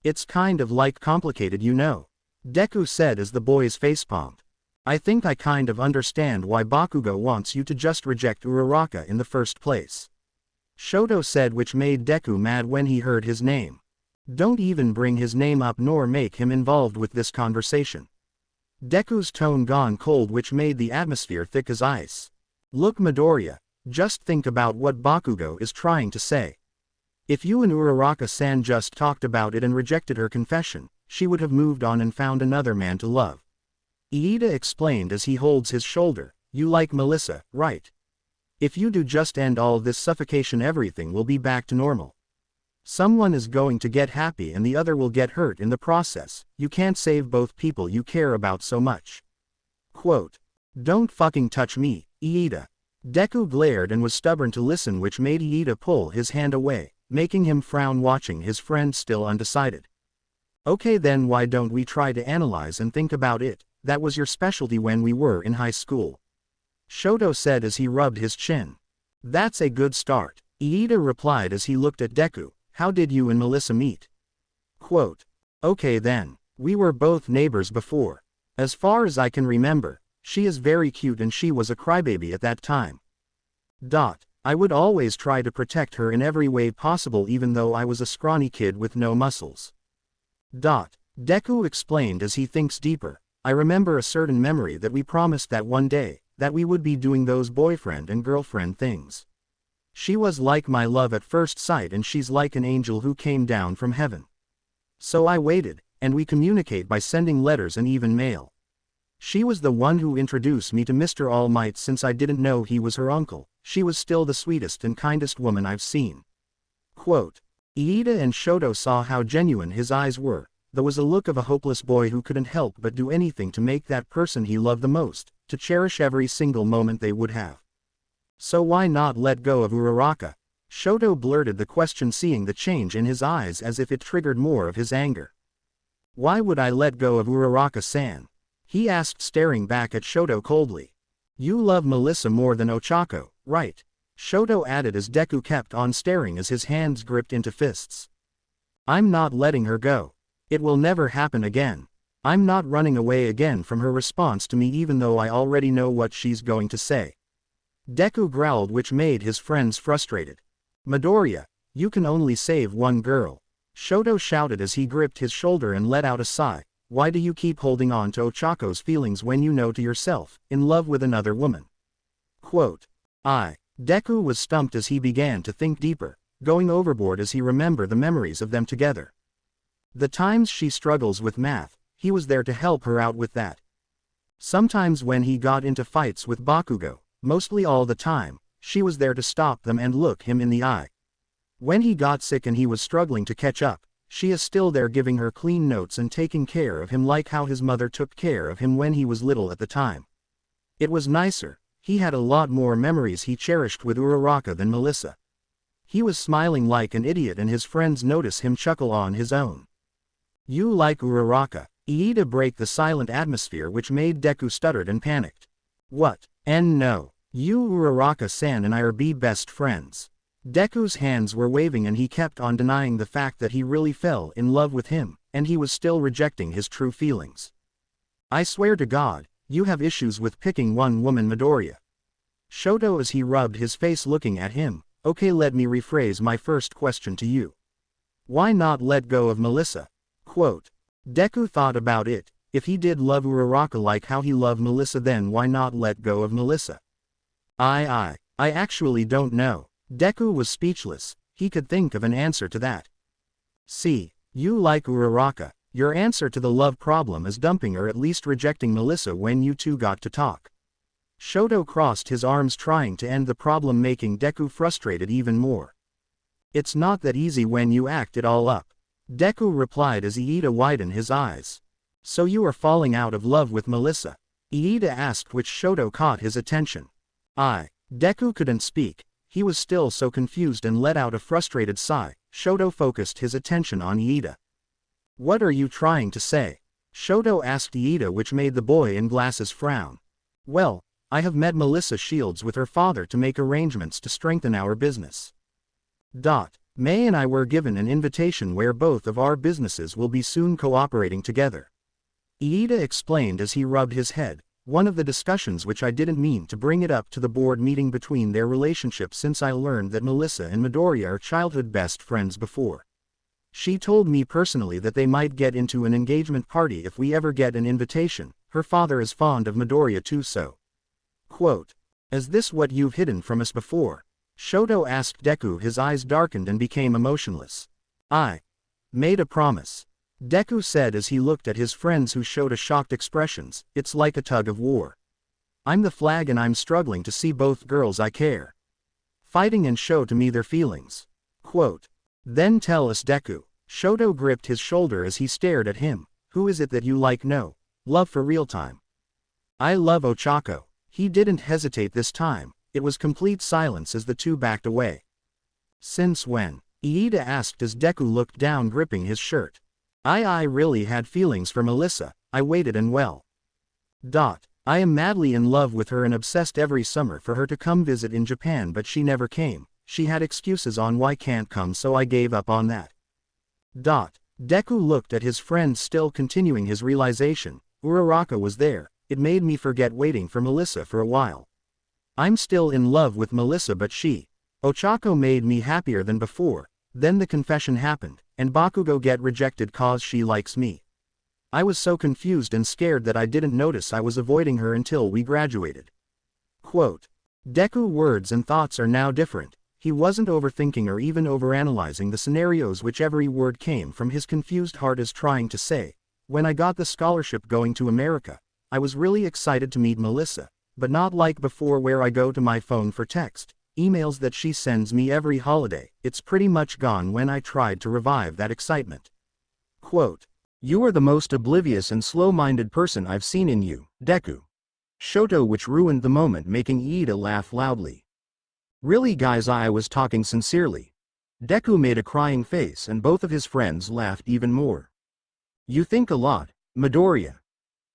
It's kind of like complicated, you know," Deku said as the boys facepalmed. "I think I kind of understand why Bakugo wants you to just reject Uraraka in the first place," Shoto said, which made Deku mad when he heard his name. "Don't even bring his name up nor make him involved with this conversation." Deku's tone gone cold, which made the atmosphere thick as ice. "Look Midoriya, just think about what Bakugo is trying to say. If you and Uraraka-san just talked about it and rejected her confession, she would have moved on and found another man to love." Iida explained as he holds his shoulder. "You like Melissa, right? If you do just end all this suffocation, everything will be back to normal. Someone is going to get happy and the other will get hurt in the process. You can't save both people you care about so much." Quote, "Don't fucking touch me, Iida." Deku glared and was stubborn to listen, which made Iida pull his hand away, making him frown watching his friend still undecided. "Okay then, why don't we try to analyze and think about it? That was your specialty when we were in high school," Shoto said as he rubbed his chin. "That's a good start," Iida replied as he looked at Deku. "How did you and Melissa meet?" Quote, "Okay then, we were both neighbors before. As far as I can remember, she is very cute and she was a crybaby at that time. I would always try to protect her in every way possible even though I was a scrawny kid with no muscles." Deku explained as he thinks deeper. "I remember a certain memory that we promised that one day, that we would be doing those boyfriend and girlfriend things. She was like my love at first sight and she's like an angel who came down from heaven. So I waited, and we communicate by sending letters and even mail. She was the one who introduced me to Mr. All Might since I didn't know he was her uncle. She was still the sweetest and kindest woman I've seen." Quote, Iida and Shoto saw how genuine his eyes were. There was a look of a hopeless boy who couldn't help but do anything to make that person he loved the most, to cherish every single moment they would have. "So why not let go of Uraraka?" Shoto blurted the question, seeing the change in his eyes as if it triggered more of his anger. "Why would I let go of Uraraka-san?" he asked, staring back at Shoto coldly. "You love Melissa more than Ochako, right?" Shoto added as Deku kept on staring as his hands gripped into fists. "I'm not letting her go. It will never happen again. I'm not running away again from her response to me even though I already know what she's going to say." Deku growled, which made his friends frustrated. "Midoriya, you can only save one girl," Shoto shouted as he gripped his shoulder and let out a sigh. "Why do you keep holding on to Ochako's feelings when you know to yourself, in love with another woman?" Quote, Deku was stumped as he began to think deeper, going overboard as he remembered the memories of them together. The times she struggles with math, he was there to help her out with that. Sometimes when he got into fights with Bakugo, mostly all the time, she was there to stop them and look him in the eye. When he got sick and he was struggling to catch up, she is still there giving her clean notes and taking care of him like how his mother took care of him when he was little at the time. It was nicer. He had a lot more memories he cherished with Uraraka than Melissa. He was smiling like an idiot and his friends noticed him chuckle on his own. "You like Uraraka?" Iida broke the silent atmosphere, which made Deku stuttered and panicked. "What? And no. You Uraraka-san and I are best friends." Deku's hands were waving and he kept on denying the fact that he really fell in love with him, and he was still rejecting his true feelings. I swear to God, you have issues with picking one woman, Midoriya. Shoto as he rubbed his face looking at him. Okay, let me rephrase my first question to you. Why not let go of Melissa? Quote. Deku thought about it. If he did love Uraraka like how he loved Melissa, then why not let go of Melissa? I actually don't know. Deku was speechless. He could think of an answer to that. See, you like Uraraka. Your answer to the love problem is dumping or at least rejecting Melissa when you two got to talk. Shoto crossed his arms trying to end the problem, making Deku frustrated even more. It's not that easy when you act it all up. Deku replied as Iida widened his eyes. So you are falling out of love with Melissa? Iida asked, which Shoto caught his attention. Deku couldn't speak. He was still so confused and let out a frustrated sigh. Shoto focused his attention on Iida. What are you trying to say? Shoto asked Iida, which made the boy in glasses frown. Well, I have met Melissa Shields with her father to make arrangements to strengthen our business. May and I were given an invitation where both of our businesses will be soon cooperating together. Iida explained as he rubbed his head. One of the discussions which I didn't mean to bring it up to the board meeting between their relationship, since I learned that Melissa and Midoriya are childhood best friends before. She told me personally that they might get into an engagement party if we ever get an invitation. Her father is fond of Midoriya too, so. Quote. Is this what you've hidden from us before? Shoto asked Deku. His eyes darkened and became emotionless. I made a promise. Deku said as he looked at his friends who showed a shocked expressions. It's like a tug of war. I'm the flag and I'm struggling to see both girls I care fighting and show to me their feelings. Quote. Then tell us, Deku. Shoto gripped his shoulder as he stared at him. Who is it that you like? No. Love for real time. I love Ochako. He didn't hesitate this time. It was complete silence as the two backed away. Since when? Iida asked as Deku looked down, gripping his shirt. I really had feelings for Melissa. I waited and well. I am madly in love with her and obsessed every summer for her to come visit in Japan, but she never came. She had excuses on why can't come, so I gave up on that. Deku looked at his friend, still continuing his realization. Uraraka was there. It made me forget waiting for Melissa for a while. I'm still in love with Melissa, but Ochako made me happier than before. Then the confession happened, and Bakugo get rejected cause she likes me. I was so confused and scared that I didn't notice I was avoiding her until we graduated. Quote. Deku words and thoughts are now different. He wasn't overthinking or even overanalyzing the scenarios, which every word came from his confused heart as trying to say, when I got the scholarship going to America, I was really excited to meet Melissa, but not like before where I go to my phone for text, emails that she sends me every holiday. It's pretty much gone when I tried to revive that excitement. Quote. You are the most oblivious and slow-minded person I've seen in you, Deku. Shoto, which ruined the moment, making Iida laugh loudly. Really guys, I was talking sincerely. Deku made a crying face and both of his friends laughed even more. You think a lot, Midoriya.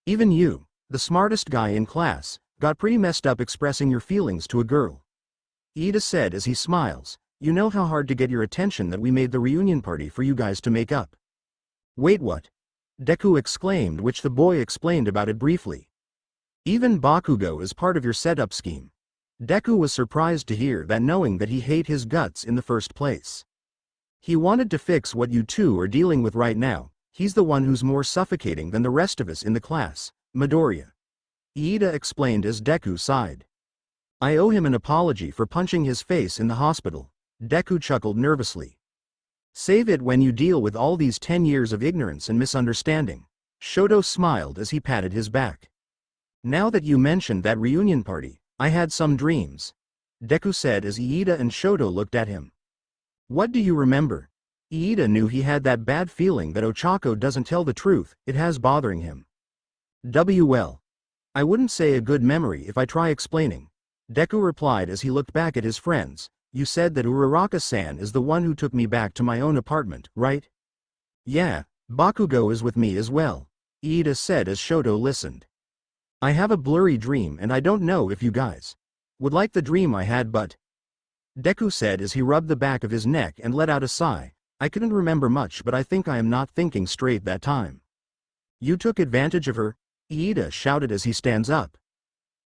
Even you, the smartest guy in class, got pretty messed up expressing your feelings to a girl. Iida said as he smiles. You know how hard to get your attention that we made the reunion party for you guys to make up. Wait, what? Deku exclaimed, which the boy explained about it briefly. Even Bakugo is part of your setup scheme. Deku was surprised to hear that, knowing that he hated his guts in the first place. He wanted to fix what you two are dealing with right now. He's the one who's more suffocating than the rest of us in the class, Midoriya. Iida explained as Deku sighed. I owe him an apology for punching his face in the hospital. Deku chuckled nervously. Save it when you deal with all these 10 years of ignorance and misunderstanding. Shoto smiled as he patted his back. Now that you mentioned that reunion party, I had some dreams. Deku said as Iida and Shoto looked at him. What do you remember? Iida knew he had that bad feeling that Ochako doesn't tell the truth. It has bothering him. Well, I wouldn't say a good memory if I try explaining. Deku replied as he looked back at his friends. You said that Uraraka-san is the one who took me back to my own apartment, right? Yeah, Bakugo is with me as well, Iida said as Shoto listened. I have a blurry dream and I don't know if you guys would like the dream I had, but Deku said as he rubbed the back of his neck and let out a sigh. I couldn't remember much, but I think I am not thinking straight that time. You took advantage of her? Iida shouted as he stands up.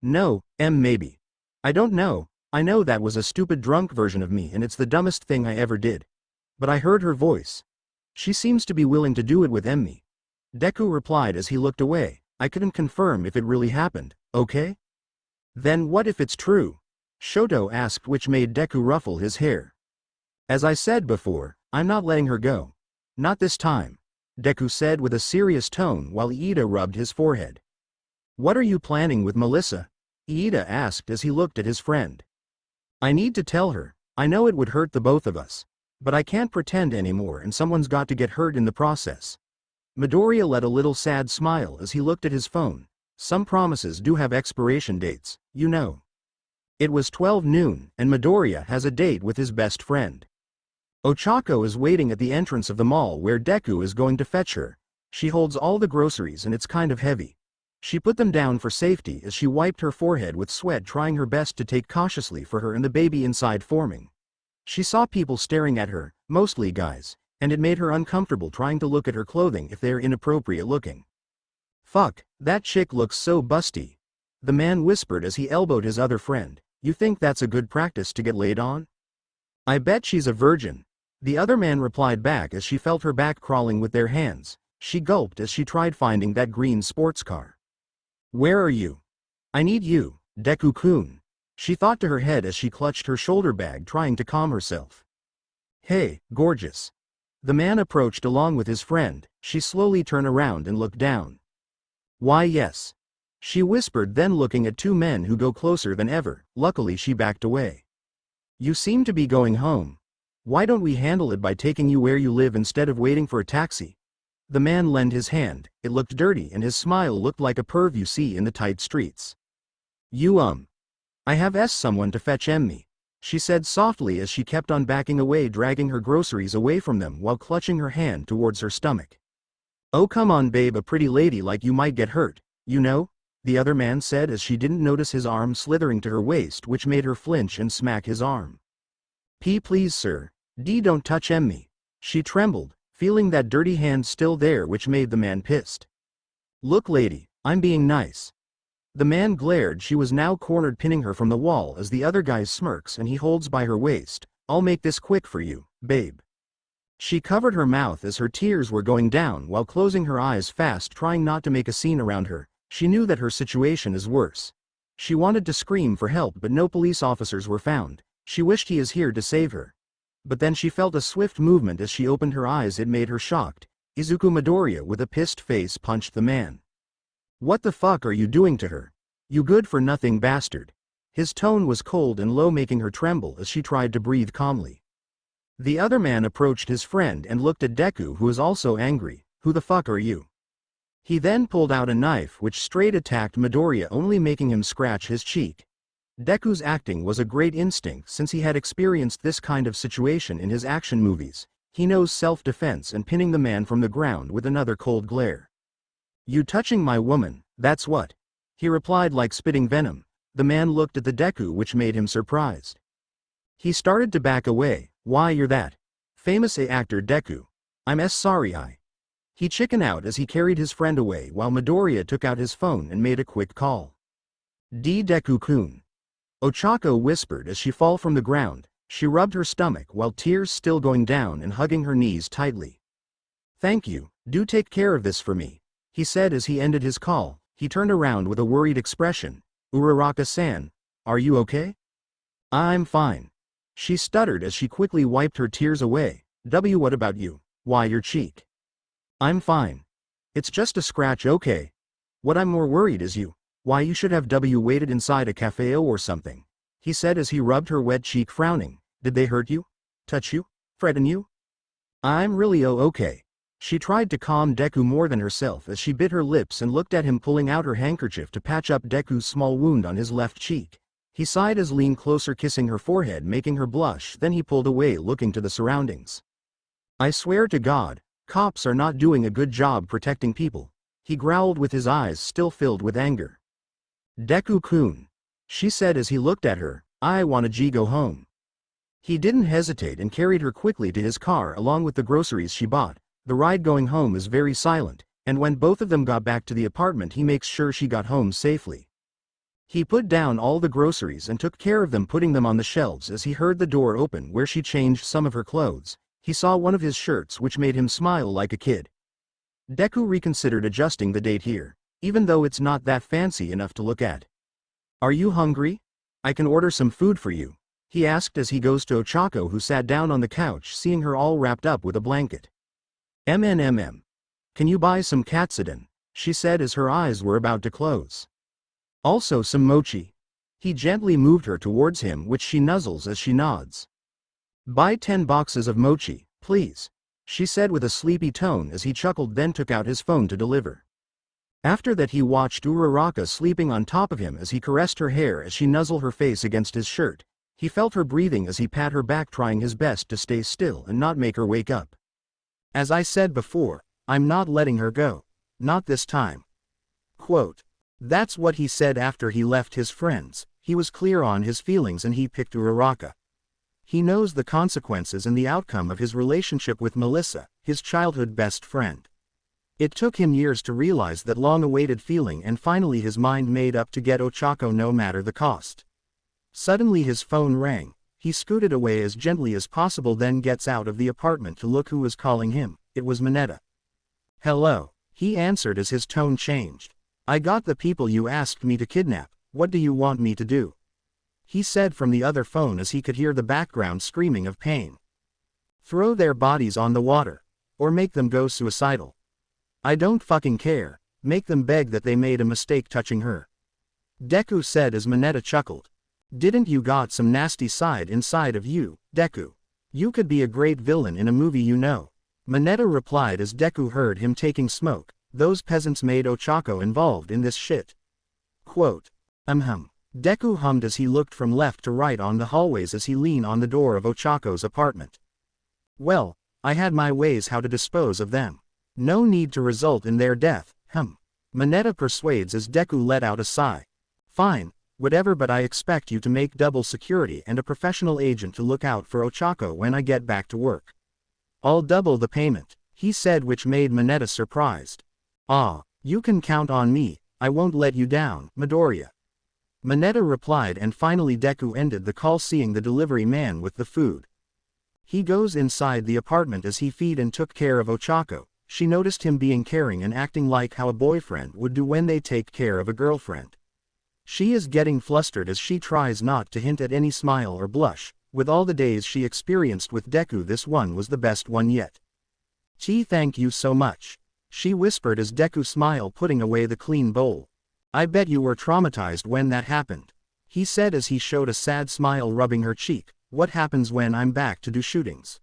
No, maybe. I don't know. I know that was a stupid drunk version of me and it's the dumbest thing I ever did. But I heard her voice. She seems to be willing to do it with Emmy. Deku replied as he looked away. I couldn't confirm if it really happened, okay? Then what if it's true? Shoto asked, which made Deku ruffle his hair. As I said before, I'm not letting her go. Not this time, Deku said with a serious tone while Iida rubbed his forehead. What are you planning with Melissa? Iida asked as he looked at his friend. I need to tell her. I know it would hurt the both of us. But I can't pretend anymore and someone's got to get hurt in the process. Midoriya let a little sad smile as he looked at his phone. Some promises do have expiration dates, you know. It was 12 noon, and Midoriya has a date with his best friend. Ochako is waiting at the entrance of the mall where Deku is going to fetch her. She holds all the groceries and it's kind of heavy. She put them down for safety as she wiped her forehead with sweat, trying her best to take cautiously for her and the baby inside forming. She saw people staring at her, mostly guys, and it made her uncomfortable trying to look at her clothing if they're inappropriate looking. Fuck, that chick looks so busty. The man whispered as he elbowed his other friend. You think that's a good practice to get laid on? I bet she's a virgin. The other man replied back as she felt her back crawling with their hands. She gulped as she tried finding that green sports car. Where are you? I need you, Deku-kun. She thought to her head as she clutched her shoulder bag trying to calm herself. Hey, gorgeous. The man approached along with his friend. She slowly turned around and looked down. Why yes. She whispered, then looking at two men who go closer than ever. Luckily she backed away. You seem to be going home. Why don't we handle it by taking you where you live instead of waiting for a taxi? The man lent his hand. It looked dirty and his smile looked like a perv you see in the tight streets. I have someone to fetch Emmy, she said softly as she kept on backing away, dragging her groceries away from them while clutching her hand towards her stomach. Oh come on babe, a pretty lady like you might get hurt, you know? The other man said as she didn't notice his arm slithering to her waist, which made her flinch and smack his arm. Please sir, don't touch Emmy. She trembled, feeling that dirty hand still there, which made the man pissed. Look lady, I'm being nice. The man glared. She was now cornered, pinning her from the wall as the other guy smirks and he holds by her waist. I'll make this quick for you, babe. She covered her mouth as her tears were going down while closing her eyes fast, trying not to make a scene around her. She knew that her situation is worse. She wanted to scream for help but no police officers were found. She wished he is here to save her. But then she felt a swift movement as she opened her eyes. It made her shocked. Izuku Midoriya with a pissed face punched the man. What the fuck are you doing to her? You good-for-nothing bastard. His tone was cold and low, making her tremble as she tried to breathe calmly. The other man approached his friend and looked at Deku, who was also angry. Who the fuck are you? He then pulled out a knife which straight attacked Midoriya, only making him scratch his cheek. Deku's acting was a great instinct since he had experienced this kind of situation in his action movies. He knows self-defense and pinning the man from the ground with another cold glare. You touching my woman, that's what? He replied like spitting venom. The man looked at the Deku, which made him surprised. He started to back away. Why you're that famous actor Deku. I'm sorry He chickened out as he carried his friend away while Midoriya took out his phone and made a quick call. Deku-kun. Ochako whispered as she fell from the ground. She rubbed her stomach while tears still going down and hugging her knees tightly. Thank you, do take care of this for me, he said as he ended his call. He turned around with a worried expression. Uraraka-san, are you okay? I'm fine. She stuttered as she quickly wiped her tears away. What about you? Why your cheek? I'm fine. It's just a scratch, okay? What I'm more worried is you. Why you should have waited inside a cafe or something, he said as he rubbed her wet cheek, frowning. Did they hurt you? Touch you? Threaten you? I'm really okay. She tried to calm Deku more than herself as she bit her lips and looked at him, pulling out her handkerchief to patch up Deku's small wound on his left cheek. He sighed as leaned closer, kissing her forehead, making her blush. Then he pulled away, looking to the surroundings. I swear to God, cops are not doing a good job protecting people, he growled with his eyes still filled with anger. Deku-kun, she said as he looked at her, I wanna go home. He didn't hesitate and carried her quickly to his car along with the groceries she bought. The ride going home is very silent, and when both of them got back to the apartment he makes sure she got home safely. He put down all the groceries and took care of them, putting them on the shelves as he heard the door open where she changed some of her clothes. He saw one of his shirts which made him smile like a kid. Deku reconsidered adjusting the date here, even though it's not that fancy enough to look at. "Are you hungry? I can order some food for you," he asked as he goes to Ochako, who sat down on the couch seeing her all wrapped up with a blanket. "MNMM. Can you buy some katsudon?" she said as her eyes were about to close. "Also some mochi." He gently moved her towards him, which she nuzzles as she nods. "Buy 10 boxes of mochi, please," she said with a sleepy tone as he chuckled, then took out his phone to deliver. After that he watched Uraraka sleeping on top of him as he caressed her hair as she nuzzled her face against his shirt. He felt her breathing as he pat her back, trying his best to stay still and not make her wake up. "As I said before, I'm not letting her go. Not this time." Quote. That's what he said after he left his friends. He was clear on his feelings and he picked Uraraka. He knows the consequences and the outcome of his relationship with Melissa, his childhood best friend. It took him years to realize that long-awaited feeling, and finally his mind made up to get Ochako no matter the cost. Suddenly his phone rang. He scooted away as gently as possible, then gets out of the apartment to look who was calling him. It was Mineta. "Hello," he answered as his tone changed. "I got the people you asked me to kidnap. What do you want me to do?" he said from the other phone as he could hear the background screaming of pain. "Throw their bodies on the water. Or make them go suicidal. I don't fucking care. Make them beg that they made a mistake touching her," Deku said as Mineta chuckled. "Didn't you got some nasty side inside of you, Deku? You could be a great villain in a movie, you know," Mineta replied as Deku heard him taking smoke. "Those peasants made Ochako involved in this shit." Quote. Deku hummed as he looked from left to right on the hallways as he leaned on the door of Ochako's apartment. "Well, I had my ways how to dispose of them. No need to result in their death, Mineta persuades as Deku let out a sigh. "Fine, whatever, but I expect you to make double security and a professional agent to look out for Ochako when I get back to work." "I'll double the payment," he said, which made Mineta surprised. "Ah, you can count on me, I won't let you down, Midoriya," Mineta replied, and finally Deku ended the call seeing the delivery man with the food. He goes inside the apartment as he feed and took care of Ochako. She noticed him being caring and acting like how a boyfriend would do when they take care of a girlfriend. She is getting flustered as she tries not to hint at any smile or blush. With all the days she experienced with Deku, this one was the best one yet. Thank you so much," she whispered as Deku smiled, putting away the clean bowl. "I bet you were traumatized when that happened," he said as he showed a sad smile rubbing her cheek. "What happens when I'm back to do shootings?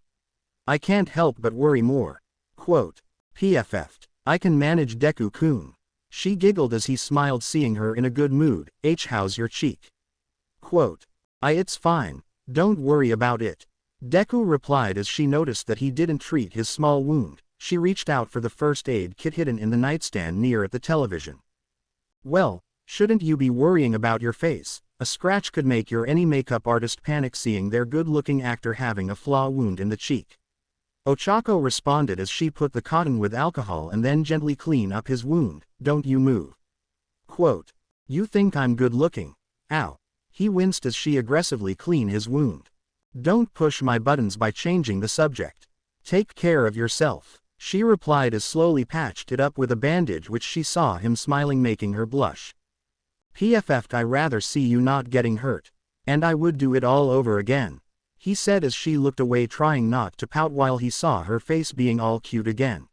I can't help but worry more." Quote. PFF'd. "I can manage, Deku-kun," she giggled as he smiled, seeing her in a good mood. "How's your cheek?" Quote. It's fine, don't worry about it," Deku replied as she noticed that he didn't treat his small wound. She reached out for the first aid kit hidden in the nightstand near at the television. "Well, shouldn't you be worrying about your face? A scratch could make any makeup artist panic seeing their good-looking actor having a flaw wound in the cheek," Ochako responded as she put the cotton with alcohol and then gently clean up his wound. "Don't you move." Quote. "You think I'm good-looking? Ow." He winced as she aggressively cleaned his wound. "Don't push my buttons by changing the subject. Take care of yourself," she replied as slowly patched it up with a bandage, which she saw him smiling, making her blush. "PFF'd, I rather see you not getting hurt. And I would do it all over again," he said as she looked away, trying not to pout while he saw her face being all cute again.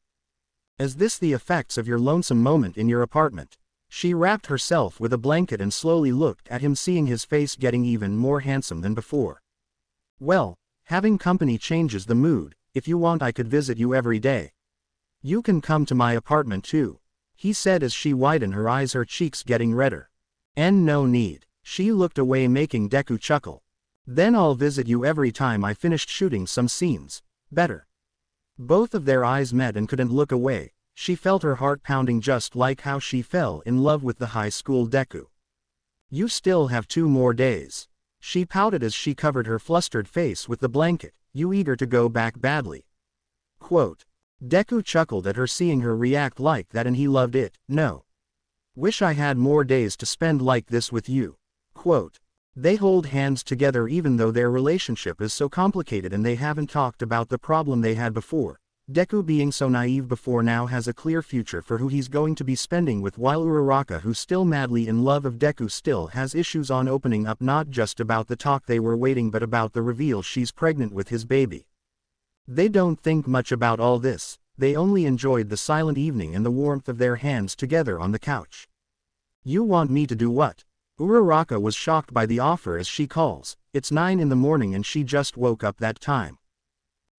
"Is this the effects of your lonesome moment in your apartment?" She wrapped herself with a blanket and slowly looked at him, seeing his face getting even more handsome than before. "Well, having company changes the mood. If you want, I could visit you every day. You can come to my apartment too," he said as she widened her eyes, her cheeks getting redder. No need." She looked away, making Deku chuckle. "Then I'll visit you every time I finished shooting some scenes. Better." Both of their eyes met and couldn't look away. She felt her heart pounding, just like how she fell in love with the high school Deku. "You still have 2 more days. She pouted as she covered her flustered face with the blanket, you eager to go back badly. Quote. Deku chuckled at her seeing her react like that and he loved it, no. Wish I had more days to spend like this with you. Quote. They hold hands together even though their relationship is so complicated and they haven't talked about the problem they had before. Deku being so naive before now has a clear future for who he's going to be spending with while Uraraka who's still madly in love of Deku still has issues on opening up not just about the talk they were waiting but about the reveal she's pregnant with his baby. They don't think much about all this, they only enjoyed the silent evening and the warmth of their hands together on the couch. You want me to do what? Uraraka was shocked by the offer as she calls, it's 9 in the morning and she just woke up that time.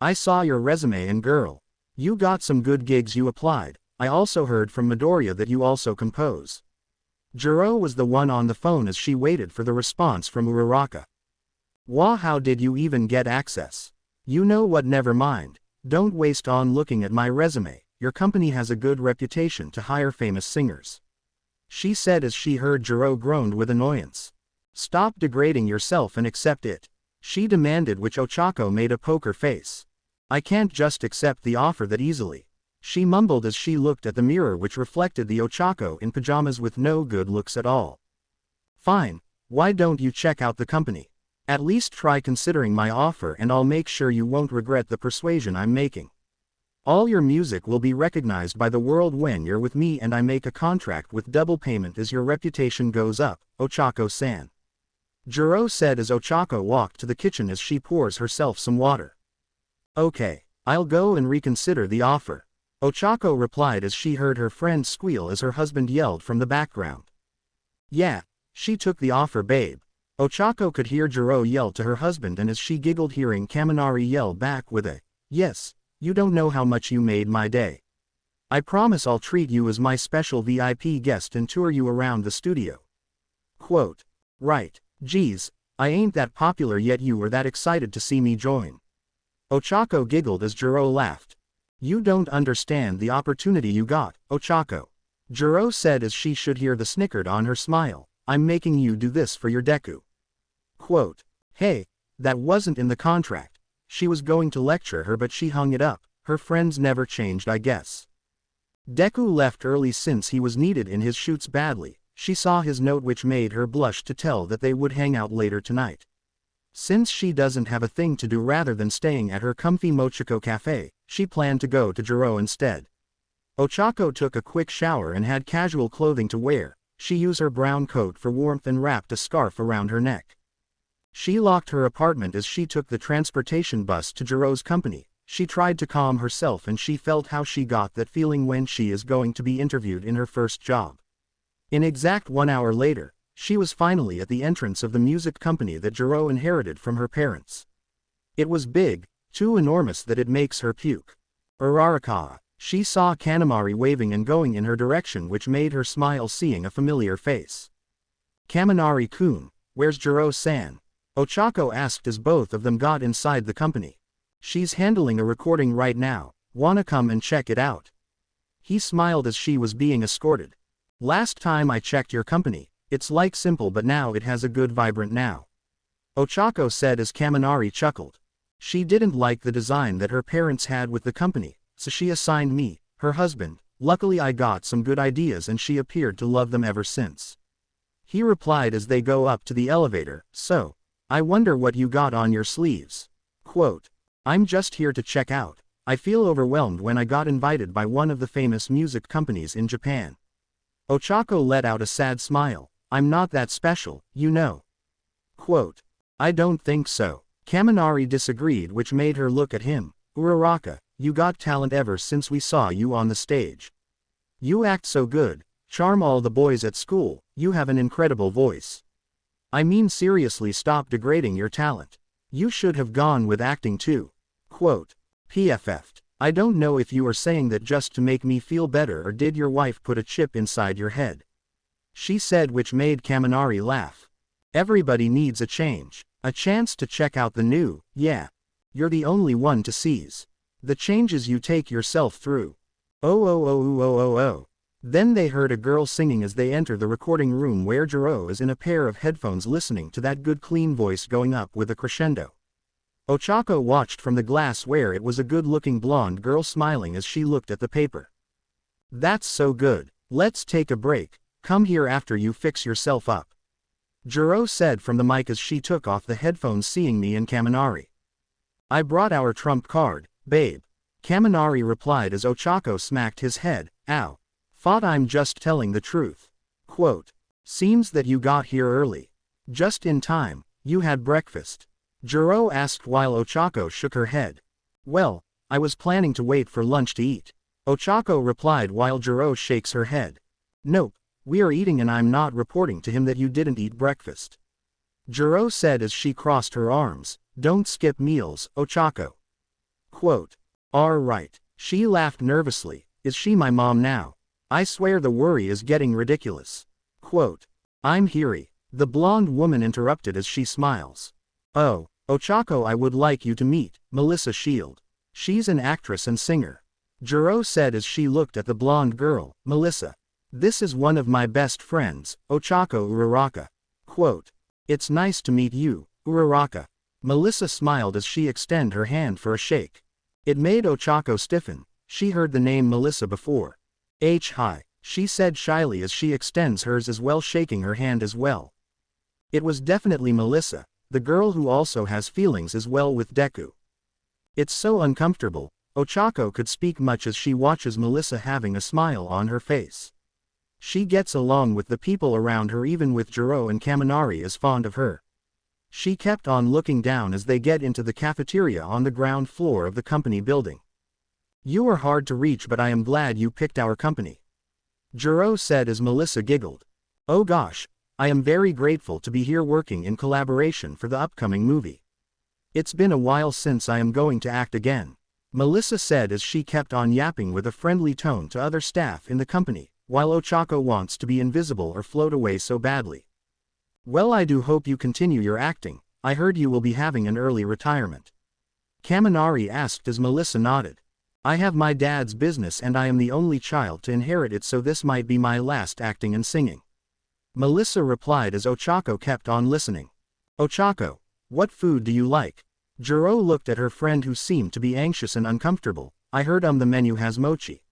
I saw your resume and girl. You got some good gigs you applied, I also heard from Midoriya that you also compose. Jiro was the one on the phone as she waited for the response from Uraraka. Wah, how did you even get access? You know what, never mind, don't waste on looking at my resume, your company has a good reputation to hire famous singers. She said as she heard Jiro groaned with annoyance. Stop degrading yourself and accept it. She demanded, which Ochako made a poker face. I can't just accept the offer that easily. She mumbled as she looked at the mirror which reflected the Ochako in pajamas with no good looks at all. Fine, why don't you check out the company? At least try considering my offer and I'll make sure you won't regret the persuasion I'm making. All your music will be recognized by the world when you're with me and I make a contract with double payment as your reputation goes up, Ochako-san. Jiro said as Ochako walked to the kitchen as she pours herself some water. Okay, I'll go and reconsider the offer. Ochako replied as she heard her friend squeal as her husband yelled from the background. Yeah, she took the offer, babe. Ochako could hear Jiro yell to her husband and as she giggled hearing Kaminari yell back with a, yes, you don't know how much you made my day. I promise I'll treat you as my special VIP guest and tour you around the studio. Quote. Right. Geez, I ain't that popular yet you were that excited to see me join. Ochako giggled as Jiro laughed. You don't understand the opportunity you got, Ochako. Jiro said as she should hear the snickered on her smile, I'm making you do this for your Deku. Quote. Hey, that wasn't in the contract. She was going to lecture her but she hung it up, her friends never changed I guess. Deku left early since he was needed in his shoots badly. She saw his note which made her blush to tell that they would hang out later tonight. Since she doesn't have a thing to do rather than staying at her comfy Mochiko cafe, she planned to go to Jiro instead. Ochako took a quick shower and had casual clothing to wear. She used her brown coat for warmth and wrapped a scarf around her neck. She locked her apartment as she took the transportation bus to Jiro's company. She tried to calm herself and she felt how she got that feeling when she is going to be interviewed in her first job. In exact 1 hour later, she was finally at the entrance of the music company that Jiro inherited from her parents. It was big, too enormous that it makes her puke. Uraraka. She saw Kaminari waving and going in her direction which made her smile seeing a familiar face. Kaminari-kun, where's Jiro-san? Ochako asked as both of them got inside the company. She's handling a recording right now, wanna come and check it out? He smiled as she was being escorted. Last time I checked your company, it's like simple but now it has a good vibrant now. Ochako said as Kaminari chuckled. She didn't like the design that her parents had with the company, so she assigned me, her husband. Luckily I got some good ideas and she appeared to love them ever since. He replied as they go up to the elevator, so, I wonder what you got on your sleeves. Quote. I'm just here to check out. I feel overwhelmed when I got invited by one of the famous music companies in Japan. Ochako let out a sad smile. I'm not that special, you know. Quote. I don't think so. Kaminari disagreed which made her look at him. Uraraka, you got talent ever since we saw you on the stage. You act so good, charm all the boys at school, you have an incredible voice. I mean seriously stop degrading your talent. You should have gone with acting too. Quote. PFF'd. I don't know if you are saying that just to make me feel better or did your wife put a chip inside your head? She said which made Kaminari laugh. Everybody needs a change. A chance to check out the new, yeah. You're the only one to seize. The changes you take yourself through. Oh. Then they heard a girl singing as they enter the recording room where Jiro is in a pair of headphones listening to that good clean voice going up with a crescendo. Ochako watched from the glass where it was a good-looking blonde girl smiling as she looked at the paper. "That's so good. Let's take a break. Come here after you fix yourself up," Jiro said from the mic as she took off the headphones seeing me and Kaminari. "I brought our trump card, babe," Kaminari replied as Ochako smacked his head. "Ow. Thought I'm just telling the truth." Quote, "Seems that you got here early. Just in time. You had breakfast?" Jiro asked while Ochako shook her head. "Well, I was planning to wait for lunch to eat," Ochako replied while Jiro shakes her head. "Nope, we are eating and I'm not reporting to him that you didn't eat breakfast," Jiro said as she crossed her arms. "Don't skip meals, Ochako." Quote, "Right." She laughed nervously. "Is she my mom now? I swear the worry is getting ridiculous." Quote, "I'm Hiri," the blonde woman interrupted as she smiles. "Oh, Ochako, I would like you to meet Melissa Shield. She's an actress and singer," Jiro said as she looked at the blonde girl. "Melissa. This is one of my best friends, Ochako Uraraka." Quote, "It's nice to meet you, Uraraka." Melissa smiled as she extended her hand for a shake. It made Ochako stiffen. She heard the name Melissa before. Hi, she said shyly as she extends hers as well, shaking her hand as well. It was definitely Melissa, the girl who also has feelings as well with Deku. It's so uncomfortable. Ochako could speak much as she watches Melissa having a smile on her face. She gets along with the people around her, even with Jiro, and Kaminari is fond of her. She kept on looking down as they get into the cafeteria on the ground floor of the company building. "You are hard to reach, but I am glad you picked our company," Jiro said as Melissa giggled. "Oh gosh, I am very grateful to be here working in collaboration for the upcoming movie. It's been a while since I am going to act again," Melissa said as she kept on yapping with a friendly tone to other staff in the company, while Ochako wants to be invisible or float away so badly. "Well, I do hope you continue your acting. I heard you will be having an early retirement," Kaminari asked as Melissa nodded. "I have my dad's business and I am the only child to inherit it, so this might be my last acting and singing," Melissa replied as Ochako kept on listening. "Ochako, what food do you like?" Jiro looked at her friend who seemed to be anxious and uncomfortable. "I heard the menu has mochi."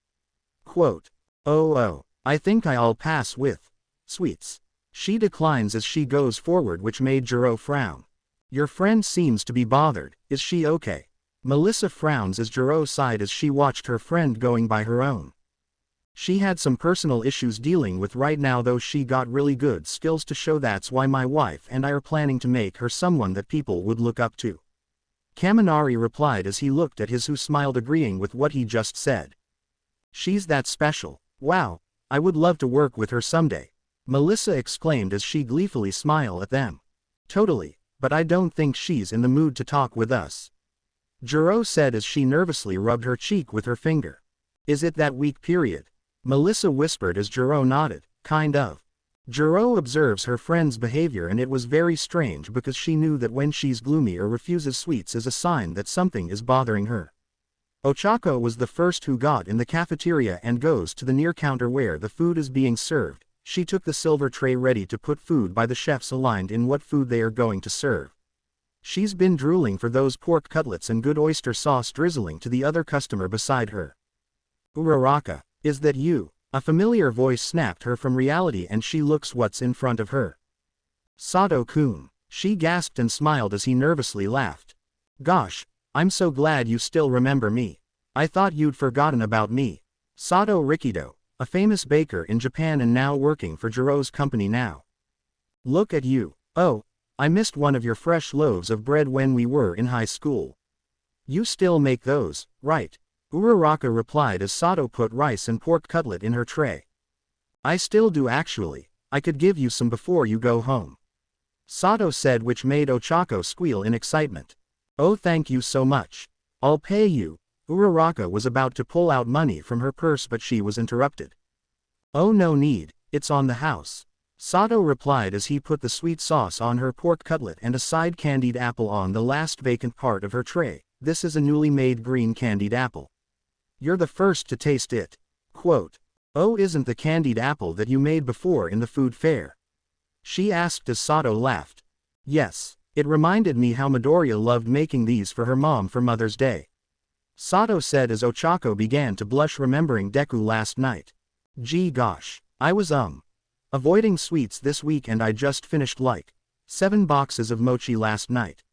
Quote, Oh, I think I'll pass with sweets." She declines as she goes forward, which made Jiro frown. "Your friend seems to be bothered. Is she okay?" Melissa frowns as Jiro sighed as she watched her friend going by her own. "She had some personal issues dealing with right now, though she got really good skills to show. That's why my wife and I are planning to make her someone that people would look up to," Kaminari replied as he looked at his who smiled, agreeing with what he just said. "She's that special. Wow, I would love to work with her someday," Melissa exclaimed as she gleefully smiled at them. "Totally, but I don't think she's in the mood to talk with us," Jiro said as she nervously rubbed her cheek with her finger. "Is it that week period?" Melissa whispered as Jiro nodded. "Kind of." Jiro observes her friend's behavior, and it was very strange because she knew that when she's gloomy or refuses sweets is a sign that something is bothering her. Ochako was the first who got in the cafeteria and goes to the near counter where the food is being served. She took the silver tray ready to put food by the chefs aligned in what food they are going to serve. She's been drooling for those pork cutlets and good oyster sauce drizzling to the other customer beside her. "Uraraka, is that you?" A familiar voice snapped her from reality and she looks what's in front of her. "Sato-kun," she gasped and smiled as he nervously laughed. "Gosh, I'm so glad you still remember me. I thought you'd forgotten about me." Sato Rikido, a famous baker in Japan and now working for Jiro's company now. "Look at you. Oh, I missed one of your fresh loaves of bread when we were in high school. You still make those, right?" Uraraka replied as Sato put rice and pork cutlet in her tray. "I still do actually. I could give you some before you go home," Sato said, which made Ochako squeal in excitement. "Oh, thank you so much. I'll pay you." Uraraka was about to pull out money from her purse but she was interrupted. "Oh, no need, it's on the house," Sato replied as he put the sweet sauce on her pork cutlet and a side candied apple on the last vacant part of her tray. "This is a newly made green candied apple. You're the first to taste it." Quote, Oh, isn't the candied apple that you made before in the food fair? She asked as Sato laughed. Yes, it reminded me how Midoriya loved making these for her mom for Mother's Day. Sato said as Ochako began to blush remembering Deku last night. Gee gosh, I was avoiding sweets this week and I just finished like 7 boxes of mochi last night.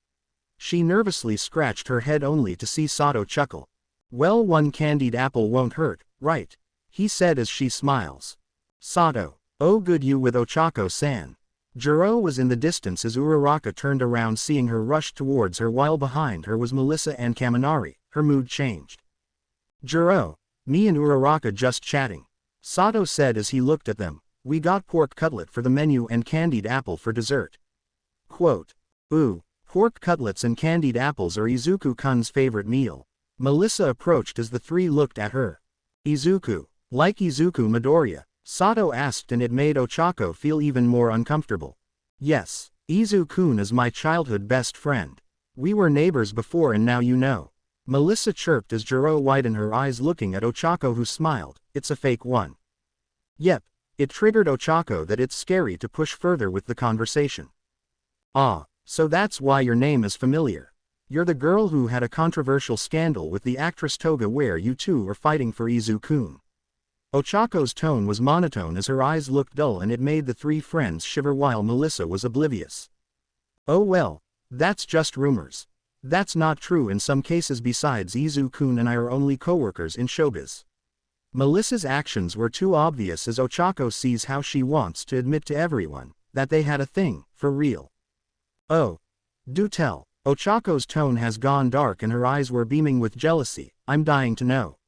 She nervously scratched her head only to see Sato chuckle. Well, one candied apple won't hurt, right? He said as she smiles. Sato, oh good you with Ochako-san. Jiro was in the distance as Uraraka turned around seeing her rush towards her while behind her was Melissa and Kaminari. Her mood changed. Jiro, me and Uraraka just chatting. Sato said as he looked at them. We got pork cutlet for the menu and candied apple for dessert. Quote. Ooh, pork cutlets and candied apples are Izuku-kun's favorite meal. Melissa approached as the three looked at her. Izuku, like Izuku Midoriya? Sato asked and it made Ochako feel even more uncomfortable. Yes, Izu-kun is my childhood best friend. We were neighbors before and now you know. Melissa chirped as Jiro widened her eyes looking at Ochako who smiled. It's a fake one. Yep, it triggered Ochako that it's scary to push further with the conversation. Ah, so that's why your name is familiar. You're the girl who had a controversial scandal with the actress Toga where you two were fighting for Izu-kun. Ochako's tone was monotone as her eyes looked dull and it made the three friends shiver while Melissa was oblivious. Oh well, that's just rumors. That's not true in some cases besides Izu-kun and I are only co-workers in showbiz. Melissa's actions were too obvious as Ochako sees how she wants to admit to everyone that they had a thing, for real. Oh. Do tell. Ochako's tone has gone dark and her eyes were beaming with jealousy. I'm dying to know.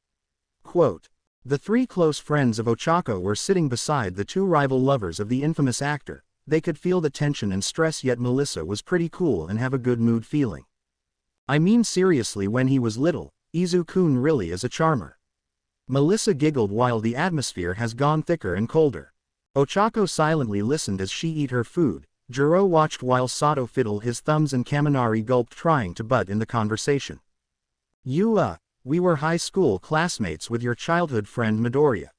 Quote. The three close friends of Ochako were sitting beside the two rival lovers of the infamous actor. They could feel the tension and stress yet Melissa was pretty cool and have a good mood feeling. I mean seriously when he was little, Izu-kun really is a charmer. Melissa giggled while the atmosphere has gone thicker and colder. Ochako silently listened as she ate her food. Jiro watched while Sato fiddled his thumbs and Kaminari gulped trying to butt in the conversation. We were high school classmates with your childhood friend Midoriya.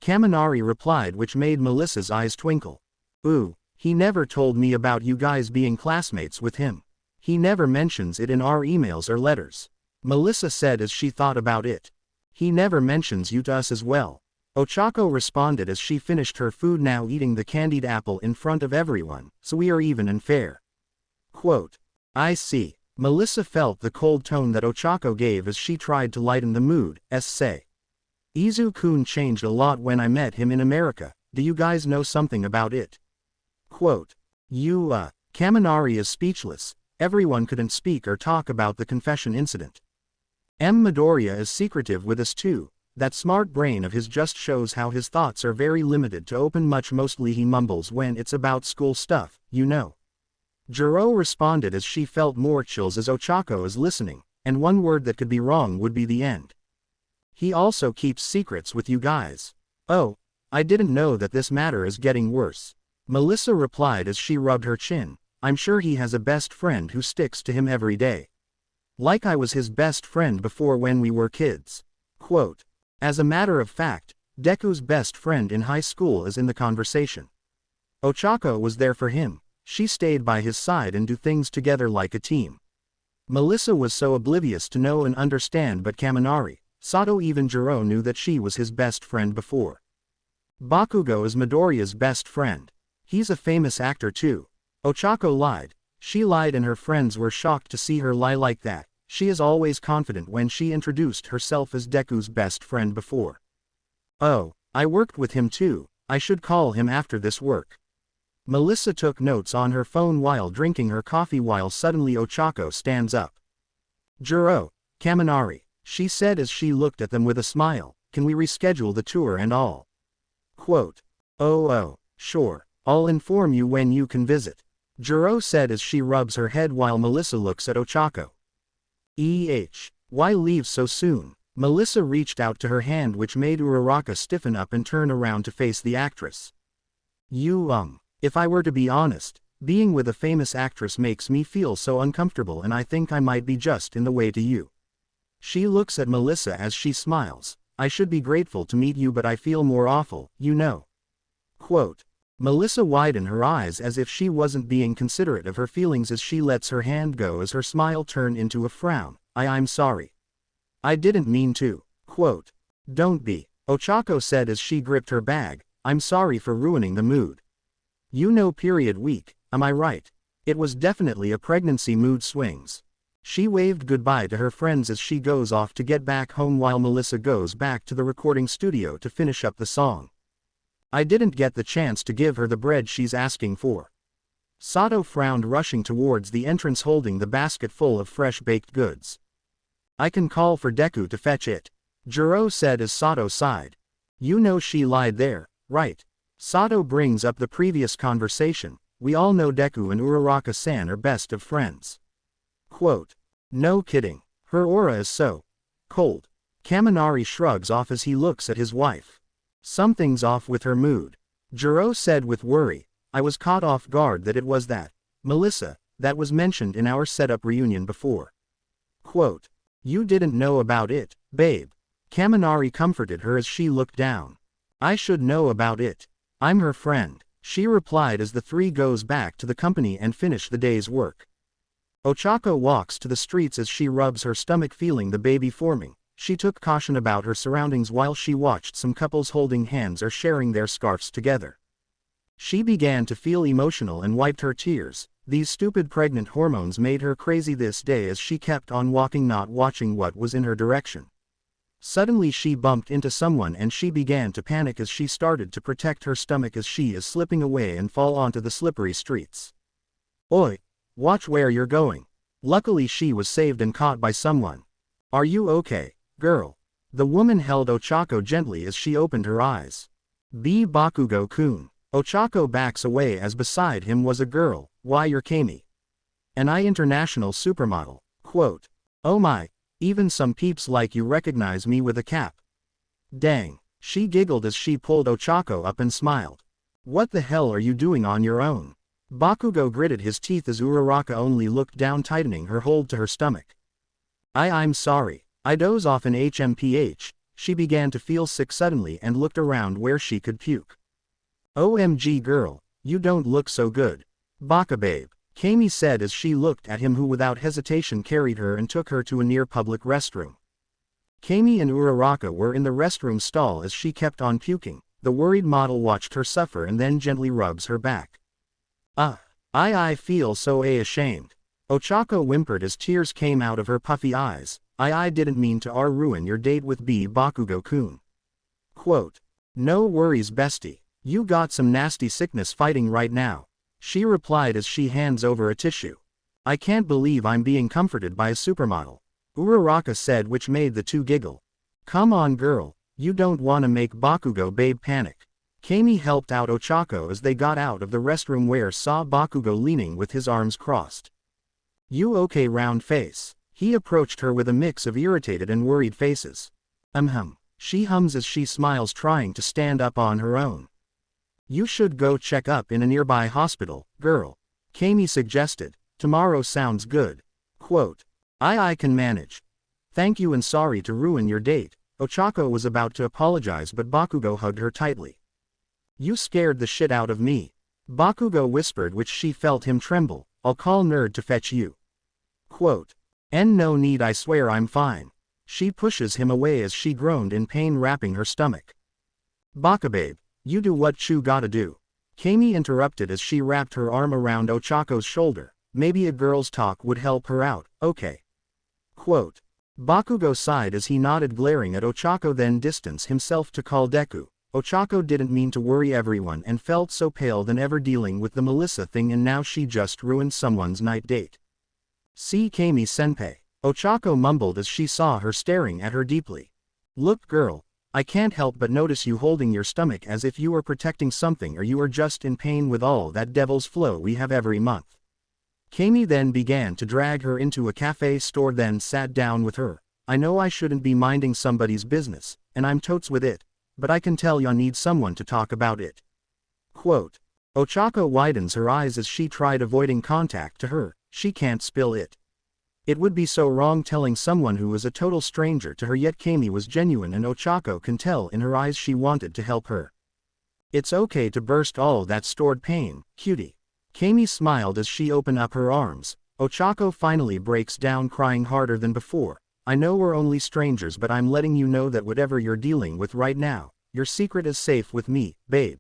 Kaminari replied which made Melissa's eyes twinkle. Ooh, he never told me about you guys being classmates with him. He never mentions it in our emails or letters. Melissa said as she thought about it. He never mentions you to us as well. Ochako responded as she finished her food now eating the candied apple in front of everyone, so we are even and fair. Quote. I see. Melissa felt the cold tone that Ochako gave as she tried to lighten the mood, say. Izu-kun changed a lot when I met him in America, do you guys know something about it? Quote. Kaminari is speechless, everyone couldn't speak or talk about the confession incident. Midoriya is secretive with us too, that smart brain of his just shows how his thoughts are very limited to open much mostly he mumbles when it's about school stuff, you know. Jiro responded as she felt more chills as Ochako is listening, and one word that could be wrong would be the end. He also keeps secrets with you guys. Oh, I didn't know that this matter is getting worse. Melissa replied as she rubbed her chin. I'm sure he has a best friend who sticks to him every day. Like I was his best friend before when we were kids. Quote. As a matter of fact, Deku's best friend in high school is in the conversation. Ochako was there for him. She stayed by his side and do things together like a team. Melissa was so oblivious to know and understand but Kaminari, Sato even Jiro knew that she was his best friend before. Bakugo is Midoriya's best friend. He's a famous actor too. Ochako lied. She lied and her friends were shocked to see her lie like that. She is always confident when she introduced herself as Deku's best friend before. Oh, I worked with him too, I should call him after this work. Melissa took notes on her phone while drinking her coffee while suddenly Ochako stands up. Jiro, Kaminari, she said as she looked at them with a smile, can we reschedule the tour and all? Quote. Oh, sure, I'll inform you when you can visit. Jiro said as she rubs her head while Melissa looks at Ochako. Why leave so soon? Melissa reached out to her hand which made Uraraka stiffen up and turn around to face the actress. If I were to be honest, being with a famous actress makes me feel so uncomfortable and I think I might be just in the way to you. She looks at Melissa as she smiles. I should be grateful to meet you but I feel more awful, you know. Quote. Melissa widened her eyes as if she wasn't being considerate of her feelings as she lets her hand go as her smile turned into a frown. I'm sorry. I didn't mean to. Quote. Don't be, Ochako said as she gripped her bag, I'm sorry for ruining the mood. You know period week, am I right? It was definitely a pregnancy mood swings. She waved goodbye to her friends as she goes off to get back home while Melissa goes back to the recording studio to finish up the song. I didn't get the chance to give her the bread she's asking for. Sato frowned rushing towards the entrance holding the basket full of fresh baked goods. I can call for Deku to fetch it, Juro said as Sato sighed. You know she lied there, right? Sato brings up the previous conversation, we all know Deku and Uraraka-san are best of friends. Quote. No kidding, her aura is so cold. Kaminari shrugs off as he looks at his wife. Something's off with her mood, Juro said with worry. I was caught off guard that it was that Melissa that was mentioned in our setup reunion before. Quote. You didn't know about it, babe. Kaminari comforted her as she looked down. I should know about it. I'm her friend, she replied as the three goes back to the company and finish the day's work. Ochako walks to the streets as she rubs her stomach feeling the baby forming. She took caution about her surroundings while she watched some couples holding hands or sharing their scarves together. She began to feel emotional and wiped her tears. These stupid pregnant hormones made her crazy this day as she kept on walking not watching what was in her direction. Suddenly she bumped into someone and she began to panic as she started to protect her stomach as she is slipping away and fall onto the slippery streets. Oi! Watch where you're going. Luckily she was saved and caught by someone. Are you okay, girl? The woman held Ochako gently as she opened her eyes. Be Bakugo-kun. Ochako backs away as beside him was a girl. Why you're Kami. An international supermodel. Quote. Oh my, even some peeps like you recognize me with a cap. Dang, she giggled as she pulled Ochako up and smiled. What the hell are you doing on your own? Bakugo gritted his teeth as Uraraka only looked down tightening her hold to her stomach. I'm sorry, I doze off in HMPH, she began to feel sick suddenly and looked around where she could puke. OMG girl, you don't look so good. Baka babe, Kami said as she looked at him who without hesitation carried her and took her to a near public restroom. Kami and Uraraka were in the restroom stall as she kept on puking. The worried model watched her suffer and then gently rubs her back. I feel so ashamed. Ochako whimpered as tears came out of her puffy eyes. I didn't mean to ruin your date with B Bakugo-kun. Quote. No worries bestie, you got some nasty sickness fighting right now, she replied as she hands over a tissue. I can't believe I'm being comforted by a supermodel, Uraraka said, which made the two giggle. Come on girl, you don't wanna make Bakugo babe panic. Kami helped out Ochako as they got out of the restroom where saw Bakugo leaning with his arms crossed. You okay round face? He approached her with a mix of irritated and worried faces. She hums as she smiles trying to stand up on her own. You should go check up in a nearby hospital, girl, Kami suggested. Tomorrow sounds good. Quote. I can manage. Thank you and sorry to ruin your date. Ochako was about to apologize but Bakugo hugged her tightly. You scared the shit out of me, Bakugo whispered, which she felt him tremble. I'll call Nerd to fetch you. Quote. No need, I swear I'm fine. She pushes him away as she groaned in pain, wrapping her stomach. Baka babe, you do what you gotta do. Kami interrupted as she wrapped her arm around Ochako's shoulder. Maybe a girl's talk would help her out, okay. Quote. Bakugo sighed as he nodded, glaring at Ochako, then distanced himself to call Deku. Ochako didn't mean to worry everyone and felt so pale than ever dealing with the Melissa thing, and now she just ruined someone's night date. See Kami senpai, Ochako mumbled as she saw her staring at her deeply. Look girl, I can't help but notice you holding your stomach as if you were protecting something, or you are just in pain with all that devil's flow we have every month. Kami then began to drag her into a cafe store, then sat down with her. I know I shouldn't be minding somebody's business, and I'm totes with it, but I can tell ya need someone to talk about it. Quote. Ochako widens her eyes as she tried avoiding contact to her. She can't spill it. It would be so wrong telling someone who was a total stranger to her, yet Kami was genuine and Ochako can tell in her eyes she wanted to help her. It's okay to burst all that stored pain, cutie. Kami smiled as she opened up her arms. Ochako finally breaks down crying harder than before. I know we're only strangers, but I'm letting you know that whatever you're dealing with right now, your secret is safe with me, babe.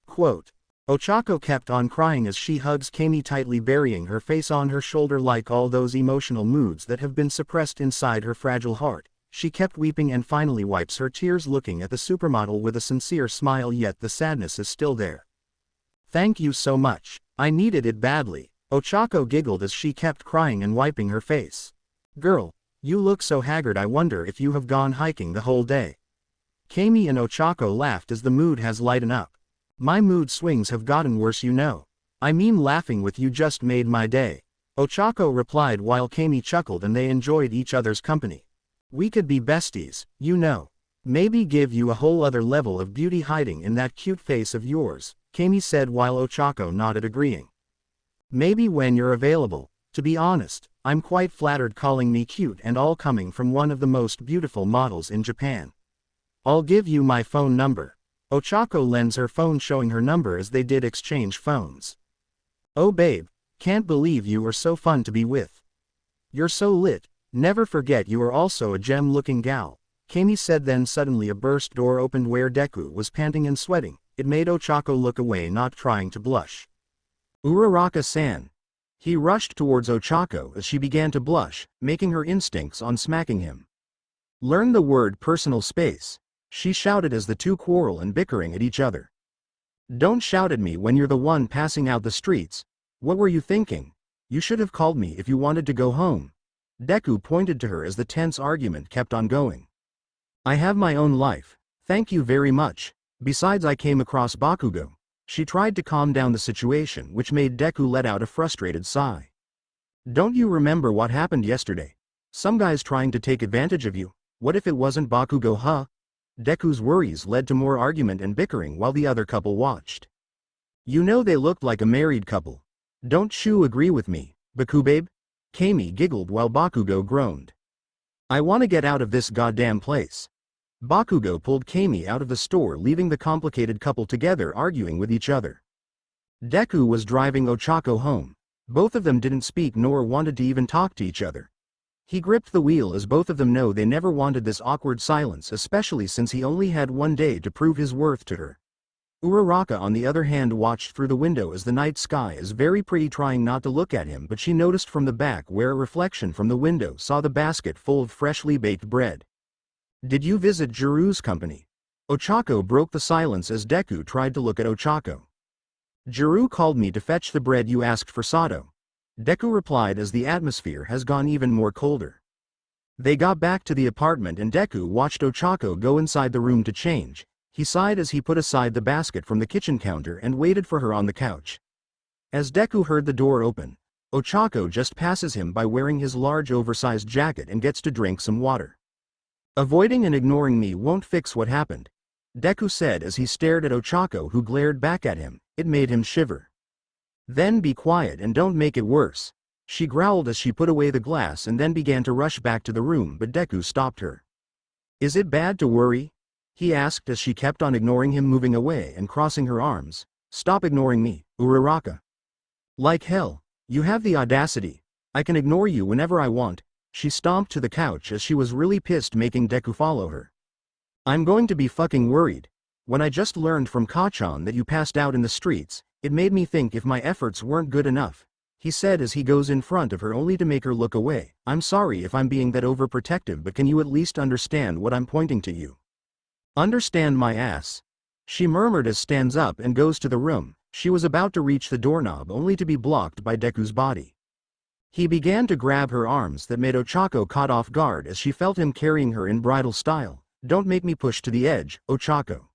Quote. Ochako kept on crying as she hugs Kami tightly, burying her face on her shoulder like all those emotional moods that have been suppressed inside her fragile heart. She kept weeping and finally wipes her tears, looking at the supermodel with a sincere smile, yet the sadness is still there. Thank you so much. I needed it badly. Ochako giggled as she kept crying and wiping her face. Girl, you look so haggard. I wonder if you have gone hiking the whole day. Kami and Ochako laughed as the mood has lightened up. My mood swings have gotten worse, you know. I mean, laughing with you just made my day. Ochako replied while Kami chuckled and they enjoyed each other's company. We could be besties, you know. Maybe give you a whole other level of beauty hiding in that cute face of yours, Kami said while Ochako nodded agreeing. Maybe when you're available. To be honest, I'm quite flattered calling me cute and all coming from one of the most beautiful models in Japan. I'll give you my phone number. Ochako lends her phone, showing her number as they did exchange phones. Oh babe, can't believe you are so fun to be with. You're so lit, never forget you are also a gem-looking gal, Kami said. Then suddenly a burst door opened where Deku was panting and sweating. It made Ochako look away, not trying to blush. Uraraka-san. He rushed towards Ochako as she began to blush, making her instincts on smacking him. Learn the word personal space, she shouted as the two quarrel and bickering at each other. Don't shout at me when you're the one passing out the streets. What were you thinking? You should have called me if you wanted to go home. Deku pointed to her as the tense argument kept on going. I have my own life. Thank you very much. Besides, I came across Bakugo. She tried to calm down the situation, which made Deku let out a frustrated sigh. Don't you remember what happened yesterday? Some guy's trying to take advantage of you. What if it wasn't Bakugo, huh? Deku's worries led to more argument and bickering while the other couple watched. You know they looked like a married couple. Don't you agree with me, Bakubabe? Kami giggled while Bakugo groaned. I want to get out of this goddamn place. Bakugo pulled Kami out of the store, leaving the complicated couple together arguing with each other. Deku was driving Ochako home. Both of them didn't speak nor wanted to even talk to each other. He gripped the wheel as both of them know they never wanted this awkward silence, especially since he only had one day to prove his worth to her. Uraraka on the other hand watched through the window as the night sky is very pretty, trying not to look at him, but she noticed from the back where a reflection from the window saw the basket full of freshly baked bread. Did you visit Jiru's company? Ochako broke the silence as Deku tried to look at Ochako. Jiru called me to fetch the bread you asked for, Sato. Deku replied as the atmosphere has gone even more colder. They got back to the apartment and Deku watched Ochako go inside the room to change. He sighed as he put aside the basket from the kitchen counter and waited for her on the couch. As Deku heard the door open, Ochako just passes him by wearing his large oversized jacket and gets to drink some water. Avoiding and ignoring me won't fix what happened, Deku said as he stared at Ochako, who glared back at him. It made him shiver. Then be quiet and don't make it worse, she growled as she put away the glass and then began to rush back to the room, but Deku stopped her. Is it bad to worry? He asked as she kept on ignoring him, moving away and crossing her arms. Stop ignoring me, Uraraka. Like hell, you have the audacity. I can ignore you whenever I want. She stomped to the couch as she was really pissed, making Deku follow her. I'm going to be fucking worried. When I just learned from Kachan that you passed out in the streets, it made me think if my efforts weren't good enough, he said as he goes in front of her only to make her look away. I'm sorry if I'm being that overprotective, but can you at least understand what I'm pointing to you? Understand my ass, she murmured as stands up and goes to the room. She was about to reach the doorknob only to be blocked by Deku's body. He began to grab her arms that made Ochako caught off guard as she felt him carrying her in bridal style. Don't make me push to the edge, Ochako.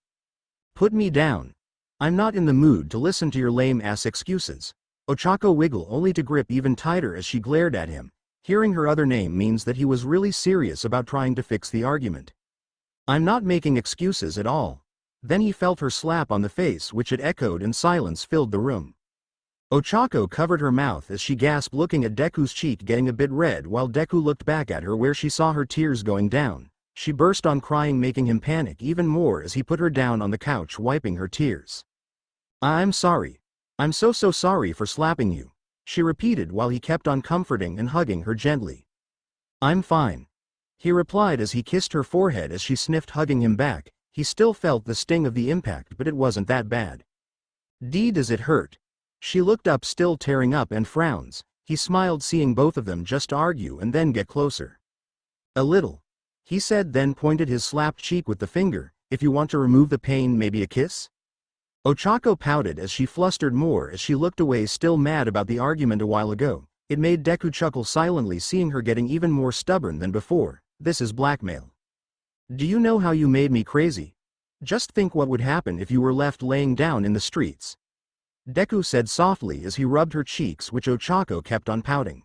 Put me down. I'm not in the mood to listen to your lame-ass excuses. Ochako wiggled only to grip even tighter as she glared at him. Hearing her other name means that he was really serious about trying to fix the argument. I'm not making excuses at all. Then he felt her slap on the face, which had echoed and silence filled the room. Ochako covered her mouth as she gasped, looking at Deku's cheek getting a bit red while Deku looked back at her where she saw her tears going down. She burst on crying, making him panic even more as he put her down on the couch, wiping her tears. "I'm sorry. I'm so sorry for slapping you," she repeated while he kept on comforting and hugging her gently. "I'm fine," he replied as he kissed her forehead as she sniffed, hugging him back. He still felt the sting of the impact, but it wasn't that bad. Does it hurt?" She looked up, still tearing up, and frowns. He smiled, seeing both of them just argue and then get closer. "A little," he said, then pointed his slapped cheek with the finger. "If you want to remove the pain, maybe a kiss?" Ochako pouted as she flustered more as she looked away, still mad about the argument a while ago. It made Deku chuckle silently, seeing her getting even more stubborn than before. "This is blackmail. Do you know how you made me crazy? Just think what would happen if you were left laying down in the streets," Deku said softly as he rubbed her cheeks, which Ochako kept on pouting.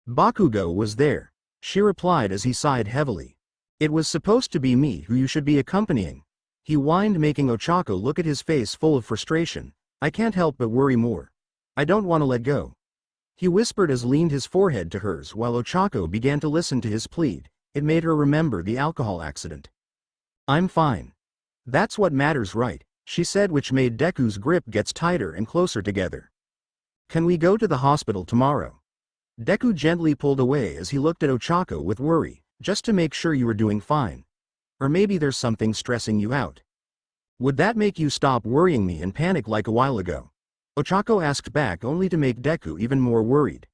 "Bakugo was there," she replied as he sighed heavily. "It was supposed to be me who you should be accompanying," he whined, making Ochako look at his face full of frustration. "I can't help but worry more. I don't want to let go," he whispered as leaned his forehead to hers while Ochako began to listen to his plead. It made her remember the alcohol accident. "I'm fine. That's what matters, right?" she said, which made Deku's grip gets tighter and closer together. "Can we go to the hospital tomorrow?" Deku gently pulled away as he looked at Ochako with worry. "Just to make sure you are doing fine. Or maybe there's something stressing you out. Would that make you stop worrying me and panic like a while ago?" Ochako asked back, only to make Deku even more worried.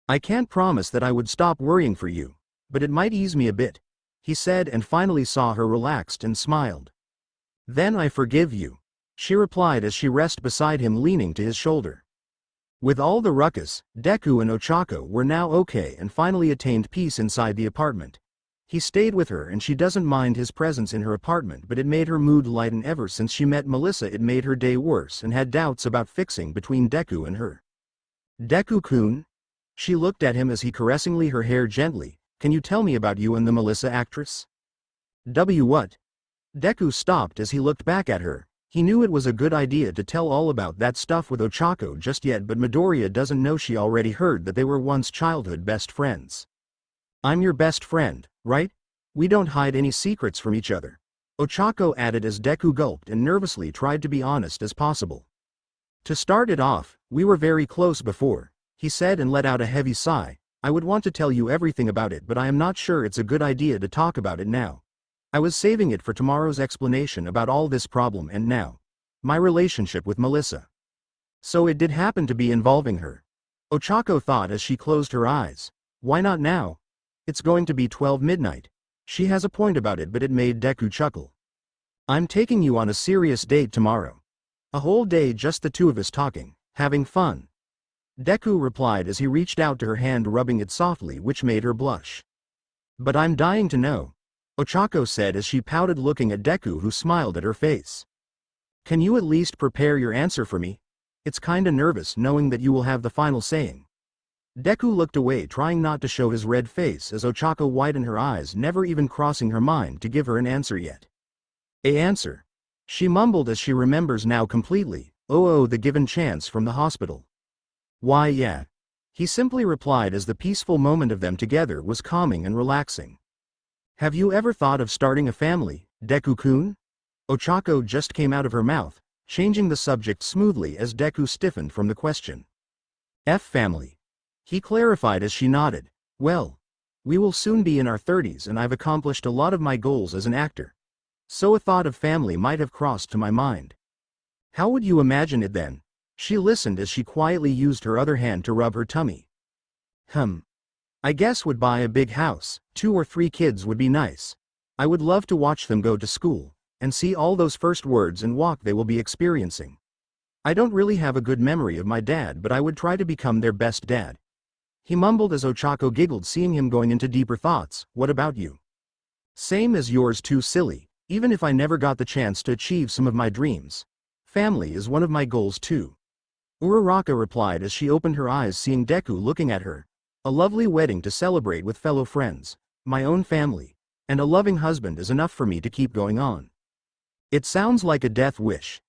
"I can't promise that I would stop worrying for you, but it might ease me a bit," he said, and finally saw her relaxed and smiled. "Then I forgive you," she replied as she rested beside him, leaning to his shoulder. With all the ruckus, Deku and Ochako were now okay and finally attained peace inside the apartment. He stayed with her and she doesn't mind his presence in her apartment, but it made her mood lighten. Ever since she met Melissa, it made her day worse and had doubts about fixing between Deku and her. "Deku-kun?" She looked at him as he caressingly her hair gently. "Can you tell me about you and the Melissa actress?" What?" Deku stopped as he looked back at her. He knew it was a good idea to tell all about that stuff with Ochako just yet, but Midoriya doesn't know she already heard that they were once childhood best friends. "I'm your best friend, right? We don't hide any secrets from each other," Ochako added as Deku gulped and nervously tried to be honest as possible. "To start it off, we were very close before," he said, and let out a heavy sigh. "I would want to tell you everything about it, but I am not sure it's a good idea to talk about it now. I was saving it for tomorrow's explanation about all this problem and now. My relationship with Melissa. So it did happen to be involving her," Ochako thought as she closed her eyes. "Why not now? It's going to be 12 midnight. She has a point about it," but it made Deku chuckle. "I'm taking you on a serious date tomorrow. A whole day, just the two of us talking, having fun," Deku replied as he reached out to her hand, rubbing it softly, which made her blush. "But I'm dying to know," Ochako said as she pouted, looking at Deku, who smiled at her face. "Can you at least prepare your answer for me? It's kinda nervous knowing that you will have the final saying." Deku looked away, trying not to show his red face as Ochako widened her eyes, never even crossing her mind to give her an answer yet. "A answer," she mumbled as she remembers now completely. "Oh, the given chance from the hospital." "Why, yeah," he simply replied as the peaceful moment of them together was calming and relaxing. "Have you ever thought of starting a family, Deku-kun?" Ochako just came out of her mouth, changing the subject smoothly as Deku stiffened from the question. "Family," he clarified as she nodded. "Well, we will soon be in our 30s and I've accomplished a lot of my goals as an actor. So a thought of family might have crossed to my mind." "How would you imagine it then?" She listened as she quietly used her other hand to rub her tummy. I guess would buy a big house, 2 or 3 kids would be nice. I would love to watch them go to school, and see all those first words and walk they will be experiencing. I don't really have a good memory of my dad, but I would try to become their best dad," he mumbled as Ochako giggled, seeing him going into deeper thoughts. "What about you?" "Same as yours, too, silly. Even if I never got the chance to achieve some of my dreams, family is one of my goals too," Uraraka replied as she opened her eyes, seeing Deku looking at her. "A lovely wedding to celebrate with fellow friends, my own family, and a loving husband is enough for me to keep going on." "It sounds like a death wish,"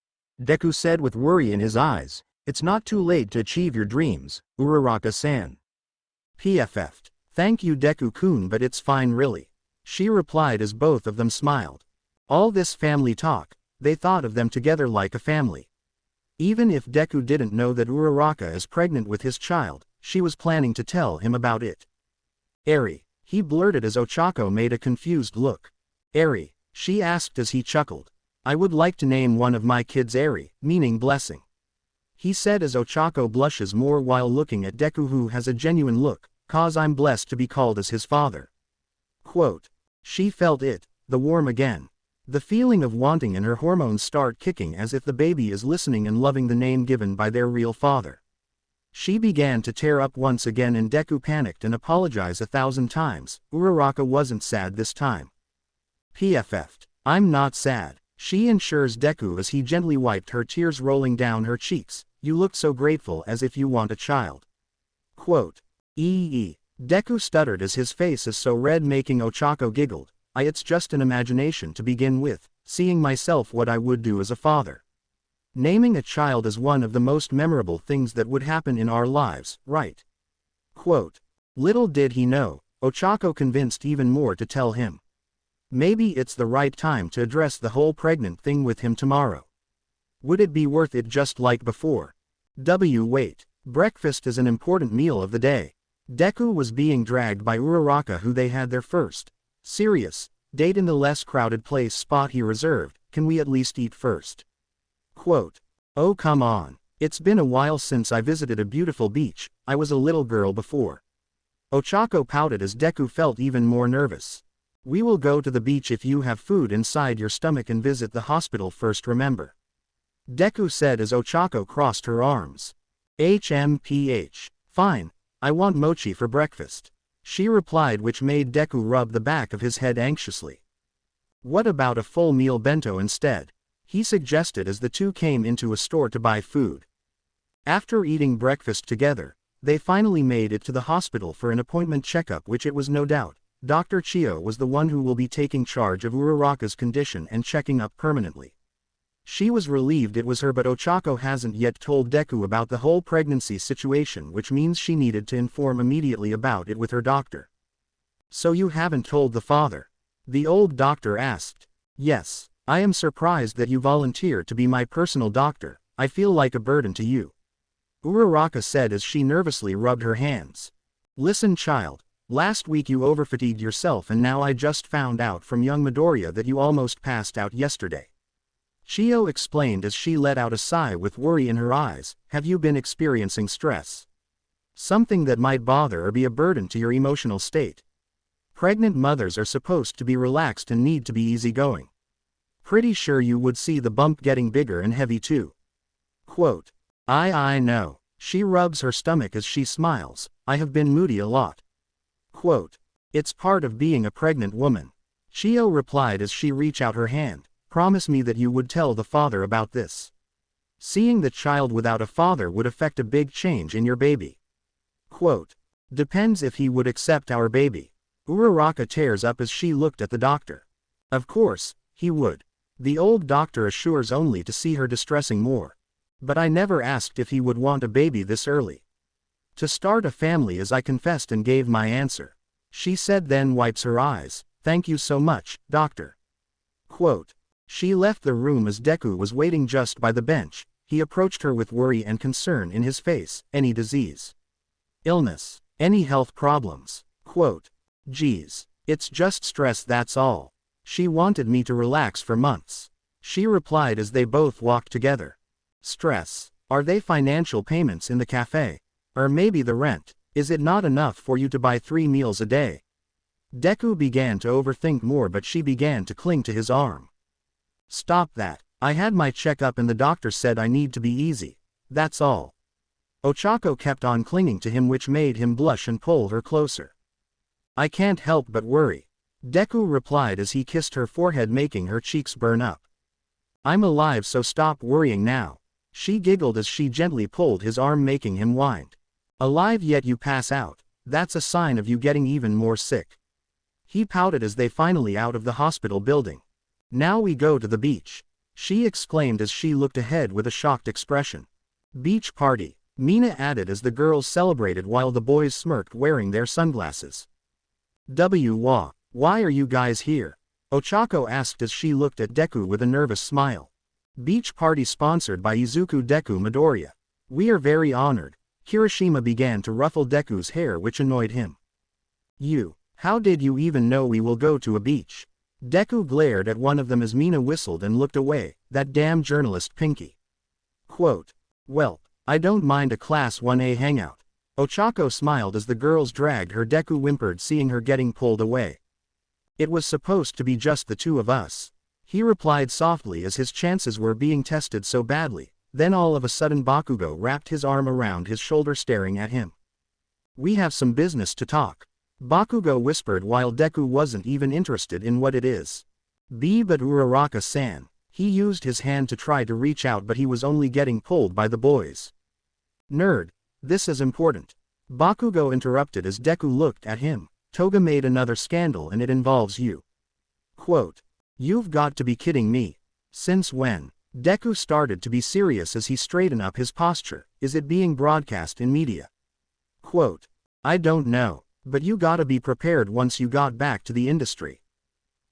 Deku said with worry in his eyes. It's not too late to achieve your dreams, Uraraka-san. PFF. Thank you Deku-kun, but it's fine really. She replied as both of them smiled. All this family talk, they thought of them together like a family. Even if Deku didn't know that Uraraka is pregnant with his child, she was planning to tell him about it. Eri, he blurted as Ochako made a confused look. Eri, she asked as he chuckled. I would like to name one of my kids Eri, meaning blessing. He said as Ochako blushes more while looking at Deku, who has a genuine look, cause I'm blessed to be called as his father. Quote. She felt it, the warm again. The feeling of wanting and her hormones start kicking as if the baby is listening and loving the name given by their real father. She began to tear up once again and Deku panicked and apologized 1,000 times. Uraraka wasn't sad this time. PFF. I'm not sad, she assures Deku as he gently wiped her tears rolling down her cheeks. You looked so grateful as if you want a child. Quote. Deku stuttered as his face is so red, making Ochako giggled. It's just an imagination to begin with, seeing myself what I would do as a father. Naming a child is one of the most memorable things that would happen in our lives, right? Quote. Little did he know, Ochako convinced even more to tell him. Maybe it's the right time to address the whole pregnant thing with him tomorrow. Would it be worth it just like before? Wait. Breakfast is an important meal of the day. Deku was being dragged by Uraraka, who they had their first serious date in the less crowded place spot he reserved. Can we at least eat first? Quote. Oh come on. It's been a while since I visited a beautiful beach. I was a little girl before. Ochako pouted as Deku felt even more nervous. We will go to the beach if you have food inside your stomach and visit the hospital first, remember. Deku said as Ochako crossed her arms. HMPH. Fine. I want mochi for breakfast. She replied, which made Deku rub the back of his head anxiously. What about a full meal bento instead? He suggested as the two came into a store to buy food. After eating breakfast together, they finally made it to the hospital for an appointment checkup, which it was no doubt. Dr. Chio was the one who will be taking charge of Uraraka's condition and checking up permanently. She was relieved it was her, but Ochako hasn't yet told Deku about the whole pregnancy situation, which means she needed to inform immediately about it with her doctor. So you haven't told the father? The old doctor asked. Yes, I am surprised that you volunteered to be my personal doctor. I feel like a burden to you. Uraraka said as she nervously rubbed her hands. Listen child, last week you overfatigued yourself and now I just found out from young Midoriya that you almost passed out yesterday. Chio explained as she let out a sigh with worry in her eyes. Have you been experiencing stress? Something that might bother or be a burden to your emotional state? Pregnant mothers are supposed to be relaxed and need to be easygoing. Pretty sure you would see the bump getting bigger and heavy too. Quote. I know. She rubs her stomach as she smiles. I have been moody a lot. Quote. It's part of being a pregnant woman. Chio replied as she reached out her hand. Promise me that you would tell the father about this. Seeing the child without a father would affect a big change in your baby. Quote. Depends if he would accept our baby. Uraraka tears up as she looked at the doctor. Of course, he would. The old doctor assures only to see her distressing more. But I never asked if he would want a baby this early. To start a family, as I confessed and gave my answer. She said, then wipes her eyes. Thank you so much, doctor. Quote. She left the room as Deku was waiting just by the bench. He approached her with worry and concern in his face. Any disease? Illness? Any health problems? Quote. Geez. It's just stress, that's all. She wanted me to relax for months. She replied as they both walked together. Stress? Are they financial payments in the cafe? Or maybe the rent? Is it not enough for you to buy 3 meals a day? Deku began to overthink more, but she began to cling to his arm. Stop that. I had my checkup and the doctor said I need to be easy. That's all. Ochako kept on clinging to him, which made him blush and pull her closer. I can't help but worry. Deku replied as he kissed her forehead, making her cheeks burn up. I'm alive, so stop worrying now. She giggled as she gently pulled his arm, making him wind. Alive yet you pass out. That's a sign of you getting even more sick. He pouted as they finally out of the hospital building. Now we go to the beach. She exclaimed as she looked ahead with a shocked expression. Beach party, Mina added as the girls celebrated while the boys smirked wearing their sunglasses. Why are you guys here? Ochako asked as she looked at Deku with a nervous smile. Beach party sponsored by Izuku Deku Midoriya. We are very honored. Kirishima began to ruffle Deku's hair, which annoyed him. How did you even know we will go to a beach? Deku glared at one of them as Mina whistled and looked away. That damn journalist Pinky. Quote. Well, I don't mind a Class 1A hangout. Ochako smiled as the girls dragged her. Deku whimpered seeing her getting pulled away. It was supposed to be just the two of us. He replied softly as his chances were being tested so badly. Then all of a sudden Bakugo wrapped his arm around his shoulder staring at him. We have some business to talk. Bakugo whispered while Deku wasn't even interested in what it is. But Uraraka-san. He used his hand to try to reach out but he was only getting pulled by the boys. Nerd. This is important. Bakugo interrupted as Deku looked at him. Toga made another scandal and it involves you. Quote. You've got to be kidding me. Since when? Deku started to be serious as he straightened up his posture. Is it being broadcast in media? Quote. I don't know, but you gotta be prepared once you got back to the industry.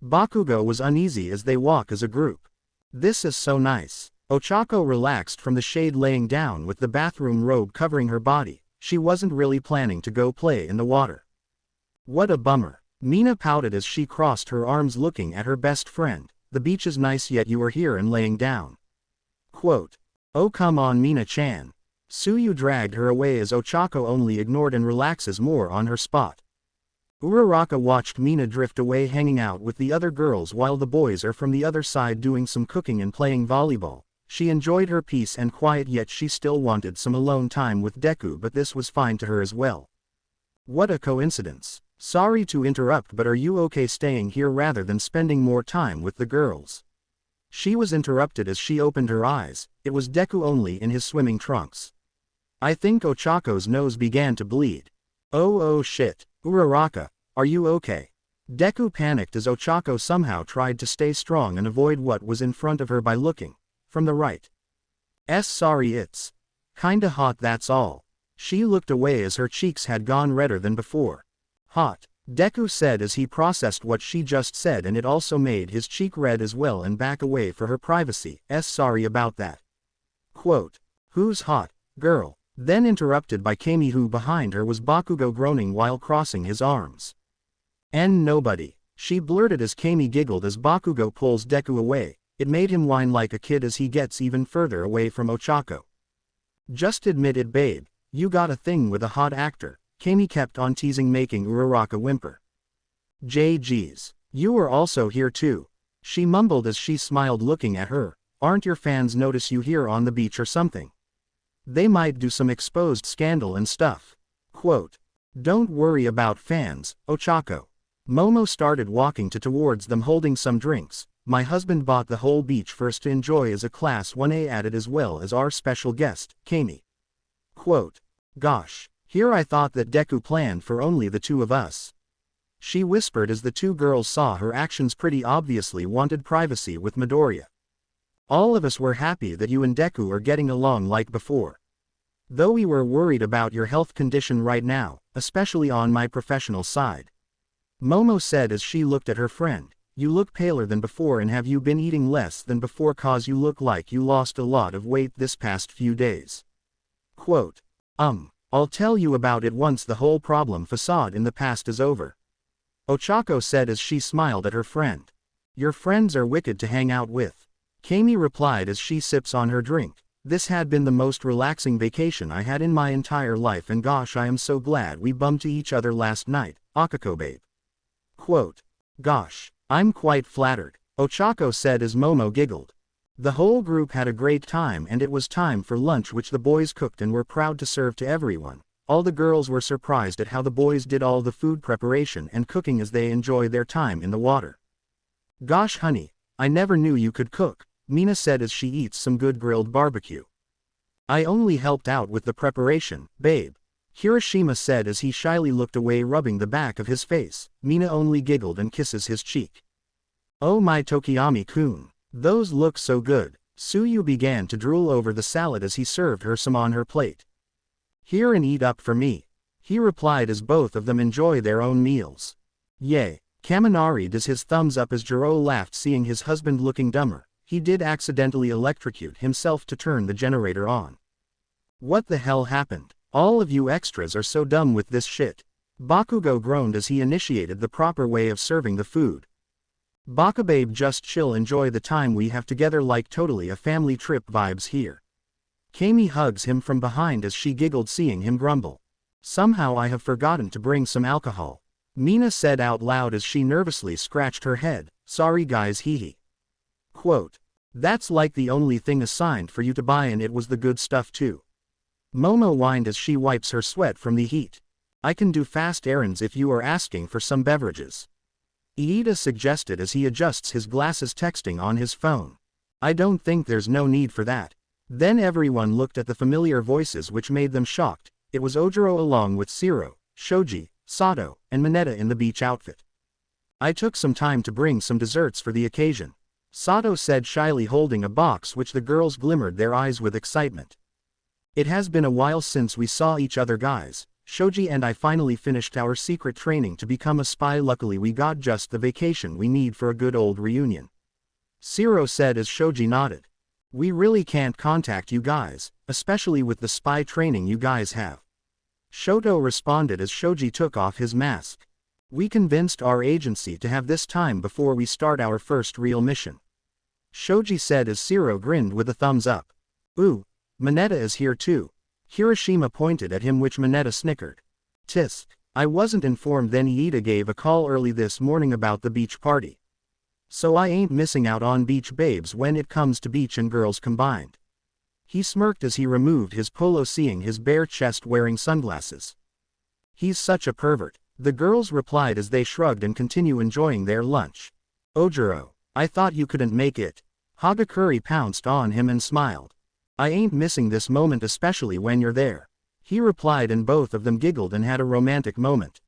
Bakugo was uneasy as they walk as a group. This is so nice. Ochako relaxed from the shade laying down with the bathroom robe covering her body. She wasn't really planning to go play in the water. What a bummer. Mina pouted as she crossed her arms looking at her best friend. The beach is nice yet you are here and laying down. Quote. Oh come on Mina-chan. Suyu dragged her away as Ochako only ignored and relaxes more on her spot. Uraraka watched Mina drift away hanging out with the other girls while the boys are from the other side doing some cooking and playing volleyball. She enjoyed her peace and quiet yet she still wanted some alone time with Deku but this was fine to her as well. What a coincidence. Sorry to interrupt but are you okay staying here rather than spending more time with the girls? She was interrupted as she opened her eyes. It was Deku only in his swimming trunks. I think Ochako's nose began to bleed. Oh shit. Uraraka, are you okay? Deku panicked as Ochako somehow tried to stay strong and avoid what was in front of her by looking from the right. Sorry it's kinda hot that's all. She looked away as her cheeks had gone redder than before. Hot, Deku said as he processed what she just said and it also made his cheek red as well and back away for her privacy. Sorry about that. Quote. Who's hot, girl? Then interrupted by Kami who behind her was Bakugo groaning while crossing his arms. Nobody. She blurted as Kami giggled as Bakugo pulls Deku away. It made him whine like a kid as he gets even further away from Ochako. Just admit it babe, you got a thing with a hot actor. Kami kept on teasing making Uraraka whimper. Geez. You are also here too. She mumbled as she smiled looking at her. Aren't your fans notice you here on the beach or something? They might do some exposed scandal and stuff. Quote. Don't worry about fans, Ochako. Momo started walking towards them holding some drinks. My husband bought the whole beach for us to enjoy as a Class 1A added as well as our special guest, Kami. Quote. Gosh. Here I thought that Deku planned for only the two of us. She whispered as the two girls saw her actions pretty obviously wanted privacy with Midoriya. All of us were happy that you and Deku are getting along like before. Though we were worried about your health condition right now, especially on my professional side. Momo said as she looked at her friend. You look paler than before and have you been eating less than before cause you look like you lost a lot of weight this past few days. Quote. I'll tell you about it once the whole problem facade in the past is over. Ochako said as she smiled at her friend. Your friends are wicked to hang out with. Kami replied as she sips on her drink. This had been the most relaxing vacation I had in my entire life and gosh I am so glad we bumped each other last night, Ochako babe. Quote. Gosh, I'm quite flattered, Ochako said as Momo giggled. The whole group had a great time and it was time for lunch which the boys cooked and were proud to serve to everyone. All the girls were surprised at how the boys did all the food preparation and cooking as they enjoy their time in the water. Gosh honey, I never knew you could cook, Mina said as she eats some good grilled barbecue. I only helped out with the preparation, babe. Kirishima said as he shyly looked away rubbing the back of his face. Mina only giggled and kisses his cheek. Oh my Tokiyami-kun. Those look so good. Suyu began to drool over the salad as he served her some on her plate. "Here and eat up for me," he replied as both of them enjoy their own meals. "Yay." Kaminari does his thumbs up as Jiro laughed seeing his husband looking dumber. He did accidentally electrocute himself to turn the generator on. "What the hell happened? All of you extras are so dumb with this shit." Bakugo groaned as he initiated the proper way of serving the food. "Bakababe, just chill, enjoy the time we have together, like totally a family trip vibes here." Kami hugs him from behind as she giggled seeing him grumble. "Somehow I have forgotten to bring some alcohol," Mina said out loud as she nervously scratched her head. "Sorry guys, hee." Quote, "That's like the only thing assigned for you to buy, and it was the good stuff too." Momo whined as she wipes her sweat from the heat. "I can do fast errands if you are asking for some beverages," Iida suggested as he adjusts his glasses texting on his phone. "I don't think there's no need for that." Then everyone looked at the familiar voices which made them shocked. It was Ojiro along with Shiro, Shoji, Sato, and Mineta in the beach outfit. "I took some time to bring some desserts for the occasion," Sato said shyly, holding a box which the girls glimmered their eyes with excitement. "It has been a while since we saw each other guys. Shoji and I finally finished our secret training to become a spy. Luckily we got just the vacation we need for a good old reunion," Shiro said as Shoji nodded. "We really can't contact you guys, especially with the spy training you guys have," Shoto responded as Shoji took off his mask. "We convinced our agency to have this time before we start our first real mission," Shoji said as Shiro grinned with a thumbs up. "Ooh, Mineta is here too." Hiroshima pointed at him, which Mineta snickered. "Tisk, I wasn't informed." Then Iida gave a call early this morning about the beach party. "So I ain't missing out on beach babes when it comes to beach and girls combined." He smirked as he removed his polo seeing his bare chest wearing sunglasses. "He's such a pervert," the girls replied as they shrugged and continue enjoying their lunch. "Ojiro, I thought you couldn't make it." Hagakure pounced on him and smiled. "I ain't missing this moment, especially when you're there," he replied, and both of them giggled and had a romantic moment.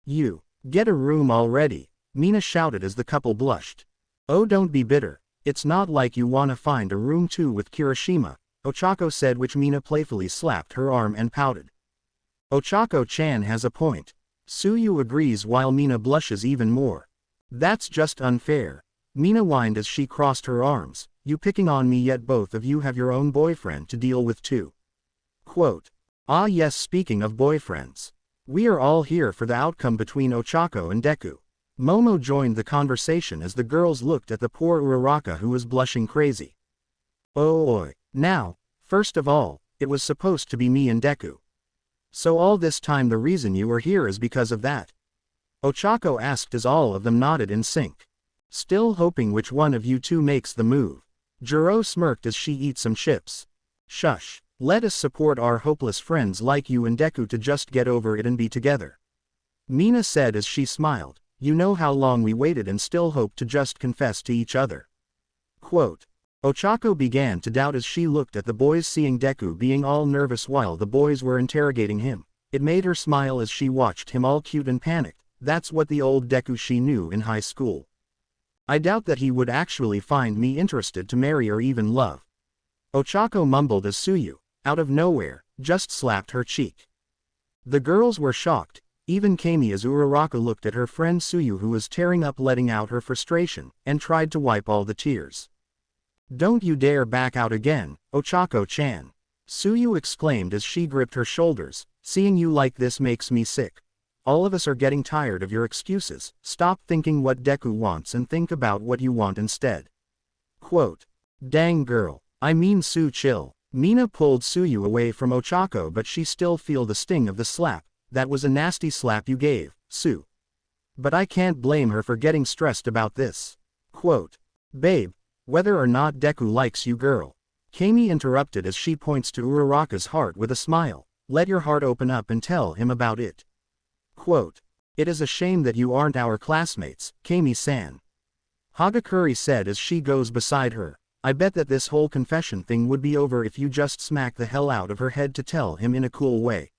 "You, get a room already," Mina shouted as the couple blushed. "Oh, don't be bitter. It's not like you wanna find a room too with Kirishima," Ochako said, which Mina playfully slapped her arm and pouted. "Ochako-chan has a point," Suyu agrees while Mina blushes even more. "That's just unfair," Mina whined as she crossed her arms. "You picking on me, yet both of you have your own boyfriend to deal with too." Quote, "Ah yes, speaking of boyfriends. We are all here for the outcome between Ochako and Deku." Momo joined the conversation as the girls looked at the poor Uraraka who was blushing crazy. "Oh oi. Now, first of all, it was supposed to be me and Deku. So all this time the reason you are here is because of that?" Ochako asked as all of them nodded in sync. "Still hoping which one of you two makes the move." Jiro smirked as she eats some chips. "Shush, let us support our hopeless friends like you and Deku to just get over it and be together," Mina said as she smiled. "You know how long we waited and still hope to just confess to each other." Quote, Ochako began to doubt as she looked at the boys, seeing Deku being all nervous while the boys were interrogating him. It made her smile as she watched him all cute and panicked. That's what the old Deku she knew in high school. "I doubt that he would actually find me interested to marry or even love," Ochako mumbled as Suyu, out of nowhere, just slapped her cheek. The girls were shocked, even Kami, as Uraraka looked at her friend Suyu who was tearing up, letting out her frustration, and tried to wipe all the tears. "Don't you dare back out again, Ochako-chan," Suyu exclaimed as she gripped her shoulders. "Seeing you like this makes me sick. All of us are getting tired of your excuses. Stop thinking what Deku wants and think about what you want instead." Quote, "Dang girl, I mean Su, chill." Mina pulled Suyu away from Ochako, but she still feel the sting of the slap. "That was a nasty slap you gave, Su. But I can't blame her for getting stressed about this." Quote, "Babe, whether or not Deku likes you, girl," Kami interrupted as she points to Uraraka's heart with a smile. "Let your heart open up and tell him about it." Quote, "It is a shame that you aren't our classmates, Kami-san," Hagakure said as she goes beside her. "I bet that this whole confession thing would be over if you just smack the hell out of her head to tell him in a cool way.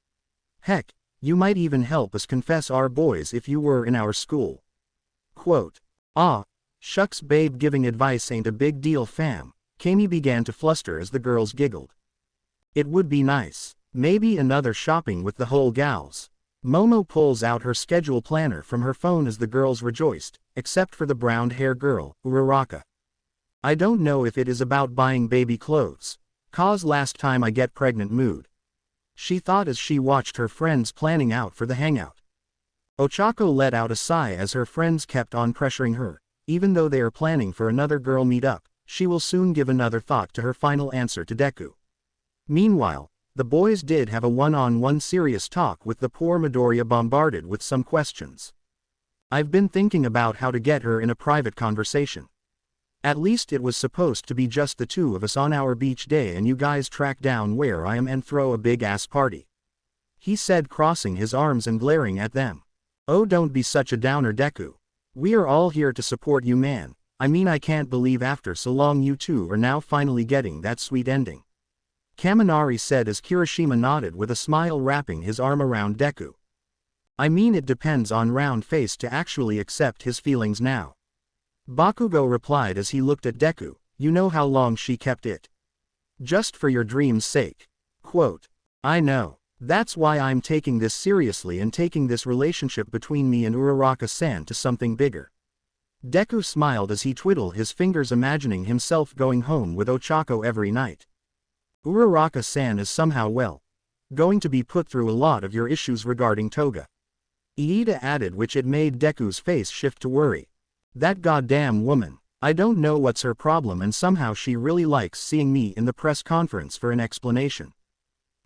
Heck, you might even help us confess our boys if you were in our school." Quote, "Ah, shucks babe, giving advice ain't a big deal fam," Kami began to fluster as the girls giggled. It would be nice. Maybe another shopping with the whole gals. Momo pulls out her schedule planner from her phone as the girls rejoiced, except for the brown-haired girl, Uraraka. I don't know if it is about buying baby clothes. Cause last time I get pregnant mood. She thought as she watched her friends planning out for the hangout. Ochako let out a sigh as her friends kept on pressuring her. Even though they are planning for another girl meet-up, she will soon give another thought to her final answer to Deku. Meanwhile, the boys did have a one-on-one serious talk with the poor Midoriya bombarded with some questions. I've been thinking about how to get her in a private conversation. At least it was supposed to be just the two of us on our beach day and you guys track down where I am and throw a big-ass party. He said, crossing his arms and glaring at them. Oh, don't be such a downer, Deku. We are all here to support you, man. I mean, I can't believe after so long you two are now finally getting that sweet ending. Kaminari said as Kirishima nodded with a smile, wrapping his arm around Deku. I mean, it depends on Round Face to actually accept his feelings now. Bakugo replied as he looked at Deku, you know how long she kept it. Just for your dream's sake. Quote, I know. That's why I'm taking this seriously and taking this relationship between me and Uraraka-san to something bigger. Deku smiled as he twiddled his fingers, imagining himself going home with Ochako every night. Uraraka-san is somehow going to be put through a lot of your issues regarding Toga. Iida added, which it made Deku's face shift to worry. That goddamn woman. I don't know what's her problem and somehow she really likes seeing me in the press conference for an explanation.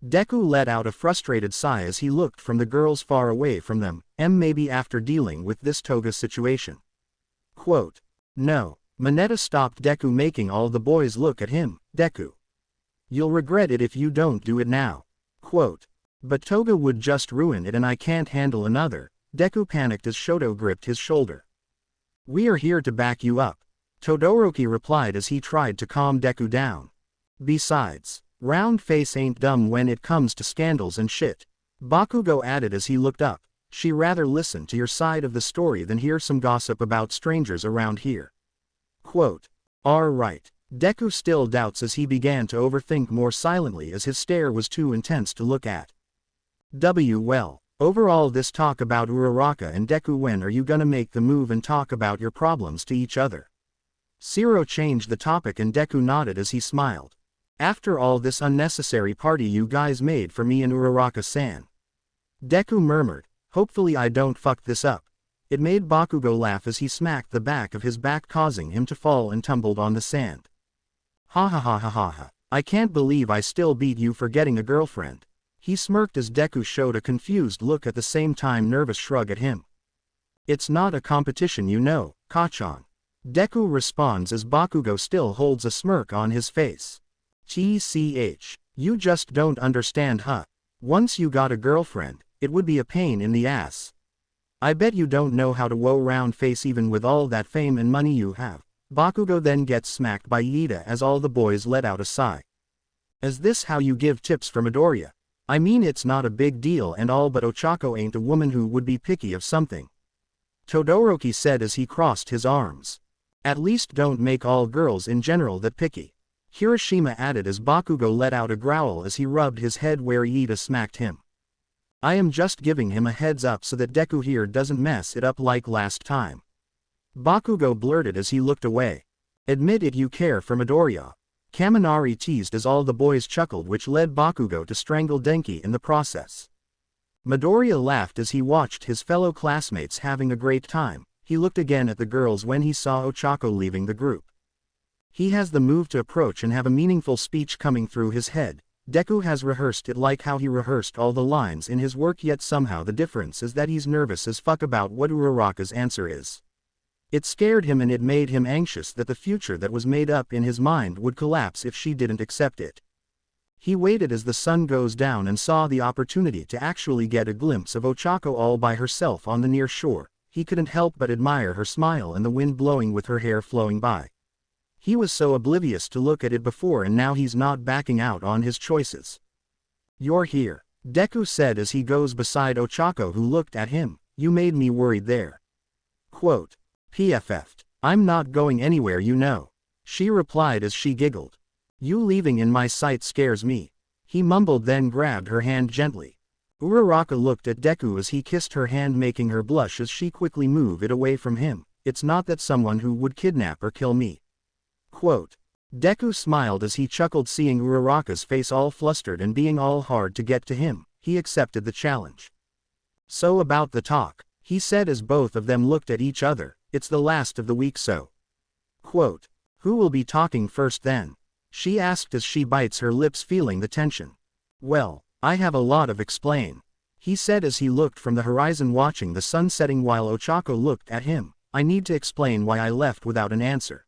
Deku let out a frustrated sigh as he looked from the girls far away from them, maybe after dealing with this Toga situation. Quote, no. Mineta stopped Deku, making all the boys look at him. Deku. You'll regret it if you don't do it now. Quote, but Toga would just ruin it and I can't handle another. Deku panicked as Shoto gripped his shoulder. We are here to back you up. Todoroki replied as he tried to calm Deku down. Besides, Round Face ain't dumb when it comes to scandals and shit. Bakugo added as he looked up. She rather listen to your side of the story than hear some gossip about strangers around here. Quote, alright. Deku still doubts as he began to overthink more silently as his stare was too intense to look at. Well. Overall, this talk about Uraraka and Deku, when are you gonna make the move and talk about your problems to each other? Shiro changed the topic and Deku nodded as he smiled. After all this unnecessary party you guys made for me and Uraraka-san. Deku murmured, hopefully I don't fuck this up. It made Bakugo laugh as he smacked the back of his back, causing him to fall and tumbled on the sand. Ha ha ha ha ha ha. I can't believe I still beat you for getting a girlfriend. He smirked as Deku showed a confused look, at the same time nervous shrug at him. It's not a competition, you know, Kachan. Deku responds as Bakugo still holds a smirk on his face. TCH. You just don't understand, huh? Once you got a girlfriend, it would be a pain in the ass. I bet you don't know how to woe Round Face even with all that fame and money you have. Bakugo then gets smacked by Iida as all the boys let out a sigh. Is this how you give tips for Midoriya? I mean, it's not a big deal and all, but Ochako ain't a woman who would be picky of something. Todoroki said as he crossed his arms. At least don't make all girls in general that picky. Kirishima added as Bakugo let out a growl as he rubbed his head where Iida smacked him. I am just giving him a heads up so that Deku here doesn't mess it up like last time. Bakugo blurted as he looked away. Admit it, you care for Midoriya. Kaminari teased as all the boys chuckled, which led Bakugo to strangle Denki in the process. Midoriya laughed as he watched his fellow classmates having a great time. He looked again at the girls when he saw Ochako leaving the group. He has the move to approach and have a meaningful speech coming through his head. Deku has rehearsed it like how he rehearsed all the lines in his work, yet somehow the difference is that he's nervous as fuck about what Uraraka's answer is. It scared him and it made him anxious that the future that was made up in his mind would collapse if she didn't accept it. He waited as the sun goes down and saw the opportunity to actually get a glimpse of Ochako all by herself on the near shore. He couldn't help but admire her smile and the wind blowing with her hair flowing by. He was so oblivious to look at it before, and now he's not backing out on his choices. You're here, Deku said as he goes beside Ochako, who looked at him. You made me worried there. Quote, PFF'd. I'm not going anywhere, you know. she replied as she giggled. You leaving in my sight scares me. He mumbled, then grabbed her hand gently. Uraraka looked at Deku as he kissed her hand, making her blush as she quickly moved it away from him. It's not that someone who would kidnap or kill me. Quote. Deku smiled as he chuckled, seeing Uraraka's face all flustered and being all hard to get to him. He accepted the challenge. So about the talk, he said as both of them looked at each other. It's the last of the week, so. Quote. Who will be talking first then? She asked as she bites her lips, feeling the tension. Well, I have a lot of explain. He said as he looked from the horizon, watching the sun setting while Ochako looked at him. I need to explain why I left without an answer.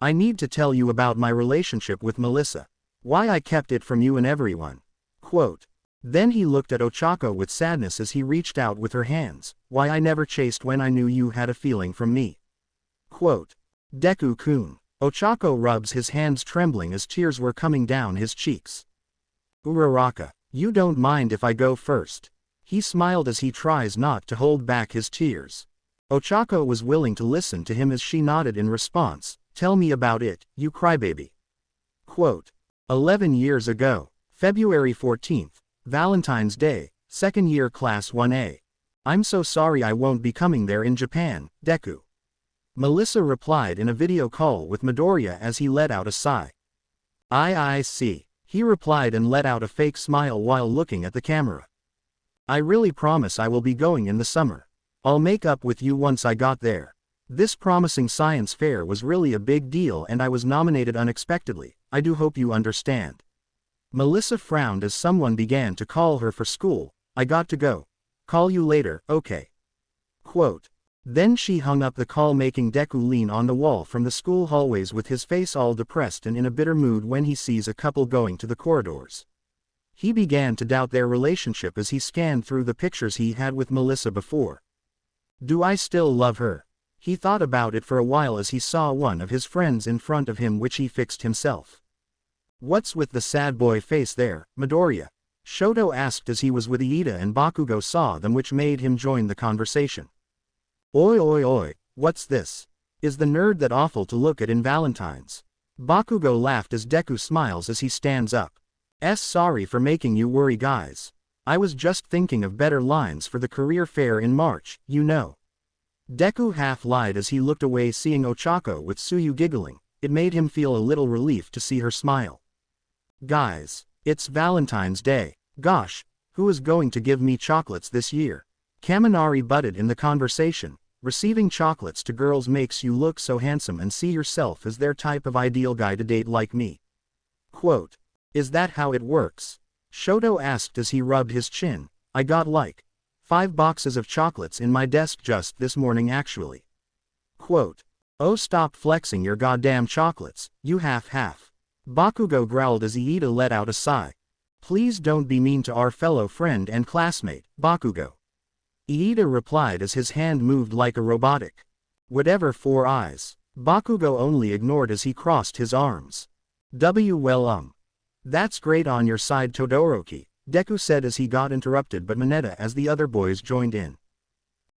I need to tell you about my relationship with Melissa. Why I kept it from you and everyone. Quote. Then he looked at Ochako with sadness as he reached out with her hands. Why I never chased when I knew you had a feeling from me. Quote. Deku-kun. Ochako rubs his hands, trembling as tears were coming down his cheeks. Uraraka. You don't mind if I go first? He smiled as he tries not to hold back his tears. Ochako was willing to listen to him as she nodded in response. Tell me about it, you crybaby. Quote. 11 years ago, February 14th, Valentine's Day, second year class 1A. I'm so sorry I won't be coming there in Japan, Deku. Melissa replied in a video call with Midoriya as he let out a sigh. I see, he replied and let out a fake smile while looking at the camera. I really promise I will be going in the summer. I'll make up with you once I got there. This promising science fair was really a big deal and I was nominated unexpectedly. I do hope you understand. Melissa frowned as someone began to call her for school. I got to go. Call you later, okay. Quote. Then she hung up the call, making Deku lean on the wall from the school hallways with his face all depressed and in a bitter mood when he sees a couple going to the corridors. He began to doubt their relationship as he scanned through the pictures he had with Melissa before. Do I still love her? He thought about it for a while as he saw one of his friends in front of him, which he fixed himself. What's with the sad boy face there, Midoriya? Shoto asked as he was with Iida and Bakugo saw them, which made him join the conversation. Oi, what's this? Is the nerd that awful to look at in Valentine's? Bakugo laughed as Deku smiles as he stands up. Sorry for making you worry, guys. I was just thinking of better lines for the career fair in March, you know. Deku half lied as he looked away, seeing Ochako with Tsuyu giggling. It made him feel a little relief to see her smile. Guys, it's Valentine's Day. Gosh, who is going to give me chocolates this year? Kaminari butted in the conversation. Receiving chocolates to girls makes you look so handsome and see yourself as their type of ideal guy to date like me. Quote. Is that how it works? Shoto asked as he rubbed his chin. I got like 5 boxes of chocolates in my desk just this morning actually. Quote. Oh, stop flexing your goddamn chocolates, you half. Bakugo growled as Iida let out a sigh. Please don't be mean to our fellow friend and classmate, Bakugo. Iida replied as his hand moved like a robotic. Whatever, 4 eyes. Bakugo only ignored as he crossed his arms. Well, that's great on your side, Todoroki, Deku said as he got interrupted but Mineta as the other boys joined in.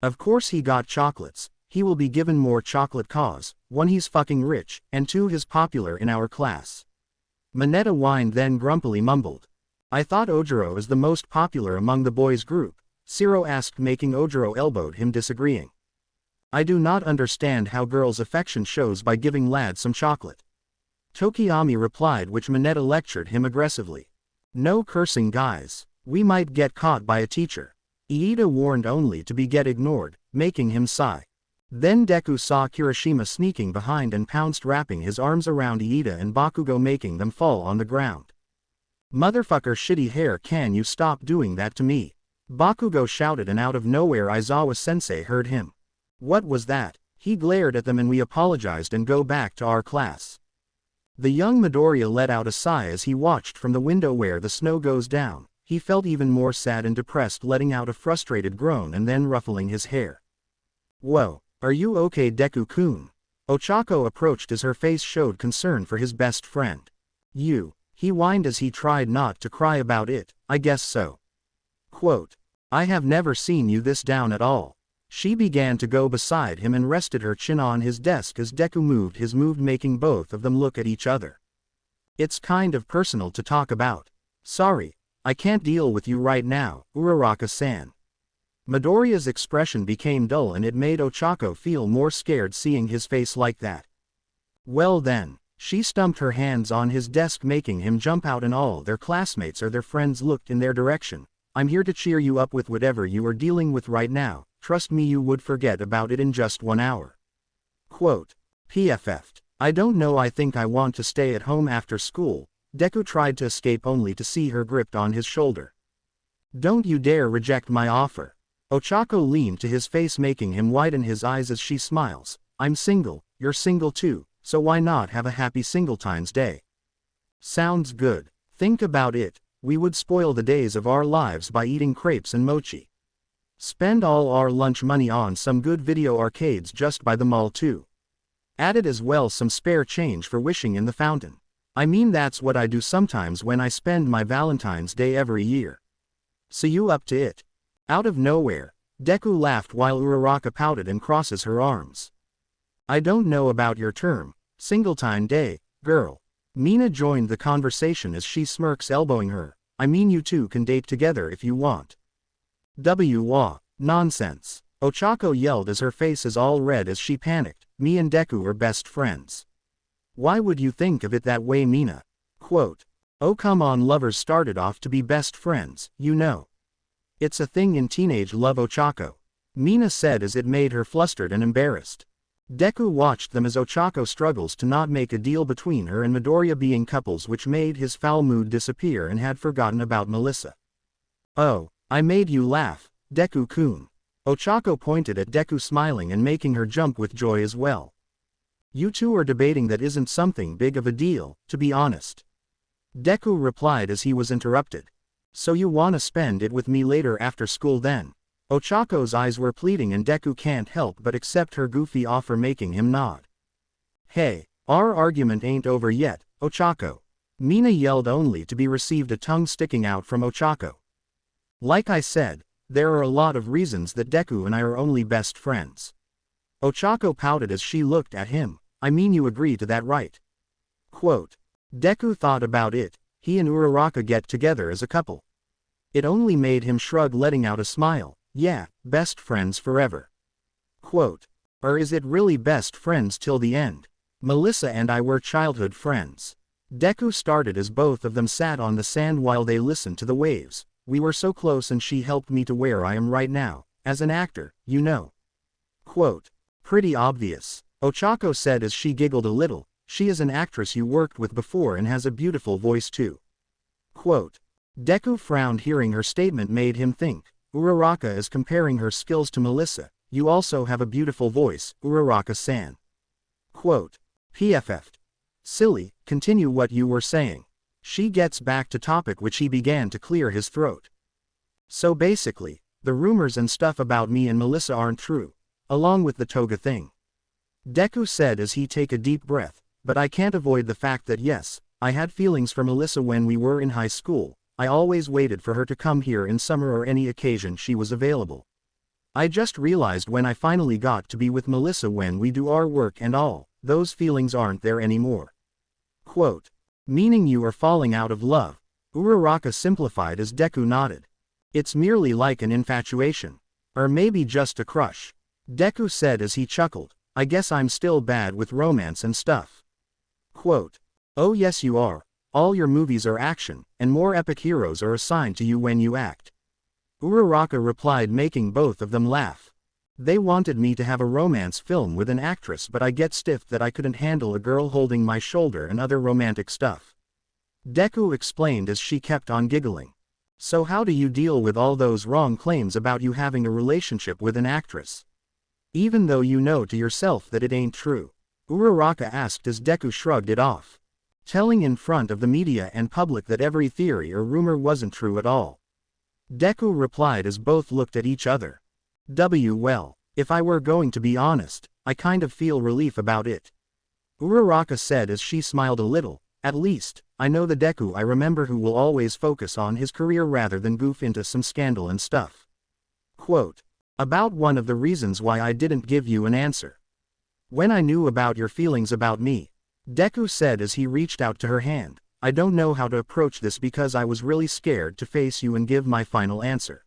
Of course he got chocolates. He will be given more chocolate cause, 1 he's fucking rich, and 2 he's popular in our class. Mineta whined then grumpily mumbled. I thought Ojiro is the most popular among the boys group, Shiro asked, making Ojiro elbowed him, disagreeing. I do not understand how girls' affection shows by giving lads some chocolate. Tokiyami replied, which Mineta lectured him aggressively. No cursing, guys. We might get caught by a teacher. Iida warned, only to be get ignored, making him sigh. Then Deku saw Kirishima sneaking behind and pounced, wrapping his arms around Iida and Bakugo, making them fall on the ground. Motherfucker, shitty hair, can you stop doing that to me? Bakugo shouted, and out of nowhere Aizawa-sensei heard him. What was that? He glared at them, and we apologized and go back to our class. The young Midoriya let out a sigh as he watched from the window where the snow goes down. He felt even more sad and depressed, letting out a frustrated groan and then ruffling his hair. Whoa, are you okay, Deku-kun? Ochako approached as her face showed concern for his best friend. You, he whined as he tried not to cry about it. I guess so. Quote. I have never seen you this down at all. She began to go beside him and rested her chin on his desk as Deku moved his move, making both of them look at each other. It's kind of personal to talk about. Sorry, I can't deal with you right now, Uraraka-san. Midoriya's expression became dull and it made Ochako feel more scared seeing his face like that. Well then, she stumped her hands on his desk, making him jump out, and all their classmates or their friends looked in their direction. I'm here to cheer you up with whatever you are dealing with right now. Trust me, you would forget about it in just 1 hour. Quote. PFF'd. I don't know, I think I want to stay at home after school. Deku tried to escape only to see her gripped on his shoulder. Don't you dare reject my offer. Ochako leaned to his face, making him widen his eyes as she smiles. I'm single, you're single too, so why not have a happy Singletine's Day? Sounds good. Think about it, we would spoil the days of our lives by eating crepes and mochi. Spend all our lunch money on some good video arcades just by the mall too. Added as well some spare change for wishing in the fountain. I mean, that's what I do sometimes when I spend my Valentine's Day every year. So you up to it? Out of nowhere, Deku laughed while Uraraka pouted and crosses her arms. I don't know about your term, Singletime Day, girl. Mina joined the conversation as she smirks, elbowing her. I mean, you two can date together if you want. Nonsense. Ochako yelled as her face is all red as she panicked. Me and Deku are best friends. Why would you think of it that way, Mina? Quote. Oh come on, lovers started off to be best friends, you know. It's a thing in teenage love, Ochako. Mina said as it made her flustered and embarrassed. Deku watched them as Ochako struggles to not make a deal between her and Midoriya being couples, which made his foul mood disappear and had forgotten about Melissa. Oh, I made you laugh, Deku-kun. Ochako pointed at Deku, smiling and making her jump with joy as well. You two are debating that isn't something big of a deal, to be honest. Deku replied as he was interrupted. So you wanna spend it with me later after school then? Ochako's eyes were pleading and Deku can't help but accept her goofy offer, making him nod. Hey, our argument ain't over yet, Ochako. Mina yelled, only to be received a tongue sticking out from Ochako. Like I said, there are a lot of reasons that Deku and I are only best friends. Ochako pouted as she looked at him. I mean, you agree to that, right? Quote. Deku thought about it. He and Uraraka get together as a couple. It only made him shrug, letting out a smile. Yeah, best friends forever. Quote. Or is it really best friends till the end? Melissa and I were childhood friends. Deku started as both of them sat on the sand while they listened to the waves. We were so close and she helped me to where I am right now, as an actor, you know. Quote. Pretty obvious, Ochako said as she giggled a little. She is an actress you worked with before and has a beautiful voice too. Quote. Deku frowned. Hearing her statement made him think. Uraraka is comparing her skills to Melissa. You also have a beautiful voice, Uraraka-san. Quote. PFF'd. Silly, continue what you were saying. She gets back to topic, which he began to clear his throat. So basically, the rumors and stuff about me and Melissa aren't true, along with the toga thing. Deku said as he took a deep breath. But I can't avoid the fact that yes, I had feelings for Melissa when we were in high school. I always waited for her to come here in summer or any occasion she was available. I just realized when I finally got to be with Melissa when we do our work and all, those feelings aren't there anymore. Quote. Meaning you are falling out of love? Uraraka simplified as Deku nodded. It's merely like an infatuation. Or maybe just a crush. Deku said as he chuckled. I guess I'm still bad with romance and stuff. Quote. Oh yes you are. All your movies are action, and more epic heroes are assigned to you when you act. Uraraka replied, making both of them laugh. They wanted me to have a romance film with an actress, but I get stiff that I couldn't handle a girl holding my shoulder and other romantic stuff. Deku explained as she kept on giggling. So how do you deal with all those wrong claims about you having a relationship with an actress? Even though you know to yourself that it ain't true. Uraraka asked as Deku shrugged it off. Telling in front of the media and public that every theory or rumor wasn't true at all. Deku replied as both looked at each other. Well, if I were going to be honest, I kind of feel relief about it. Uraraka said as she smiled a little. At least, I know the Deku I remember who will always focus on his career rather than goof into some scandal and stuff. Quote. About one of the reasons why I didn't give you an answer. When I knew about your feelings about me, Deku said as he reached out to her hand, I don't know how to approach this because I was really scared to face you and give my final answer.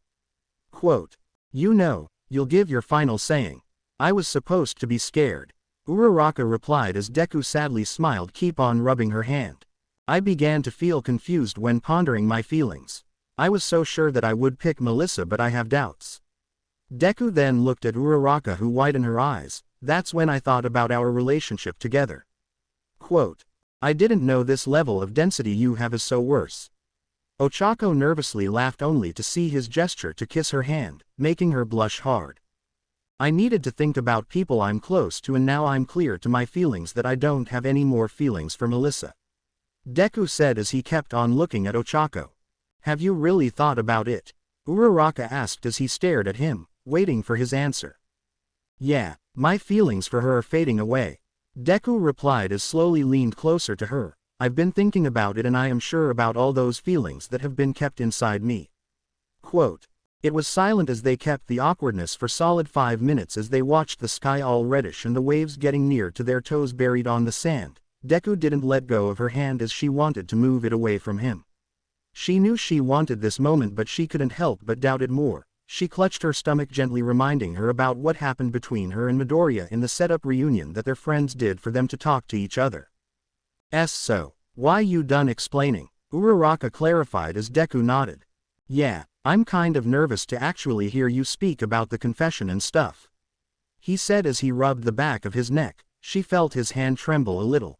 Quote. You'll give your final saying. I was supposed to be scared. Uraraka replied as Deku sadly smiled, keep on rubbing her hand. I began to feel confused when pondering my feelings. I was so sure that I would pick Melissa, but I have doubts. Deku then looked at Uraraka, who widened her eyes. That's when I thought about our relationship together. Quote. I didn't know this level of density you have is so worse. Ochako nervously laughed only to see his gesture to kiss her hand, making her blush hard. I needed to think about people I'm close to, and now I'm clear to my feelings that I don't have any more feelings for Melissa. Deku said as he kept on looking at Ochako. Have you really thought about it? Uraraka asked as he stared at him, waiting for his answer. Yeah, my feelings for her are fading away. Deku replied as slowly leaned closer to her. I've been thinking about it and I am sure about all those feelings that have been kept inside me. Quote. It was silent as they kept the awkwardness for solid 5 minutes as they watched the sky all reddish and the waves getting near to their toes buried on the sand. Deku didn't let go of her hand as she wanted to move it away from him. She knew she wanted this moment, but she couldn't help but doubt it more. She clutched her stomach, gently reminding her about what happened between her and Midoriya in the setup reunion that their friends did for them to talk to each other. So, why you done explaining? Uraraka clarified as Deku nodded. Yeah, I'm kind of nervous to actually hear you speak about the confession and stuff. He said as he rubbed the back of his neck. She felt his hand tremble a little.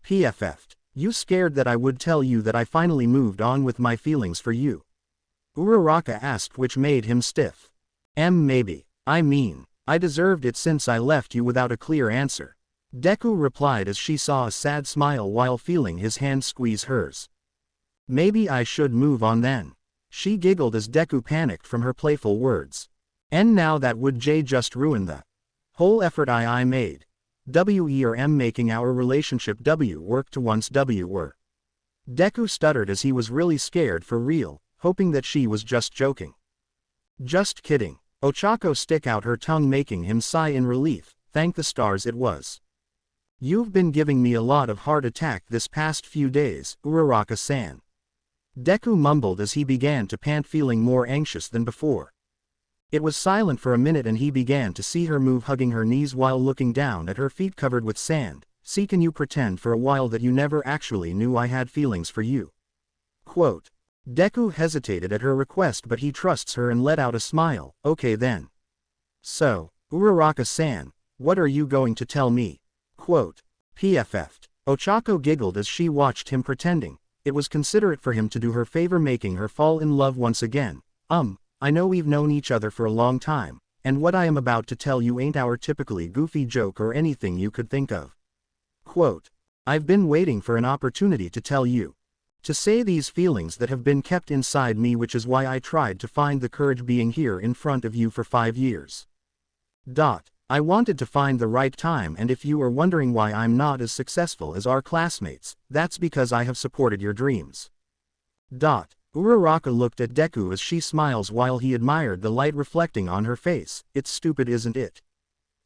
PFF'd. You scared that I would tell you that I finally moved on with my feelings for you? Uraraka asked, which made him stiff. Maybe. I mean, I deserved it since I left you without a clear answer. Deku replied as she saw a sad smile while feeling his hand squeeze hers. Maybe I should move on then. She giggled as Deku panicked from her playful words. And now that would just ruin the whole effort I made. We or making our relationship work to once were. Deku stuttered as he was really scared for real, hoping that she was just joking. Just kidding. Ochako stick out her tongue, making him sigh in relief. Thank the stars it was. You've been giving me a lot of heart attack this past few days, Uraraka-san. Deku mumbled as he began to pant, feeling more anxious than before. It was silent for a minute and he began to see her move, hugging her knees while looking down at her feet covered with sand. See, can you pretend for a while that you never actually knew I had feelings for you? Quote. Deku hesitated at her request, but he trusts her and let out a smile. Okay then. So, Uraraka-san, what are you going to tell me? Quote. PFF'd. Ochako giggled as she watched him pretending. It was considerate for him to do her favor, making her fall in love once again. I know we've known each other for a long time, and what I am about to tell you ain't our typically goofy joke or anything you could think of. Quote. I've been waiting for an opportunity to tell you. To say these feelings that have been kept inside me, which is why I tried to find the courage being here in front of you for 5 years. I wanted to find the right time, and if you are wondering why I'm not as successful as our classmates, that's because I have supported your dreams. Uraraka looked at Deku as she smiles while he admired the light reflecting on her face. It's stupid, isn't it?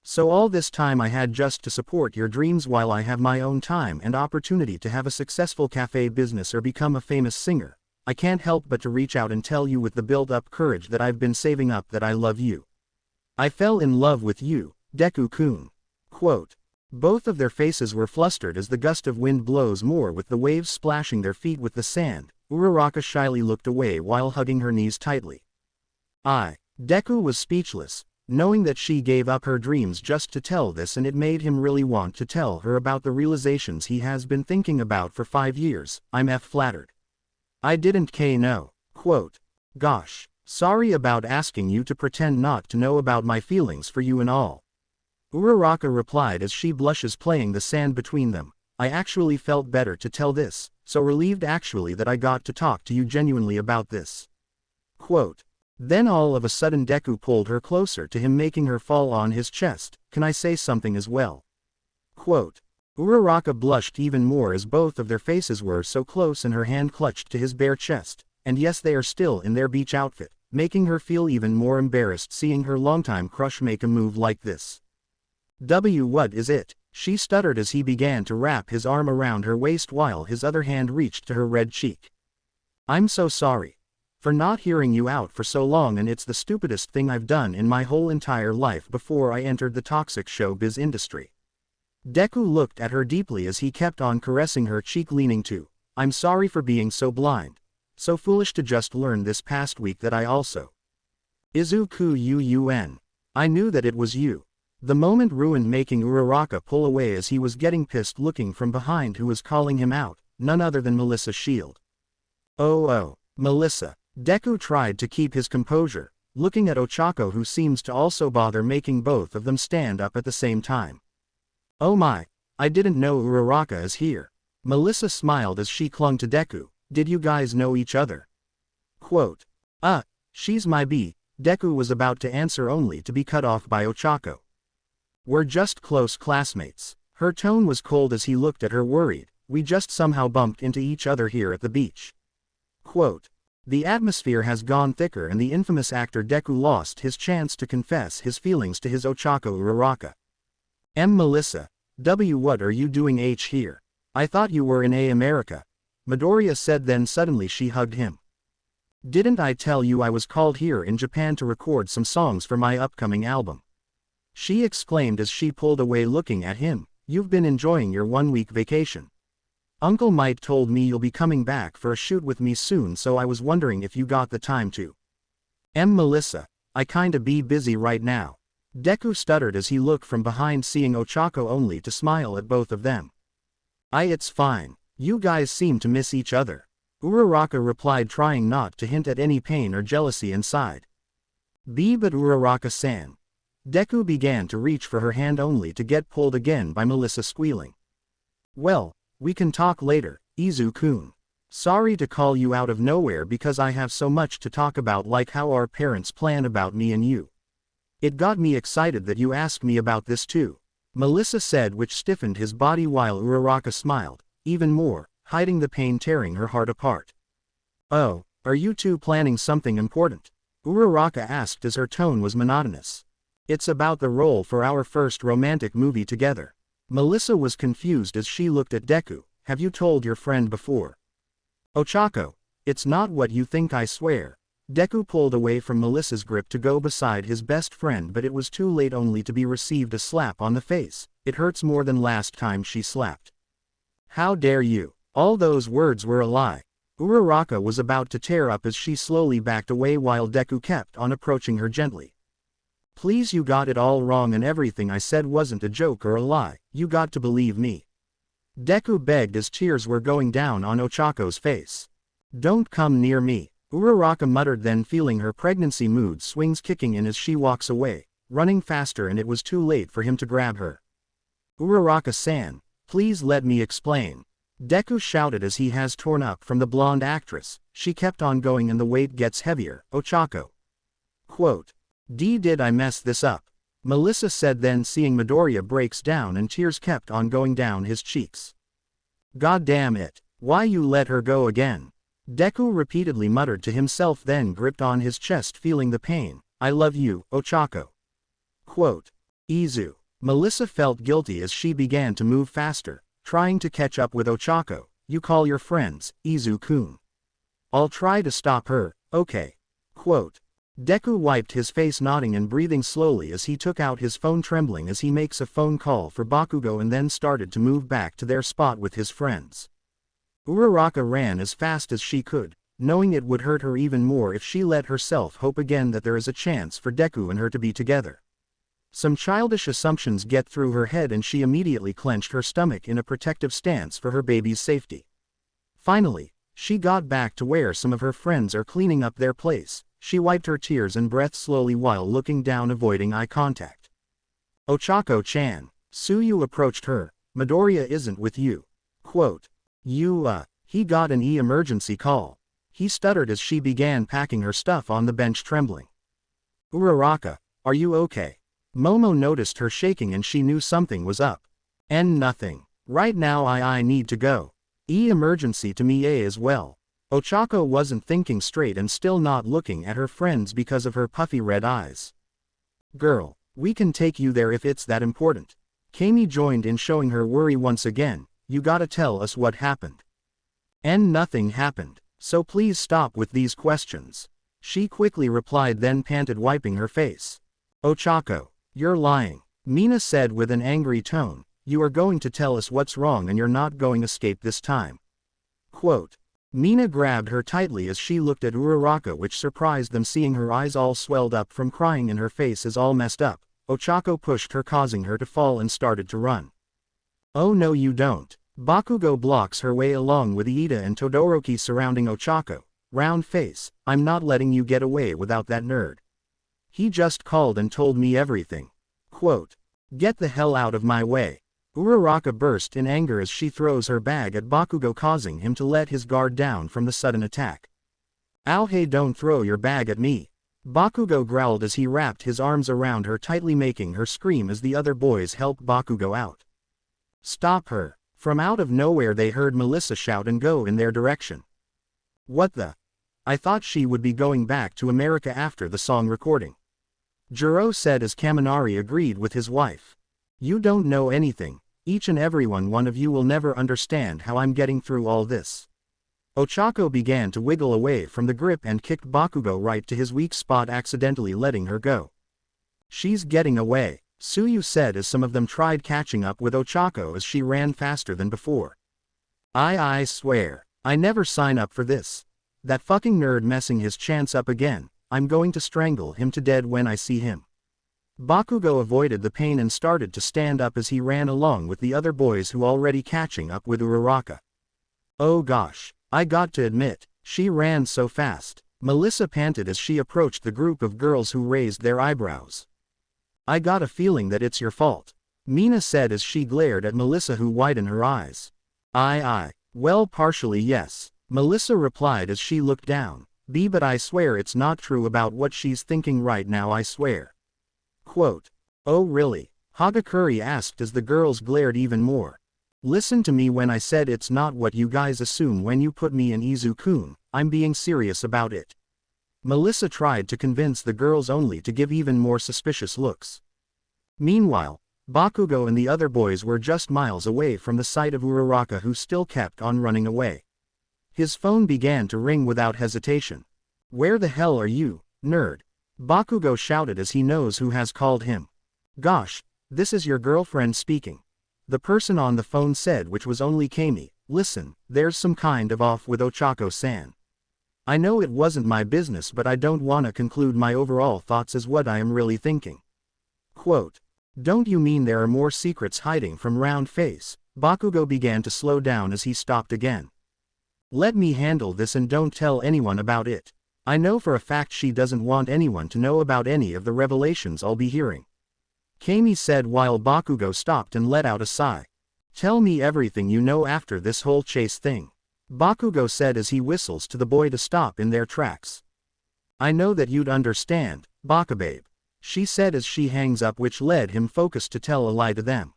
So all this time I had just to support your dreams while I have my own time and opportunity to have a successful cafe business or become a famous singer. I can't help but to reach out and tell you with the built-up courage that I've been saving up that I love you. I fell in love with you, Deku-kun. Quote. Both of their faces were flustered as the gust of wind blows more, with the waves splashing their feet with the sand. Uraraka shyly looked away while hugging her knees tightly. Deku was speechless, knowing that she gave up her dreams just to tell this, and it made him really want to tell her about the realizations he has been thinking about for 5 years. I'm flattered. I didn't know. Quote. Gosh, sorry about asking you to pretend not to know about my feelings for you and all. Uraraka replied as she blushes, playing the sand between them. I actually felt better to tell this, so relieved actually that I got to talk to you genuinely about this. Quote. Then all of a sudden Deku pulled her closer to him, making her fall on his chest. Can I say something as well? Quote. Uraraka blushed even more as both of their faces were so close and her hand clutched to his bare chest. And yes, they are still in their beach outfit. making her feel even more embarrassed seeing her longtime crush make a move like this. What is it? She stuttered as he began to wrap his arm around her waist while his other hand reached to her red cheek. I'm so sorry for not hearing you out for so long, and it's the stupidest thing I've done in my whole entire life before I entered the toxic showbiz industry. Deku looked at her deeply as he kept on caressing her cheek, leaning to, I'm sorry for being so blind, so foolish to just learn this past week that I also. Izuku I knew that it was you. The moment ruined, making Uraraka pull away as he was getting pissed, looking from behind who was calling him out, none other than Melissa Shield. Oh, Melissa. Deku tried to keep his composure, looking at Ochako, who seems to also bother, making both of them stand up at the same time. Oh my, I didn't know Uraraka is here. Melissa smiled as she clung to Deku. Did you guys know each other? Quote. She's my bee. Deku was about to answer only to be cut off by Ochako. We're just close classmates. Her tone was cold as he looked at her, worried. We just somehow bumped into each other here at the beach. Quote. The atmosphere has gone thicker and the infamous actor Deku lost his chance to confess his feelings to his Ochako Uraraka. Melissa. What are you doing here? I thought you were in America. Midoriya said, then suddenly she hugged him. Didn't I tell you I was called here in Japan to record some songs for my upcoming album? She exclaimed as she pulled away, looking at him. You've been enjoying your 1-week vacation. Uncle Mike told me you'll be coming back for a shoot with me soon, so I was wondering if you got the time to. Melissa. I kinda be busy right now. Deku stuttered as he looked from behind, seeing Ochako, only to smile at both of them. It's fine. You guys seem to miss each other. Uraraka replied, trying not to hint at any pain or jealousy inside. But Uraraka-san. Deku began to reach for her hand, only to get pulled again by Melissa, squealing. Well, we can talk later, Izu-kun. Sorry to call you out of nowhere because I have so much to talk about, like how our parents plan about me and you. It got me excited that you asked me about this too, Melissa said, which stiffened his body while Uraraka smiled, even more, hiding the pain tearing her heart apart. Oh, are you two planning something important? Uraraka asked as her tone was monotonous. It's about the role for our first romantic movie together. Melissa was confused as she looked at Deku. Have you told your friend before? Ochako. It's not what you think, I swear. Deku pulled away from Melissa's grip to go beside his best friend, but it was too late, only to be received a slap on the face. It hurts more than last time she slapped. How dare you? All those words were a lie. Uraraka was about to tear up as she slowly backed away while Deku kept on approaching her gently. Please, you got it all wrong and everything I said wasn't a joke or a lie. You got to believe me. Deku begged as tears were going down on Ochako's face. Don't come near me, Uraraka muttered, then feeling her pregnancy mood swings kicking in as she walks away, running faster, and it was too late for him to grab her. Uraraka-san, please let me explain. Deku shouted as he has torn up from the blonde actress. She kept on going and the weight gets heavier. Ochako. Quote. Did I mess this up? Melissa said, then seeing Midoriya breaks down and tears kept on going down his cheeks. God damn it. Why you let her go again? Deku repeatedly muttered to himself, then gripped on his chest, feeling the pain. I love you, Ochako. Quote. Izu. Melissa felt guilty as she began to move faster, trying to catch up with Ochako. You call your friends, Izu-kun. I'll try to stop her, okay. Quote. Deku wiped his face, nodding and breathing slowly as he took out his phone, trembling as he makes a phone call for Bakugo, and then started to move back to their spot with his friends. Uraraka ran as fast as she could, knowing it would hurt her even more if she let herself hope again that there is a chance for Deku and her to be together. Some childish assumptions get through her head and she immediately clenched her stomach in a protective stance for her baby's safety. Finally, she got back to where some of her friends are cleaning up their place. She wiped her tears and breath slowly while looking down, avoiding eye contact. Ochako-chan. Suyu approached her. Midoriya isn't with you. Quote. He got an emergency call. He stuttered as she began packing her stuff on the bench, trembling. Uraraka, are you okay? Momo noticed her shaking and she knew something was up. Nothing. Right now I need to go. Emergency to me as well. Ochako wasn't thinking straight and still not looking at her friends because of her puffy red eyes. Girl, we can take you there if it's that important. Kami joined in showing her worry once again. You gotta tell us what happened. And nothing happened, so please stop with these questions. She quickly replied, then panted, wiping her face. Ochako, you're lying, Mina said with an angry tone. You are going to tell us what's wrong and you're not going to escape this time. Quote. Mina grabbed her tightly as she looked at Uraraka, which surprised them, seeing her eyes all swelled up from crying and her face is all messed up. Ochako pushed her, causing her to fall, and started to run. Oh no you don't. Bakugo blocks her way along with Iida and Todoroki surrounding Ochako. Round face, I'm not letting you get away without that nerd. He just called and told me everything. Quote. Get the hell out of my way. Uraraka burst in anger as she throws her bag at Bakugo, causing him to let his guard down from the sudden attack. Ow, hey, don't throw your bag at me. Bakugo growled as he wrapped his arms around her tightly, making her scream as the other boys helped Bakugo out. Stop her. From out of nowhere they heard Melissa shout and go in their direction. What the? I thought she would be going back to America after the song recording. Jiro said as Kaminari agreed with his wife. You don't know anything. Each and every one of you will never understand how I'm getting through all this. Ochako began to wiggle away from the grip and kicked Bakugo right to his weak spot, accidentally letting her go. She's getting away, Tsuyu said as some of them tried catching up with Ochako as she ran faster than before. I swear, I never sign up for this. That fucking nerd messing his chance up again. I'm going to strangle him to death when I see him. Bakugo avoided the pain and started to stand up as he ran along with the other boys who already catching up with Uraraka. Oh gosh, I got to admit, she ran so fast. Melissa panted as she approached the group of girls who raised their eyebrows. I got a feeling that it's your fault, Mina said as she glared at Melissa, who widened her eyes. Well, partially yes, Melissa replied as she looked down. But I swear it's not true about what she's thinking right now, I swear. Quote. Oh really? Hagakure asked as the girls glared even more. Listen to me when I said it's not what you guys assume when you put me in Izu-kun, I'm being serious about it. Melissa tried to convince the girls, only to give even more suspicious looks. Meanwhile, Bakugo and the other boys were just miles away from the sight of Uraraka, who still kept on running away. His phone began to ring without hesitation. Where the hell are you, nerd? Bakugo shouted as he knows who has called him. Gosh, this is your girlfriend speaking. The person on the phone said, which was only Kami. Listen, there's some kind of off with Ochako-san. I know it wasn't my business, but I don't want to conclude my overall thoughts as what I am really thinking. Quote. Don't you mean there are more secrets hiding from round face? Bakugo began to slow down as he stopped again. Let me handle this and don't tell anyone about it. I know for a fact she doesn't want anyone to know about any of the revelations I'll be hearing. Kami said while Bakugo stopped and let out a sigh. Tell me everything you know after this whole chase thing, Bakugo said as he whistles to the boy to stop in their tracks. I know that you'd understand, Bakababe, she said as she hangs up, which led him focused to tell a lie to them.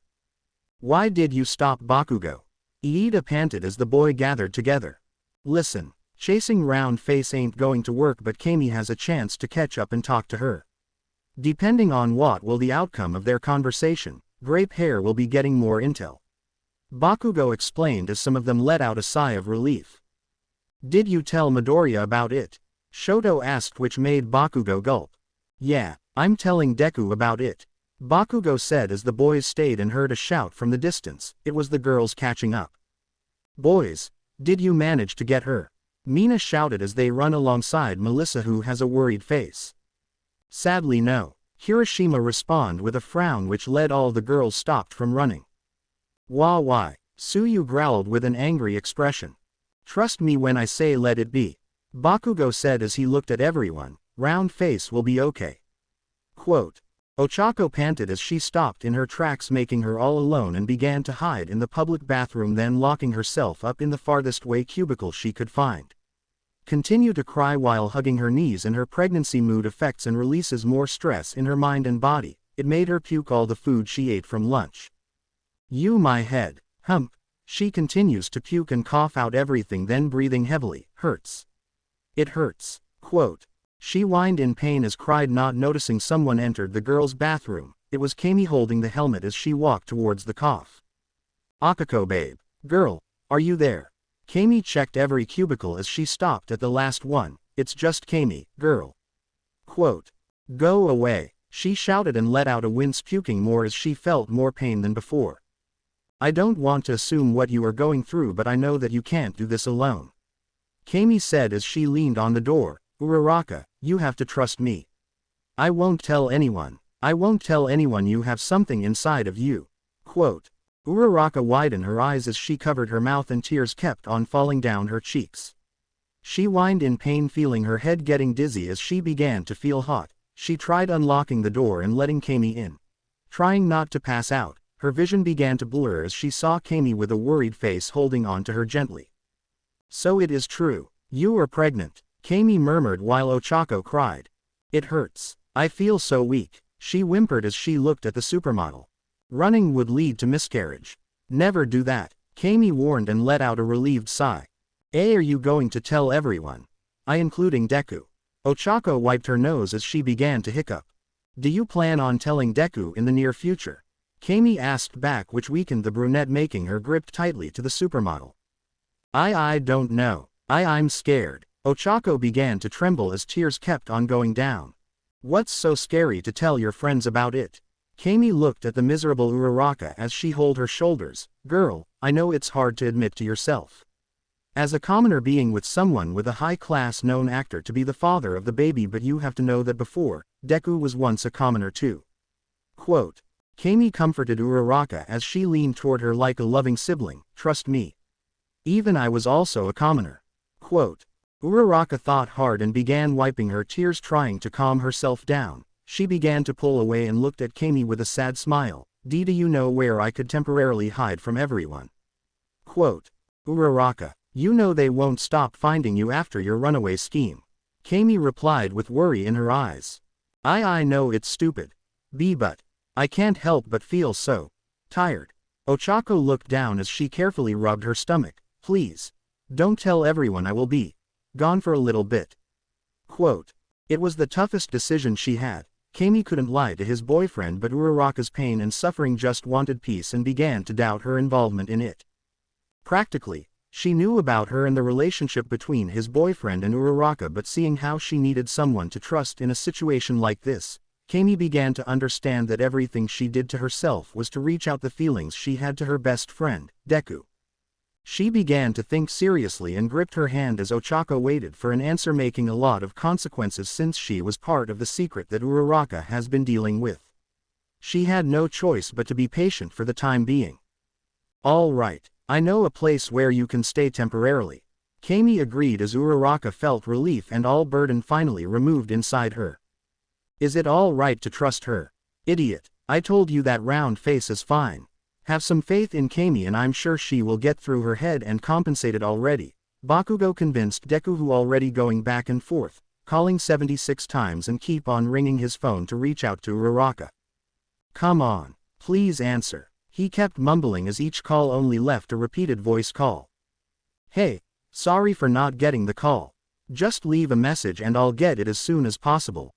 Why did you stop, Bakugo? Iida panted as the boy gathered together. Listen, chasing round face ain't going to work, but Kami has a chance to catch up and talk to her. Depending on what will the outcome of their conversation, Grape Hair will be getting more intel. Bakugo explained as some of them let out a sigh of relief. Did you tell Midoriya about it? Shoto asked, which made Bakugo gulp. Yeah, I'm telling Deku about it, Bakugo said as the boys stayed and heard a shout from the distance. It was the girls catching up. Boys, did you manage to get her? Mina shouted as they run alongside Melissa, who has a worried face. Sadly no, Hiroshima responded with a frown, which led all the girls stopped from running. Why? Tsuyu growled with an angry expression. Trust me when I say let it be, Bakugo said as he looked at everyone. Round face will be okay. Quote. Ochako panted as she stopped in her tracks, making her all alone, and began to hide in the public bathroom, then locking herself up in the farthest away cubicle she could find. Continue to cry while hugging her knees, and her pregnancy mood affects and releases more stress in her mind and body. It made her puke all the food she ate from lunch. My head. Hump. She continues to puke and cough out everything, then breathing heavily. Hurts. It hurts. Quote. She whined in pain as cried, not noticing someone entered the girl's bathroom. It was Kami holding the helmet as she walked towards the cough. Ochako babe. Girl, are you there? Kami checked every cubicle as she stopped at the last one. It's just Kami, girl. Quote. Go away, she shouted and let out a wince, puking more as she felt more pain than before. I don't want to assume what you are going through, but I know that you can't do this alone. Kami said as she leaned on the door. Uraraka, you have to trust me. I won't tell anyone. I won't tell anyone you have something inside of you. Quote. Uraraka widened her eyes as she covered her mouth and tears kept on falling down her cheeks. She whined in pain, feeling her head getting dizzy as she began to feel hot. She tried unlocking the door and letting Kami in. Trying not to pass out, her vision began to blur as she saw Kami with a worried face holding on to her gently. So it is true. You are pregnant, Kami murmured while Ochako cried. It hurts. I feel so weak, she whimpered as she looked at the supermodel. Running would lead to miscarriage. Never do that, Kami warned and let out a relieved sigh. Are you going to tell everyone? Including Deku. Ochako wiped her nose as she began to hiccup. Do you plan on telling Deku in the near future? Kami asked back, which weakened the brunette, making her grip tightly to the supermodel. I don't know. I'm scared. Ochako began to tremble as tears kept on going down. What's so scary to tell your friends about it? Kami looked at the miserable Uraraka as she held her shoulders. Girl, I know it's hard to admit to yourself. As a commoner being with someone with a high-class known actor to be the father of the baby, but you have to know that before, Deku was once a commoner too. Quote. Kami comforted Uraraka as she leaned toward her like a loving sibling. Trust me. Even I was also a commoner. Quote. Uraraka thought hard and began wiping her tears, trying to calm herself down. She began to pull away and looked at Kami with a sad smile. Do you know where I could temporarily hide from everyone? Quote. Uraraka, you know they won't stop finding you after your runaway scheme. Kami replied with worry in her eyes. I know it's stupid. But I can't help but feel so tired. Ochako looked down as she carefully rubbed her stomach. Please. Don't tell everyone I will be gone for a little bit. Quote. It was the toughest decision she had. Kami couldn't lie to his boyfriend, but Uraraka's pain and suffering just wanted peace and began to doubt her involvement in it. Practically, she knew about her and the relationship between his boyfriend and Uraraka, but seeing how she needed someone to trust in a situation like this, Kami began to understand that everything she did to herself was to reach out the feelings she had to her best friend, Deku. She began to think seriously and gripped her hand as Ochako waited for an answer, making a lot of consequences since she was part of the secret that Uraraka has been dealing with. She had no choice but to be patient for the time being. All right, I know a place where you can stay temporarily. Kami agreed as Uraraka felt relief and all burden finally removed inside her. Is it all right to trust her? Idiot, I told you that round face is fine. Have some faith in Kami and I'm sure she will get through her head and compensated already. Bakugo convinced Deku, who already going back and forth, calling 76 times and keep on ringing his phone to reach out to Uraraka. Come on, please answer. He kept mumbling as each call only left a repeated voice call. Hey, sorry for not getting the call. Just leave a message and I'll get it as soon as possible.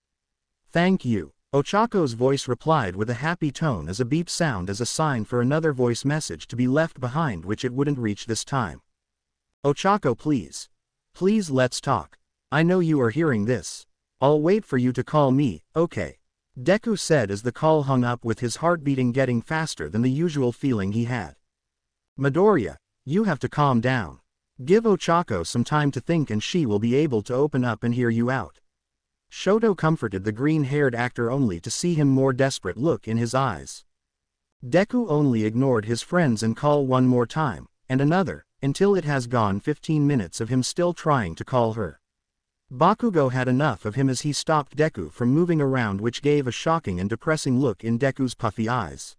Thank you. Ochako's voice replied with a happy tone as a beep sound as a sign for another voice message to be left behind, which it wouldn't reach this time. Ochako, please. Please, let's talk. I know you are hearing this. I'll wait for you to call me, okay? Deku said as the call hung up, with his heart beating getting faster than the usual feeling he had. Midoriya, you have to calm down. Give Ochako some time to think and she will be able to open up and hear you out. Shoto comforted the green-haired actor only to see him more desperate look in his eyes. Deku only ignored his friends and called one more time, and another, until it has gone 15 minutes of him still trying to call her. Bakugo had enough of him as he stopped Deku from moving around, which gave a shocking and depressing look in Deku's puffy eyes.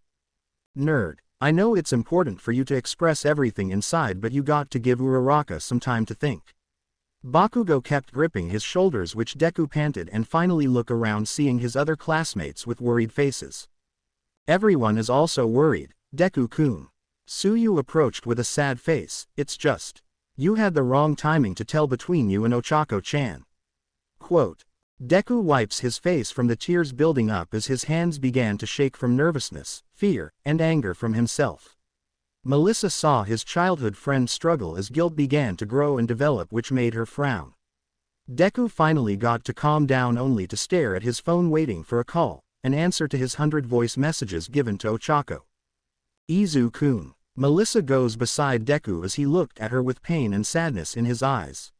Nerd, I know it's important for you to express everything inside, but you got to give Uraraka some time to think. Bakugo kept gripping his shoulders, which Deku panted and finally looked around, seeing his other classmates with worried faces. Everyone is also worried, Deku-kun. Suyu approached with a sad face. It's just. You had the wrong timing to tell between you and Ochako-chan. Quote. Deku wipes his face from the tears building up as his hands began to shake from nervousness, fear, and anger from himself. Melissa saw his childhood friend struggle as guilt began to grow and develop, which made her frown. Deku finally got to calm down only to stare at his phone waiting for a call, an answer to his 100 voice messages given to Ochako. Izu-kun. Melissa goes beside Deku as he looked at her with pain and sadness in his eyes.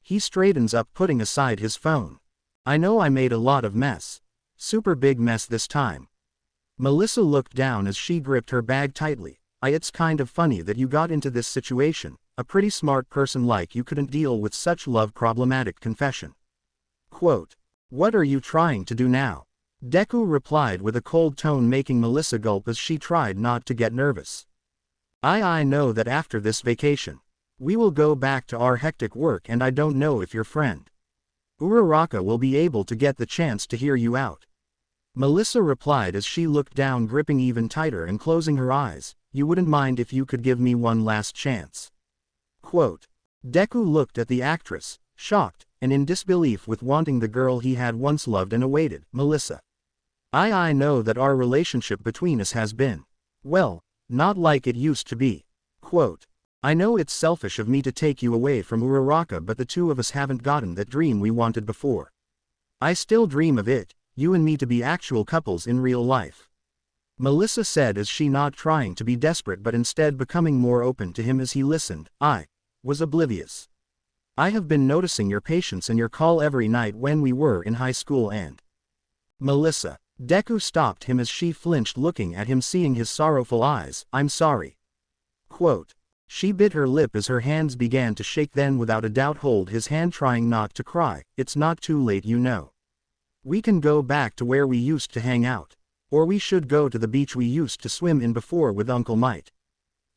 He straightens up, putting aside his phone. I know I made a lot of mess. Super big mess this time. Melissa looked down as she gripped her bag tightly. It's kind of funny that you got into this situation. A pretty smart person like you couldn't deal with such love-problematic confession. Quote. What are you trying to do now? Deku replied with a cold tone, making Melissa gulp as she tried not to get nervous. I know that after this vacation, we will go back to our hectic work, and I don't know if your friend Uraraka will be able to get the chance to hear you out. Melissa replied as she looked down, gripping even tighter and closing her eyes. You wouldn't mind if you could give me one last chance. Quote. Deku looked at the actress, shocked and in disbelief with wanting the girl he had once loved and awaited. Melissa. I know that our relationship between us has been, well, not like it used to be. Quote. I know it's selfish of me to take you away from Uraraka, but the two of us haven't gotten that dream we wanted before. I still dream of it, you and me to be actual couples in real life. Melissa said as she, not trying to be desperate but instead becoming more open to him as he listened. I was oblivious. I have been noticing your patience and your call every night when we were in high school and. Melissa. Deku stopped him as she flinched, looking at him, seeing his sorrowful eyes. I'm sorry. Quote. She bit her lip as her hands began to shake, then without a doubt hold his hand, trying not to cry. It's not too late, you know. We can go back to where we used to hang out. Or we should go to the beach we used to swim in before with Uncle Might.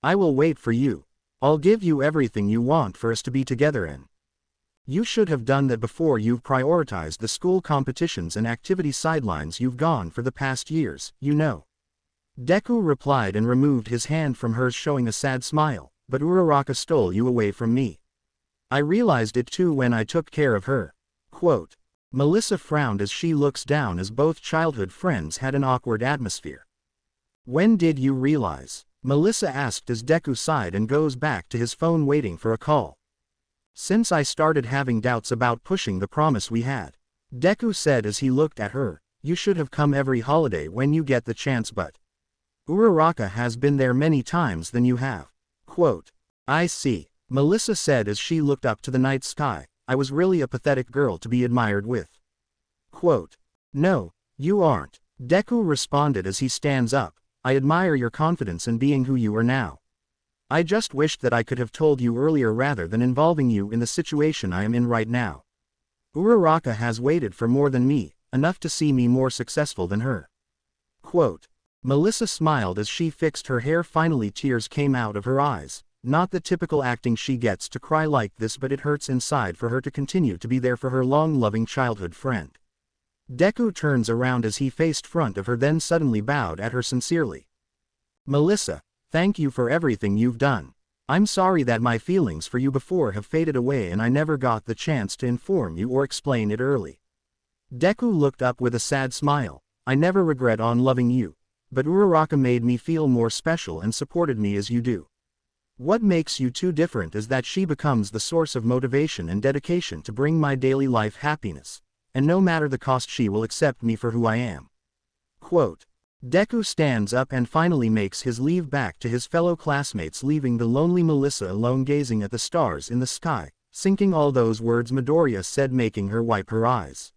I will wait for you. I'll give you everything you want for us to be together in. You should have done that before you've prioritized the school competitions and activity sidelines you've gone for the past years, you know. Deku replied and removed his hand from hers, showing a sad smile. But Uraraka stole you away from me. I realized it too when I took care of her. Quote. Melissa frowned as she looks down as both childhood friends had an awkward atmosphere. When did you realize? Melissa asked as Deku sighed and goes back to his phone waiting for a call. Since I started having doubts about pushing the promise we had. Deku said as he looked at her. You should have come every holiday when you get the chance, but Uraraka has been there many times than you have. Quote. I see. Melissa said as she looked up to the night sky. I was really a pathetic girl to be admired with. Quote. No, you aren't. Deku responded as he stands up. I admire your confidence in being who you are now. I just wished that I could have told you earlier rather than involving you in the situation I am in right now. Uraraka has waited for more than me, enough to see me more successful than her. Quote. Melissa smiled as she fixed her hair. Finally, tears came out of her eyes. Not the typical acting she gets to cry like this, but it hurts inside for her to continue to be there for her long-loving childhood friend. Deku turns around as he faced front of her, then suddenly bowed at her sincerely. Melissa, thank you for everything you've done. I'm sorry that my feelings for you before have faded away and I never got the chance to inform you or explain it early. Deku looked up with a sad smile. I never regret on loving you. But Uraraka made me feel more special and supported me as you do. What makes you two different is that she becomes the source of motivation and dedication to bring my daily life happiness, and no matter the cost she will accept me for who I am. Quote. Deku stands up and finally makes his leave back to his fellow classmates, leaving the lonely Melissa alone gazing at the stars in the sky, sinking all those words Midoriya said, making her wipe her eyes.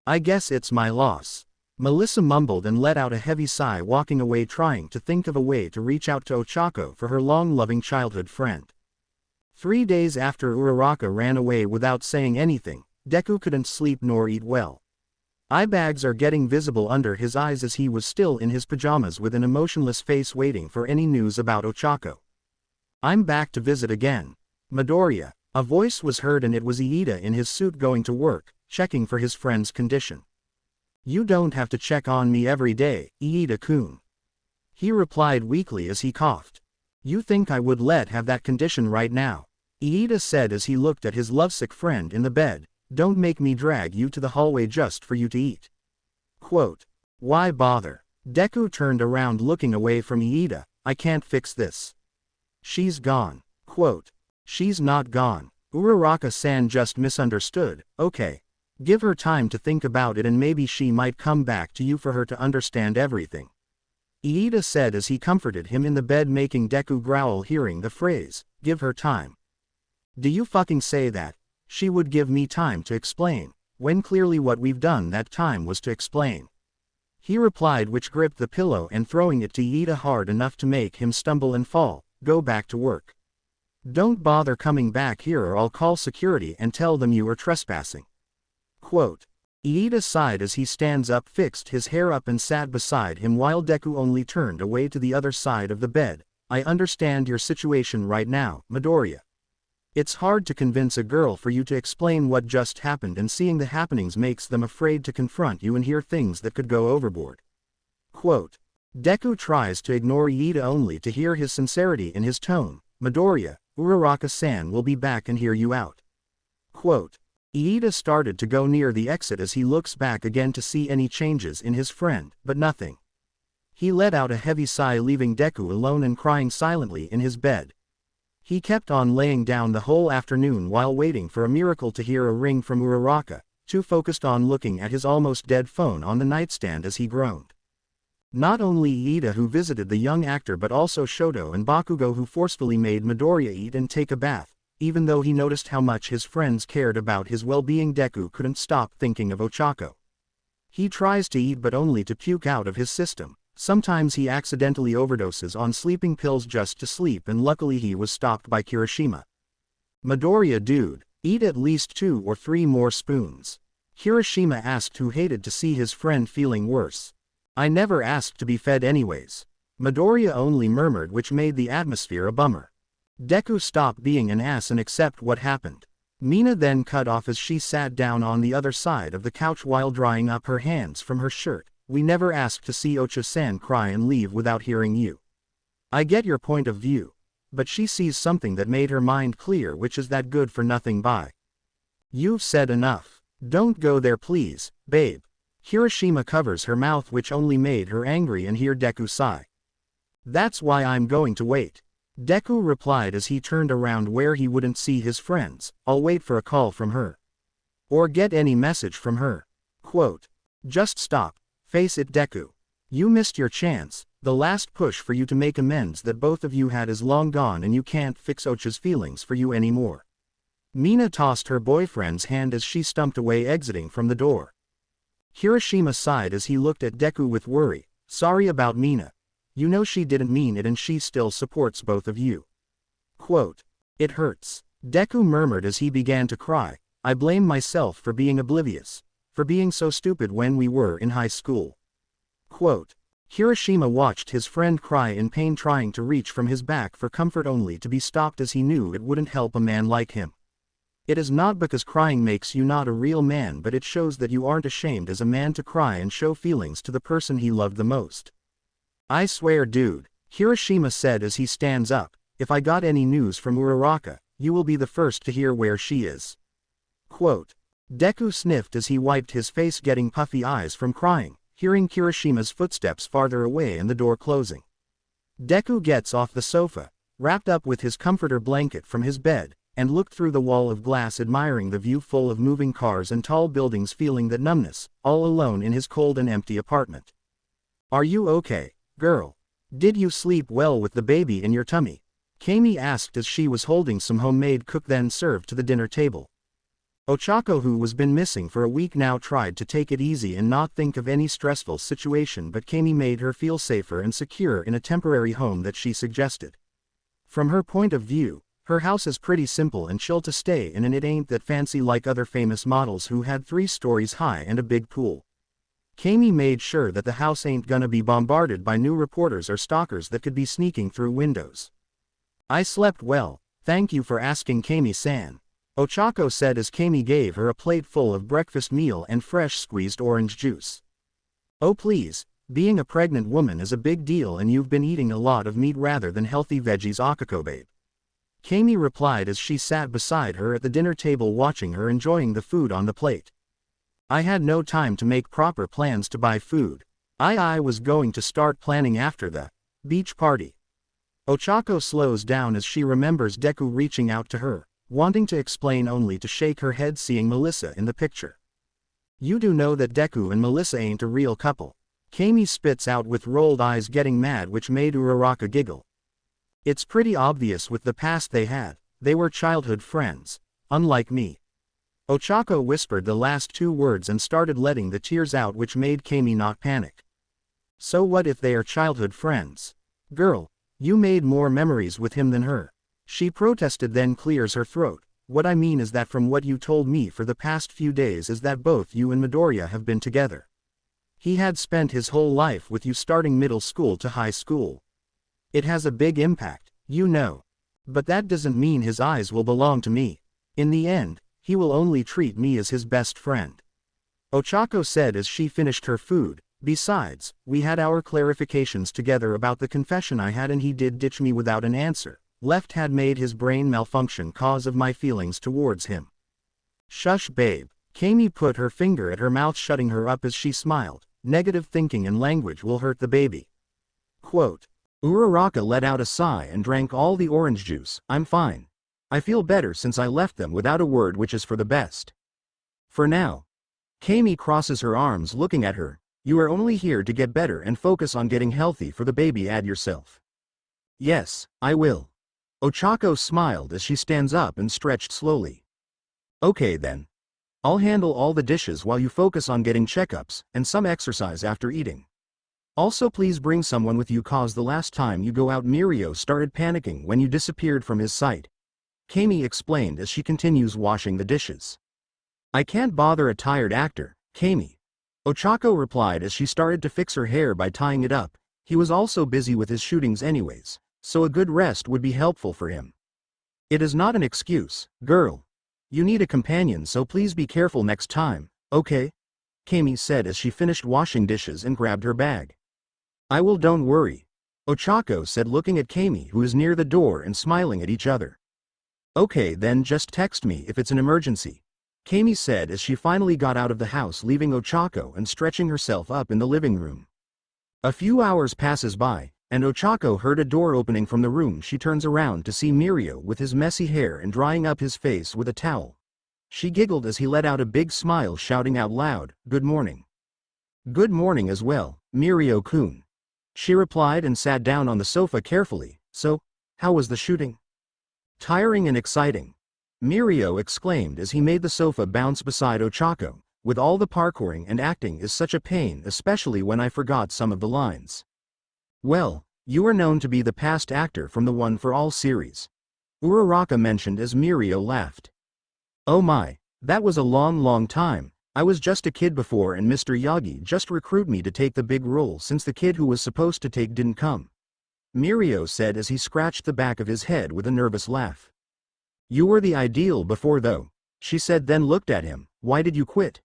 I guess it's my loss. Melissa mumbled and let out a heavy sigh, walking away, trying to think of a way to reach out to Ochako for her long-loving childhood friend. 3 days after Uraraka ran away without saying anything, Deku couldn't sleep nor eat well. Eye bags are getting visible under his eyes as he was still in his pajamas with an emotionless face, waiting for any news about Ochako. I'm back to visit again. Midoriya. A voice was heard and it was Iida in his suit going to work, checking for his friend's condition. You don't have to check on me every day, Iida-kun. He replied weakly as he coughed. You think I would have that condition right now? Iida said as he looked at his lovesick friend in the bed. Don't make me drag you to the hallway just for you to eat. Quote. Why bother? Deku turned around looking away from Iida. I can't fix this. She's gone. Quote. She's not gone. Uraraka-san just misunderstood. Okay. Give her time to think about it and maybe she might come back to you for her to understand everything. Iida said as he comforted him in the bed, making Deku growl hearing the phrase, give her time. Do you fucking say that? She would give me time to explain, when clearly what we've done that time was to explain. He replied, which gripped the pillow and throwing it to Iida hard enough to make him stumble and fall. Go back to work. Don't bother coming back here or I'll call security and tell them you are trespassing. Quote. Iida sighed as he stands up, fixed his hair up and sat beside him while Deku only turned away to the other side of the bed. I understand your situation right now, Midoriya. It's hard to convince a girl for you to explain what just happened, and seeing the happenings makes them afraid to confront you and hear things that could go overboard. Quote. Deku tries to ignore Iida only to hear his sincerity in his tone. Midoriya, Uraraka-san will be back and hear you out. Quote. Iida started to go near the exit as he looks back again to see any changes in his friend, but nothing. He let out a heavy sigh, leaving Deku alone and crying silently in his bed. He kept on laying down the whole afternoon while waiting for a miracle to hear a ring from Uraraka, too focused on looking at his almost dead phone on the nightstand as he groaned. Not only Iida who visited the young actor but also Shoto and Bakugo who forcefully made Midoriya eat and take a bath. Even though he noticed how much his friends cared about his well-being, Deku couldn't stop thinking of Ochako. He tries to eat but only to puke out of his system. Sometimes he accidentally overdoses on sleeping pills just to sleep, and luckily he was stopped by Kirishima. Midoriya dude, eat at least 2 or 3 more spoons. Kirishima asked, who hated to see his friend feeling worse. I never asked to be fed anyways. Midoriya only murmured, which made the atmosphere a bummer. Deku stopped being an ass and accept what happened. Mina then cut off as she sat down on the other side of the couch while drying up her hands from her shirt. We never asked to see Ocha-san cry and leave without hearing you. I get your point of view. But she sees something that made her mind clear, which is that good for nothing bye. You've said enough. Don't go there please, babe. Kirishima covers her mouth, which only made her angry and hear Deku sigh. That's why I'm going to wait. Deku replied as he turned around where he wouldn't see his friends. I'll wait for a call from her. Or get any message from her. Quote. Just stop. Face it, Deku. You missed your chance. The last push for you to make amends that both of you had is long gone and you can't fix Ocha's feelings for you anymore. Mina tossed her boyfriend's hand as she stumped away, exiting from the door. Kirishima sighed as he looked at Deku with worry. Sorry about Mina. You know she didn't mean it and she still supports both of you. Quote. It hurts. Deku murmured as he began to cry. I blame myself for being oblivious. For being so stupid when we were in high school. Quote. Kirishima watched his friend cry in pain, trying to reach from his back for comfort only to be stopped as he knew it wouldn't help a man like him. It is not because crying makes you not a real man, but it shows that you aren't ashamed as a man to cry and show feelings to the person he loved the most. I swear dude, Kirishima said as he stands up, if I got any news from Uraraka, you will be the first to hear where she is. Quote. Deku sniffed as he wiped his face, getting puffy eyes from crying, hearing Kirishima's footsteps farther away and the door closing. Deku gets off the sofa, wrapped up with his comforter blanket from his bed, and looked through the wall of glass, admiring the view full of moving cars and tall buildings, feeling that numbness, all alone in his cold and empty apartment. Are you okay, girl? Did you sleep well with the baby in your tummy? Kami asked as she was holding some homemade cook then served to the dinner table. Ochako, who was been missing for a week now, tried to take it easy and not think of any stressful situation, but Kami made her feel safer and secure in a temporary home that she suggested. From her point of view, her house is pretty simple and chill to stay in, and it ain't that fancy like other famous models who had 3 stories high and a big pool. Kami made sure that the house ain't gonna be bombarded by new reporters or stalkers that could be sneaking through windows. I slept well, thank you for asking, Kami-san. Ochako said as Kami gave her a plate full of breakfast meal and fresh squeezed orange juice. Oh please, Being a pregnant woman is a big deal and you've been eating a lot of meat rather than healthy veggies, Ochako babe. Kami replied as she sat beside her at the dinner table watching her enjoying the food on the plate. I had no time to make proper plans to buy food. I was going to start planning after the beach party. Ochako slows down as she remembers Deku reaching out to her, wanting to explain only to shake her head seeing Melissa in the picture. You do know that Deku and Melissa ain't a real couple. Kami spits out with rolled eyes, getting mad, which made Uraraka giggle. It's pretty obvious with the past they had. They were childhood friends. Unlike me. Ochako whispered the last two words and started letting the tears out, which made Kami not panic. So what if they are childhood friends? Girl, you made more memories with him than her. She protested, then clears her throat. What I mean is that from what you told me for the past few days is that both you and Midoriya have been together. He had spent his whole life with you starting middle school to high school. It has a big impact, you know. But that doesn't mean his eyes will belong to me. In the end, he will only treat me as his best friend. Ochako said as she finished her food. Besides, we had our clarifications together about the confession I had and he did ditch me without an answer. Left had made his brain malfunction cause of my feelings towards him. Shush babe. Kami put her finger at her mouth, shutting her up as she smiled. Negative thinking and language will hurt the baby. Quote. Uraraka let out a sigh and drank all the orange juice. I'm fine. I feel better since I left them without a word, which is for the best. For now. Kami crosses her arms looking at her. You are only here to get better and focus on getting healthy for the baby. Add yourself. Yes, I will. Ochako smiled as she stands up and stretched slowly. Okay then. I'll handle all the dishes while you focus on getting checkups and some exercise after eating. Also please bring someone with you cause the last time you go out Mirio started panicking when you disappeared from his sight. Kami explained as she continues washing the dishes. I can't bother a tired actor, Kami. Ochako replied as she started to fix her hair by tying it up. He was also busy with his shootings anyways, so a good rest would be helpful for him. It is not an excuse, girl. You need a companion, so please be careful next time, okay? Kami said as she finished washing dishes and grabbed her bag. I will, don't worry. Ochako said looking at Kami, who is near the door, and smiling at each other. Okay then, just text me if it's an emergency. Kami said as she finally got out of the house, leaving Ochako and stretching herself up in the living room. A few hours passes by, and Ochako heard a door opening from the room. She turns around to see Mirio with his messy hair and drying up his face with a towel. She giggled as he let out a big smile, shouting out loud, "Good morning." Good morning as well, Mirio-kun. She replied and sat down on the sofa carefully. So, how was the shooting? Tiring and exciting. Mirio exclaimed as he made the sofa bounce beside Ochako. With all the parkouring and acting is such a pain, especially when I forgot some of the lines. Well, you are known to be the past actor from the One for All series. Uraraka mentioned as Mirio laughed. Oh my, that was a long time. I was just a kid before and Mr. Yagi just recruited me to take the big role since the kid who was supposed to take didn't come. Mirio said as he scratched the back of his head with a nervous laugh. You were the ideal before though, she said, then looked at him. Why did you quit?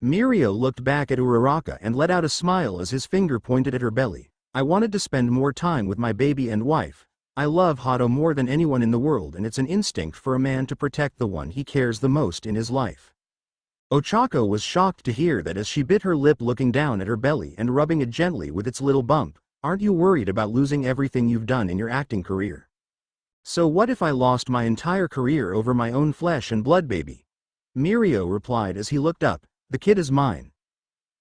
Mirio looked back at Uraraka and let out a smile as his finger pointed at her belly. I wanted to spend more time with my baby and wife. I love Hato more than anyone in the world, and it's an instinct for a man to protect the one he cares the most in his life. Ochako was shocked to hear that as she bit her lip, looking down at her belly and rubbing it gently with its little bump. Aren't you worried about losing everything you've done in your acting career? So what if I lost my entire career over my own flesh and blood baby? Mirio replied as he looked up. The kid is mine.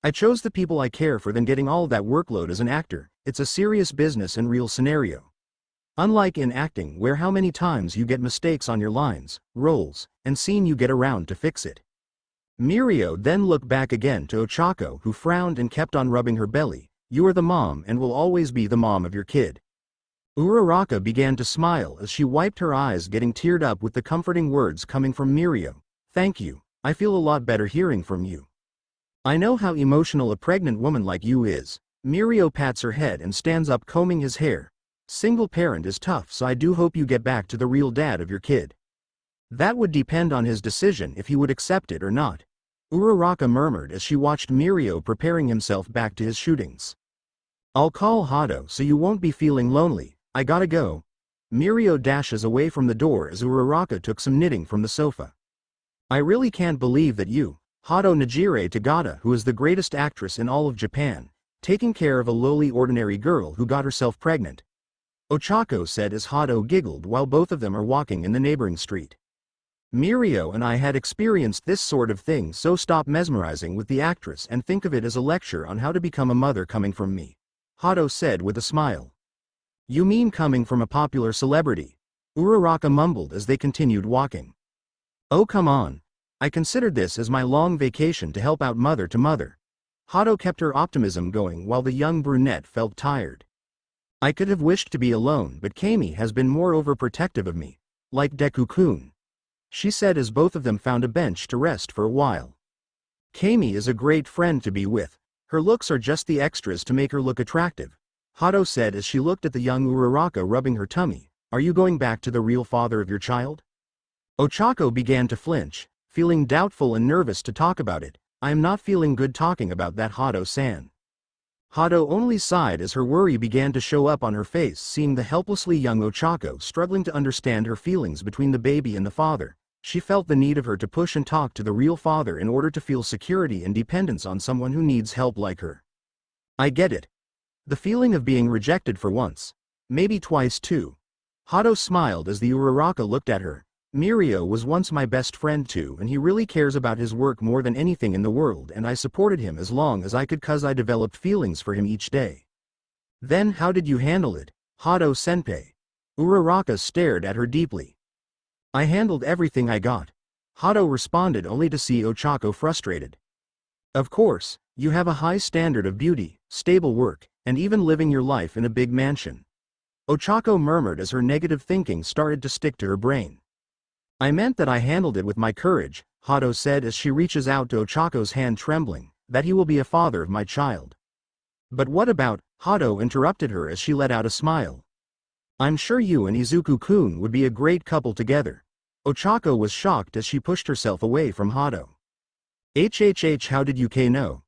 I chose the people I care for than getting all that workload as an actor. It's a serious business and real scenario. Unlike in acting, where how many times you get mistakes on your lines, roles, and scene you get around to fix it. Mirio then looked back again to Ochako, who frowned and kept on rubbing her belly. You are the mom and will always be the mom of your kid. Uraraka began to smile as she wiped her eyes, getting teared up with the comforting words coming from Mirio. Thank you, I feel a lot better hearing from you. I know how emotional a pregnant woman like you is. Mirio pats her head and stands up, combing his hair. Single parent is tough, so I do hope you get back to the real dad of your kid. That would depend on his decision if he would accept it or not. Uraraka murmured as she watched Mirio preparing himself back to his shootings. I'll call Hado so you won't be feeling lonely. I gotta go. Mirio dashes away from the door as Uraraka took some knitting from the sofa. I really can't believe that you, Hado Najire Tagata, who is the greatest actress in all of Japan, taking care of a lowly ordinary girl who got herself pregnant. Ochako said as Hado giggled while both of them are walking in the neighboring street. Mirio and I had experienced this sort of thing, so stop mesmerizing with the actress and think of it as a lecture on how to become a mother coming from me. Hado said with a smile. You mean coming from a popular celebrity? Uraraka mumbled as they continued walking. Oh come on. I considered this as my long vacation to help out mother to mother. Hado kept her optimism going while the young brunette felt tired. I could have wished to be alone, but Kami has been more overprotective of me. Like Deku-kun, she said as both of them found a bench to rest for a while. Kami is a great friend to be with. Her looks are just the extras to make her look attractive. Hado said as she looked at the young Uraraka rubbing her tummy. Are you going back to the real father of your child? Ochako began to flinch, feeling doubtful and nervous to talk about it. I am not feeling good talking about that, Hado-san. Hado only sighed as her worry began to show up on her face, seeing the helplessly young Ochako struggling to understand her feelings between the baby and the father. She felt the need of her to push and talk to the real father in order to feel security and dependence on someone who needs help like her. I get it. The feeling of being rejected for once. Maybe twice too. Hado smiled as the Uraraka looked at her. Mirio was once my best friend too, and he really cares about his work more than anything in the world, and I supported him as long as I could cause I developed feelings for him each day. Then how did you handle it, Hado-senpai? Uraraka stared at her deeply. I handled everything I got. Hado responded only to see Ochako frustrated. Of course, you have a high standard of beauty, stable work, and even living your life in a big mansion. Ochako murmured as her negative thinking started to stick to her brain. I meant that I handled it with my courage, Hado said as she reaches out to Ochako's hand trembling, that he will be a father of my child. But what about, Hado interrupted her as she let out a smile. I'm sure you and Izuku-kun would be a great couple together. Ochako was shocked as she pushed herself away from Hado. How did you know?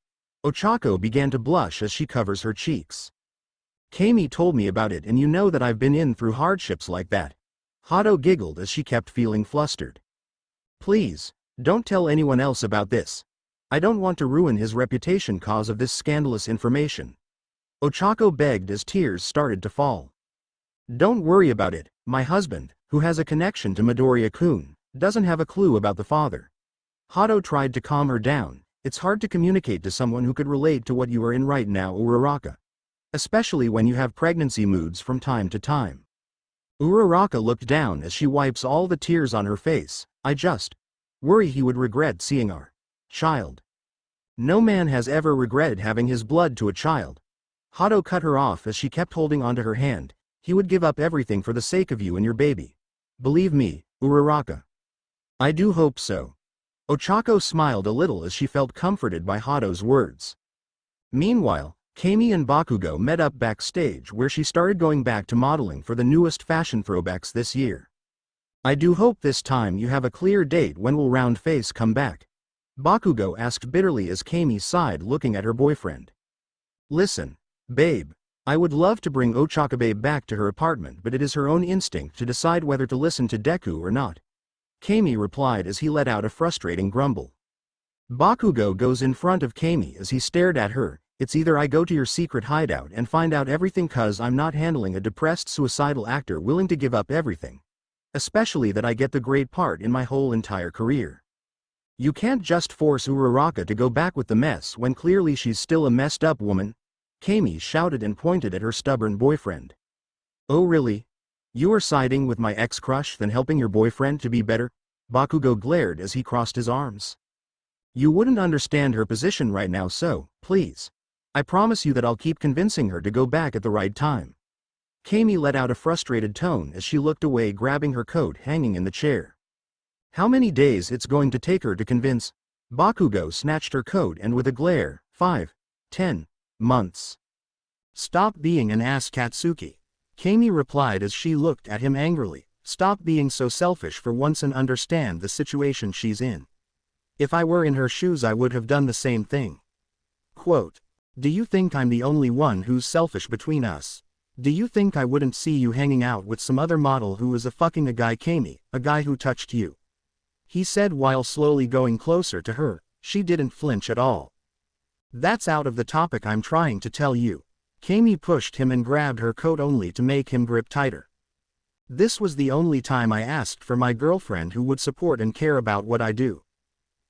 Ochako began to blush as she covers her cheeks. Kami told me about it, and you know that I've been in through hardships like that. Hado giggled as she kept feeling flustered. Please, don't tell anyone else about this. I don't want to ruin his reputation cause of this scandalous information. Ochako begged as tears started to fall. Don't worry about it, my husband, who has a connection to Midoriya-kun, doesn't have a clue about the father. Hado tried to calm her down. It's hard to communicate to someone who could relate to what you are in right now, Uraraka. Especially when you have pregnancy moods from time to time. Uraraka looked down as she wipes all the tears on her face. I just worry he would regret seeing our child. No man has ever regretted having his blood to a child. Hado cut her off as she kept holding onto her hand. He would give up everything for the sake of you and your baby. Believe me, Uraraka. I do hope so. Ochako smiled a little as she felt comforted by Hado's words. Meanwhile, Kami and Bakugo met up backstage where she started going back to modeling for the newest fashion throwbacks this year. I do hope this time you have a clear date. When will Round Face come back? Bakugo asked bitterly as Kami sighed looking at her boyfriend. Listen, babe. I would love to bring Ochako-babe back to her apartment, but it is her own instinct to decide whether to listen to Deku or not. Kami replied as he let out a frustrating grumble. Bakugo goes in front of Kami as he stared at her. It's either I go to your secret hideout and find out everything, cause I'm not handling a depressed suicidal actor willing to give up everything. Especially that I get the great part in my whole entire career. You can't just force Uraraka to go back with the mess when clearly she's still a messed up woman. Kami shouted and pointed at her stubborn boyfriend. Oh really? You are siding with my ex-crush than helping your boyfriend to be better? Bakugo glared as he crossed his arms. You wouldn't understand her position right now, so, please. I promise you that I'll keep convincing her to go back at the right time. Kami let out a frustrated tone as she looked away, grabbing her coat hanging in the chair. How many days it's going to take her to convince? Bakugo snatched her coat and with a glare, 5, 10 months. Stop being an ass, Katsuki. Kami replied as she looked at him angrily. Stop being so selfish for once and understand the situation she's in. If I were in her shoes I would have done the same thing. Quote. Do you think I'm the only one who's selfish between us? Do you think I wouldn't see you hanging out with some other model who is a fucking a guy Kami, a guy who touched you? He said while slowly going closer to her. She didn't flinch at all. That's out of the topic I'm trying to tell you. Kami pushed him and grabbed her coat only to make him grip tighter. This was the only time I asked for my girlfriend who would support and care about what I do.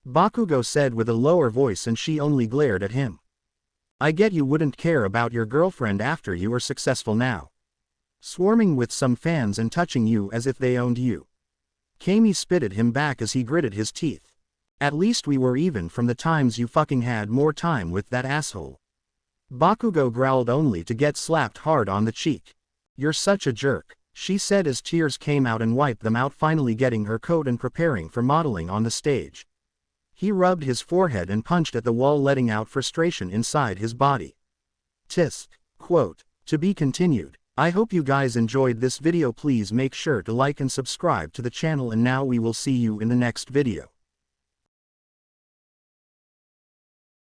Bakugo said with a lower voice, and she only glared at him. I get you wouldn't care about your girlfriend after you are successful now. Swarming with some fans and touching you as if they owned you. Kami spit at him back as he gritted his teeth. At least we were even from the times you fucking had more time with that asshole. Bakugo growled only to get slapped hard on the cheek. You're such a jerk, she said as tears came out and wiped them out, finally getting her coat and preparing for modeling on the stage. He rubbed his forehead and punched at the wall, letting out frustration inside his body. Tisk. Quote. To be continued. I hope you guys enjoyed this video. Please make sure to like and subscribe to the channel, and now we will see you in the next video.